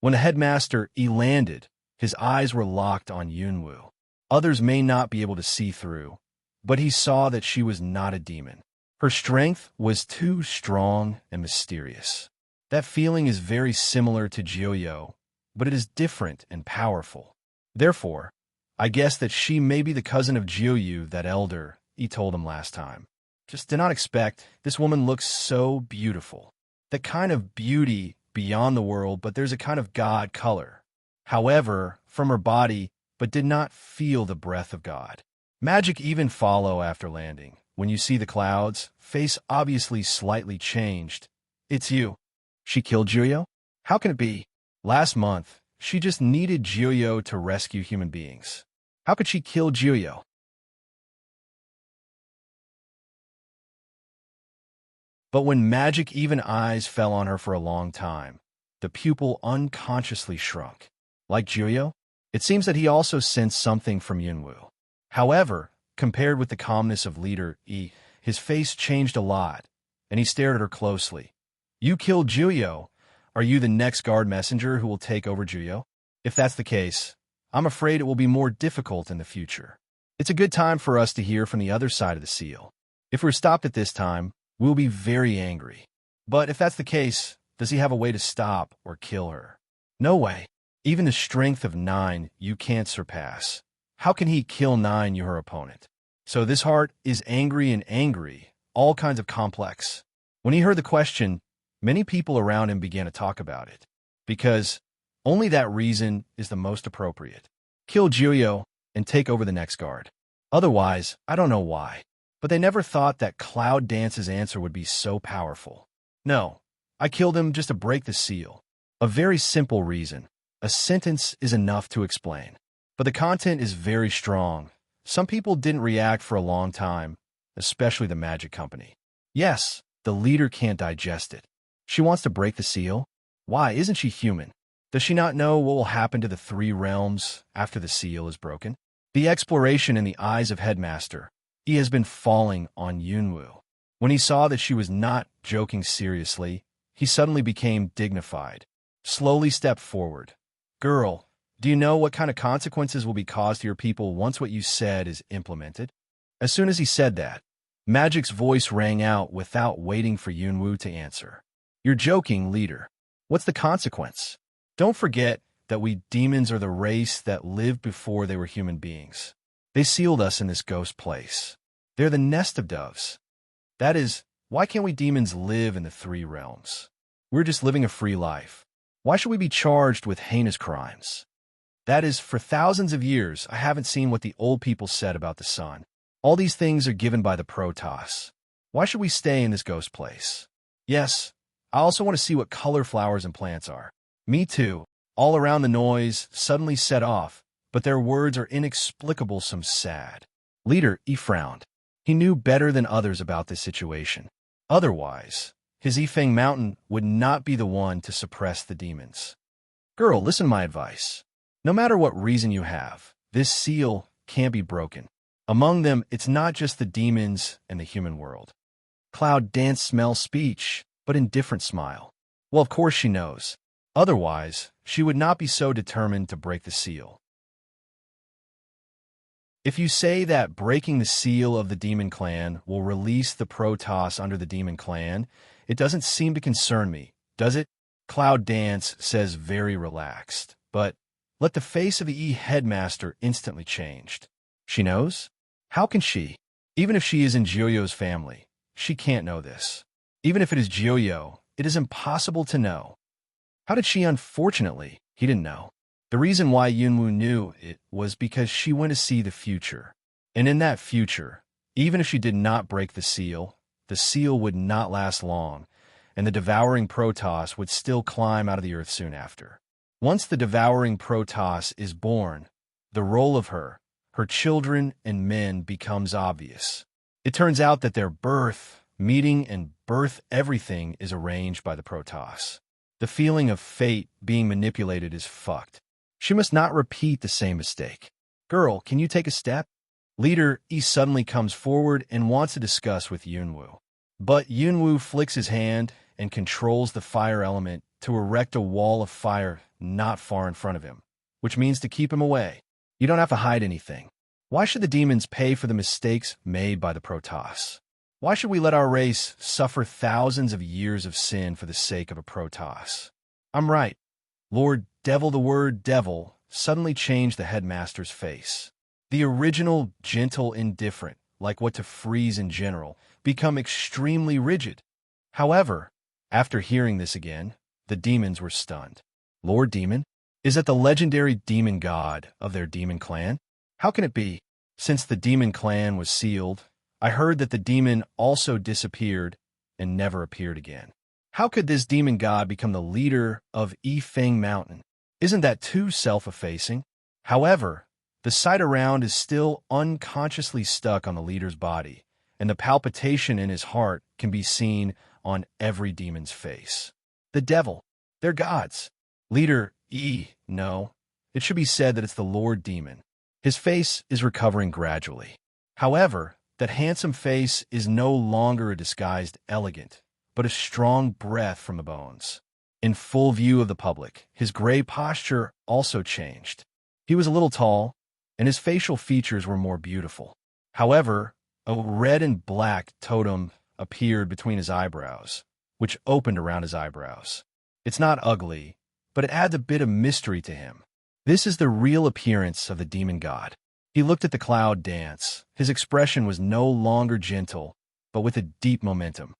When the headmaster landed, his eyes were locked on Yunwoo. Others may not be able to see through, but he saw that she was not a demon. Her strength was too strong and mysterious. That feeling is very similar to Jiuyo, but it is different and powerful. Therefore, I guess that she may be the cousin of Jiuyu, that elder, he told him last time. Just did not expect. This woman looks so beautiful. That kind of beauty beyond the world, but there's a kind of God color. However, from her body, but did not feel the breath of God. Magic even follow after landing. When you see the clouds, face obviously slightly changed. It's you. She killed Jiuyo? How can it be? Last month, she just needed Jiuyo to rescue human beings. How could she kill Jiuyo? But when magic even eyes fell on her for a long time, the pupil unconsciously shrunk. Like Jiuyo, it seems that he also sensed something from Yunwoo. However, compared with the calmness of Leader E, his face changed a lot, and he stared at her closely. You killed Jiuyo. Are you the next guard messenger who will take over Jiuyo? If that's the case, I'm afraid it will be more difficult in the future. It's a good time for us to hear from the other side of the seal. If we're stopped at this time, we'll be very angry. But if that's the case, does he have a way to stop or kill her? No way. Even the strength of 9 you can't surpass. How can he kill 9, your opponent? So this heart is angry, all kinds of complex. When he heard the question, many people around him began to talk about it. Because only that reason is the most appropriate. Kill Jiuyo and take over the next guard. Otherwise, I don't know why. But they never thought that Cloud Dance's answer would be so powerful. No, I killed him just to break the seal. A very simple reason. A sentence is enough to explain. But the content is very strong. Some people didn't react for a long time, especially the magic company. Yes, the leader can't digest it. She wants to break the seal? Why, isn't she human? Does she not know what will happen to the 3 realms after the seal is broken? The exploration in the eyes of Headmaster, he has been falling on Yunwoo. When he saw that she was not joking seriously, he suddenly became dignified. Slowly stepped forward. Girl, do you know what kind of consequences will be caused to your people once what you said is implemented? As soon as he said that, Magic's voice rang out without waiting for Yunwoo to answer. You're joking, leader. What's the consequence? Don't forget that we demons are the race that lived before they were human beings. They sealed us in this ghost place. They're the nest of doves. That is, why can't we demons live in the 3 realms? We're just living a free life. Why should we be charged with heinous crimes? That is, for thousands of years, I haven't seen what the old people said about the sun. All these things are given by the Protoss. Why should we stay in this ghost place? Yes, I also want to see what color flowers and plants are. Me too. All around the noise suddenly set off, but their words are inexplicable, some sad. Leader, he frowned. He knew better than others about this situation. Otherwise, his Yifeng Mountain would not be the one to suppress the demons. Girl, listen to my advice. No matter what reason you have, this seal can't be broken. Among them, it's not just the demons and the human world. Cloud Dance smells speech, but in different smile. Well, of course she knows. Otherwise, she would not be so determined to break the seal. If you say that breaking the seal of the demon clan will release the Protoss under the demon clan, it doesn't seem to concern me, does it? Cloud Dance says very relaxed, but let the face of the headmaster instantly changed. She knows? How can she? Even if she is in Jiuyo's family, she can't know this. Even if it is Jiuyo, it is impossible to know. How did she? Unfortunately, he didn't know. The reason why Yunwoo knew it was because she went to see the future. And in that future, even if she did not break the seal would not last long, and the devouring Protoss would still climb out of the earth soon after. Once the devouring Protoss is born, the role of her children and men becomes obvious. It turns out that their birth meeting and birth everything is arranged by the Protoss. The feeling of fate being manipulated is fucked. She must not repeat the same mistake. Girl, can you take a step? Leader E suddenly comes forward and wants to discuss with Yunwoo. But Yunwoo flicks his hand and controls the fire element to erect a wall of fire not far in front of him, which means to keep him away. You don't have to hide anything. Why should the demons pay for the mistakes made by the Protoss? Why should we let our race suffer thousands of years of sin for the sake of a Protoss? I'm right. Lord Devil, the word devil, suddenly changed the headmaster's face. The original gentle indifferent, like what to freeze in general, become extremely rigid. However, after hearing this again, the demons were stunned. Lord Demon? Is that the legendary demon god of their demon clan? How can it be? Since the demon clan was sealed, I heard that the demon also disappeared and never appeared again. How could this demon god become the leader of Yifeng Mountain? Isn't that too self-effacing? However, the sight around is still unconsciously stuck on the leader's body, and the palpitation in his heart can be seen on every demon's face. The devil. They're gods. Leader E, no. It should be said that it's the Lord Demon. His face is recovering gradually. However, that handsome face is no longer a disguised elegant, but a strong breath from the bones. In full view of the public, his gray posture also changed. He was a little tall, and his facial features were more beautiful. However, a red and black totem appeared between his eyebrows, which opened around his eyebrows. It's not ugly, but it adds a bit of mystery to him. This is the real appearance of the demon god. He looked at the cloud dance. His expression was no longer gentle, but with a deep momentum.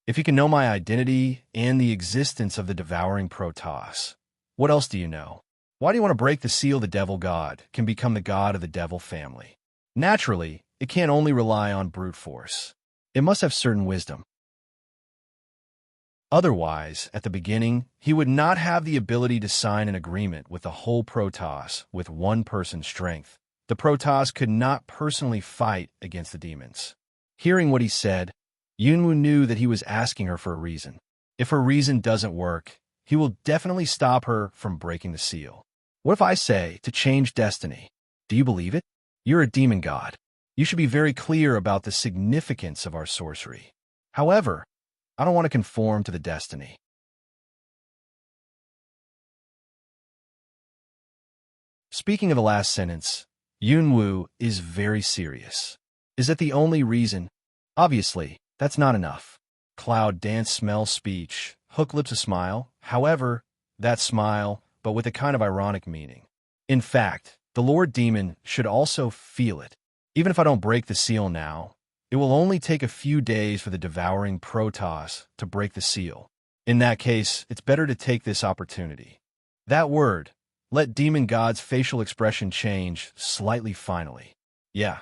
If you can know my identity and the existence of the devouring Protoss, what else do you know? Why do you want to break the seal the devil god can become the god of the devil family? Naturally, it can't only rely on brute force. It must have certain wisdom. Otherwise, at the beginning, he would not have the ability to sign an agreement with the whole Protoss with one person's strength. The Protoss could not personally fight against the demons. Hearing what he said, Yunwoo knew that he was asking her for a reason. If her reason doesn't work, he will definitely stop her from breaking the seal. What if I say to change destiny? Do you believe it? You're a demon god. You should be very clear about the significance of our sorcery. However, I don't want to conform to the destiny. Speaking of the last sentence, Yunwoo is very serious. Is that the only reason? Obviously, that's not enough. Cloud dance smell speech, hook lips a smile. However, that smile, but with a kind of ironic meaning. In fact, the Lord Demon should also feel it. Even if I don't break the seal now, it will only take a few days for the devouring Protoss to break the seal. In that case, it's better to take this opportunity. That word, let Demon God's facial expression change slightly finally. Yeah,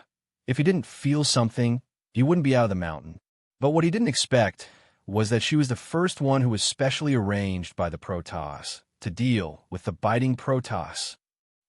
if he didn't feel something, he wouldn't be out of the mountain. But what he didn't expect was that she was the first one who was specially arranged by the Protoss to deal with the biting Protoss.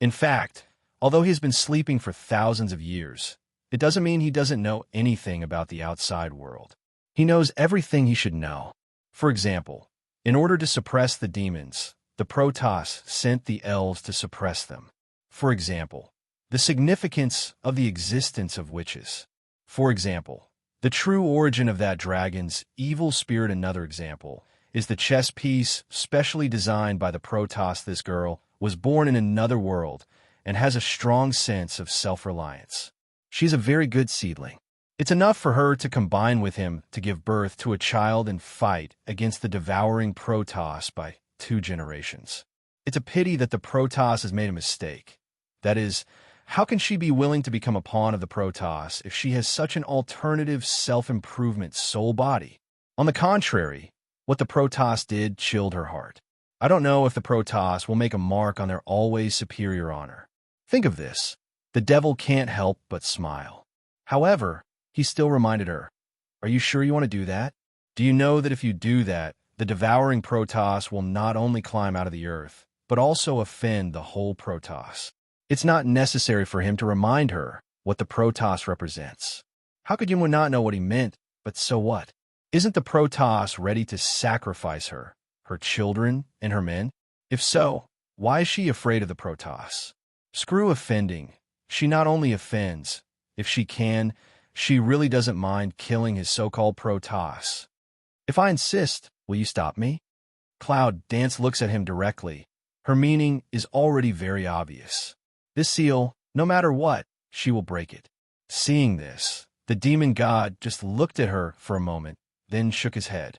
In fact, although he has been sleeping for thousands of years, it doesn't mean he doesn't know anything about the outside world. He knows everything he should know. For example, in order to suppress the demons, the Protoss sent the elves to suppress them. For example, the significance of the existence of witches. For example, the true origin of that dragon's evil spirit. Another example is the chess piece specially designed by the Protoss. This girl was born in another world and has a strong sense of self-reliance. She's a very good seedling. It's enough for her to combine with him to give birth to a child and fight against the devouring Protoss by 2 generations. It's a pity that the Protoss has made a mistake. That is, how can she be willing to become a pawn of the Protoss if she has such an alternative self-improvement soul body? On the contrary, what the Protoss did chilled her heart. I don't know if the Protoss will make a mark on their always superior honor. Think of this. The devil can't help but smile. However, he still reminded her, "Are you sure you want to do that? Do you know that if you do that, the devouring Protoss will not only climb out of the earth, but also offend the whole Protoss?" It's not necessary for him to remind her what the Protoss represents. How could you not know what he meant, but so what? Isn't the Protoss ready to sacrifice her, her children, and her men? If so, why is she afraid of the Protoss? Screw offending. She not only offends, if she can, she really doesn't mind killing his so-called Protoss. If I insist, will you stop me? Cloud Dance looks at him directly. Her meaning is already very obvious. This seal, no matter what, she will break it. Seeing this, the demon god just looked at her for a moment, then shook his head.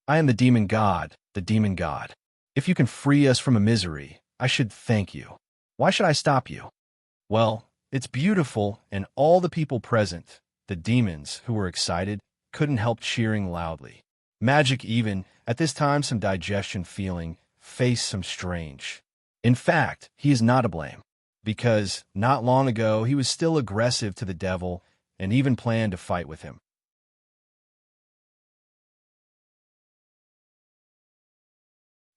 I am the demon god, the demon god. If you can free us from a misery, I should thank you. Why should I stop you? Well, it's beautiful, and all the people present, the demons who were excited, couldn't help cheering loudly. Magic even, at this time some digestion feeling, faced some strange. In fact, he is not to blame, because not long ago he was still aggressive to the devil and even planned to fight with him.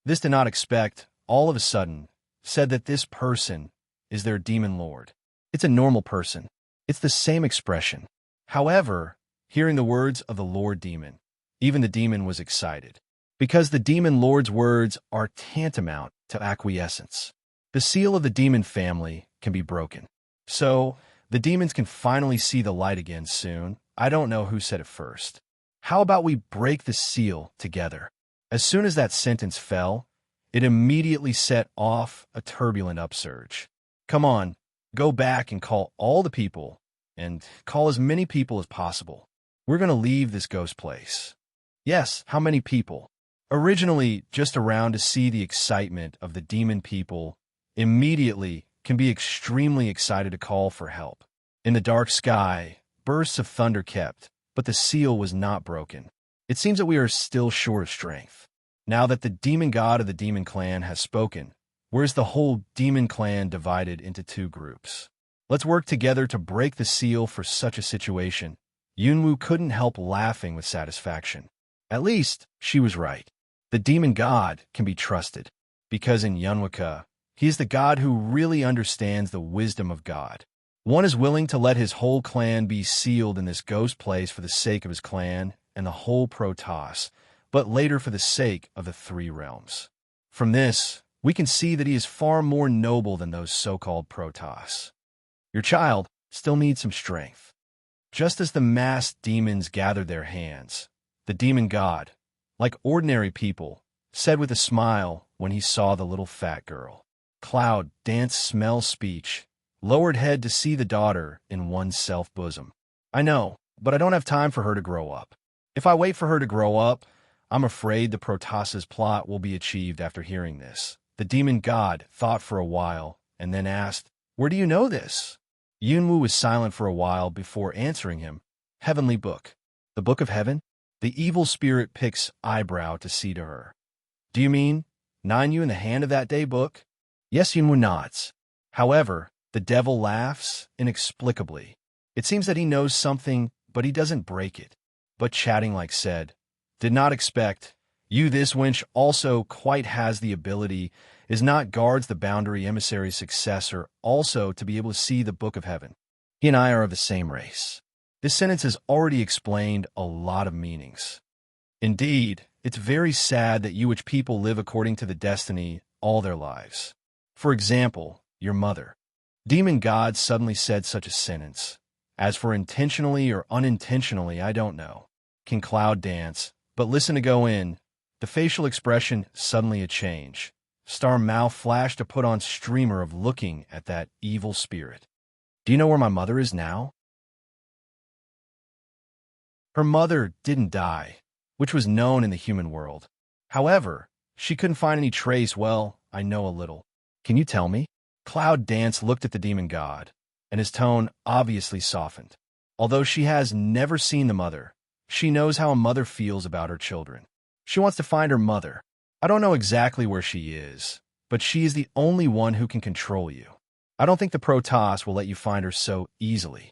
This did not expect, all of a sudden, said that this person is their demon lord. It's a normal person. It's the same expression. However, hearing the words of the Lord Demon, even the demon was excited, because the demon lord's words are tantamount to acquiescence. The seal of the demon family can be broken. So, the demons can finally see the light again soon. I don't know who said it first. How about we break the seal together? As soon as that sentence fell, it immediately set off a turbulent upsurge. Come on, go back and call all the people, and call as many people as possible. We're going to leave this ghost place. Yes, how many people? Originally, just around to see the excitement of the demon people, immediately can be extremely excited to call for help. In the dark sky, bursts of thunder kept, but the seal was not broken. It seems that we are still short of strength. Now that the demon god of the demon clan has spoken, where's the whole demon clan divided into two groups? Let's work together to break the seal for such a situation. Yunwu couldn't help laughing with satisfaction. At least, she was right. The demon god can be trusted, because in Yunwaka, he is the god who really understands the wisdom of God. One is willing to let his whole clan be sealed in this ghost place for the sake of his clan and the whole Protoss, but later for the sake of the three realms. From this, we can see that he is far more noble than those so-called Protoss. Your child still needs some strength. Just as the masked demons gathered their hands, the demon god, like ordinary people, said with a smile when he saw the little fat girl. Cloud Dance smell speech, lowered head to see the daughter in one's self-bosom. I know, but I don't have time for her to grow up. If I wait for her to grow up, I'm afraid the Protoss's plot will be achieved after hearing this. The demon god thought for a while and then asked, Where do you know this? Yunwu was silent for a while before answering him. Heavenly book. The book of heaven? The evil spirit picks eyebrow to see to her. Do you mean, Nine you in the hand of that day book? Yes, Yunwu nods. However, the devil laughs inexplicably. It seems that he knows something, but he doesn't break it. But chatting like said, did not expect, you this wench also quite has the ability, is not guards the boundary emissary's successor also to be able to see the book of heaven. He and I are of the same race. This sentence has already explained a lot of meanings. Indeed, it's very sad that you which people live according to the destiny all their lives. For example, your mother. Demon God suddenly said such a sentence. As for intentionally or unintentionally, I don't know. Can Cloud Dance, but listen to go in. The facial expression suddenly a change. Star mouth flashed to put on streamer of looking at that evil spirit. Do you know where my mother is now? Her mother didn't die, which was known in the human world. However, she couldn't find any trace. Well, I know a little. Can you tell me? Cloud Dance looked at the demon god, and his tone obviously softened. Although she has never seen the mother, she knows how a mother feels about her children. She wants to find her mother. I don't know exactly where she is, but she is the only one who can control you. I don't think the Protoss will let you find her so easily.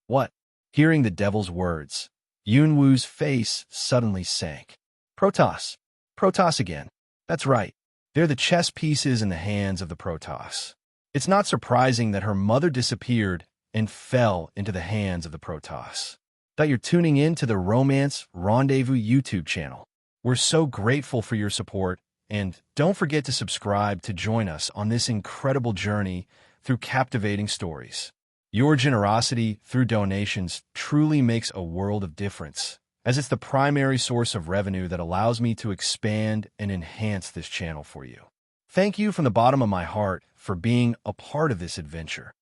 What? Hearing the devil's words, Yunwu's face suddenly sank. Protoss. Protoss again. That's right. They're the chess pieces in the hands of the Protoss. It's not surprising that her mother disappeared and fell into the hands of the Protoss. that you're tuning in to the Romance Rendezvous YouTube channel. We're so grateful for your support, and don't forget to subscribe to join us on this incredible journey through captivating stories. Your generosity through donations truly makes a world of difference, as it's the primary source of revenue that allows me to expand and enhance this channel for you. Thank you from the bottom of my heart for being a part of this adventure.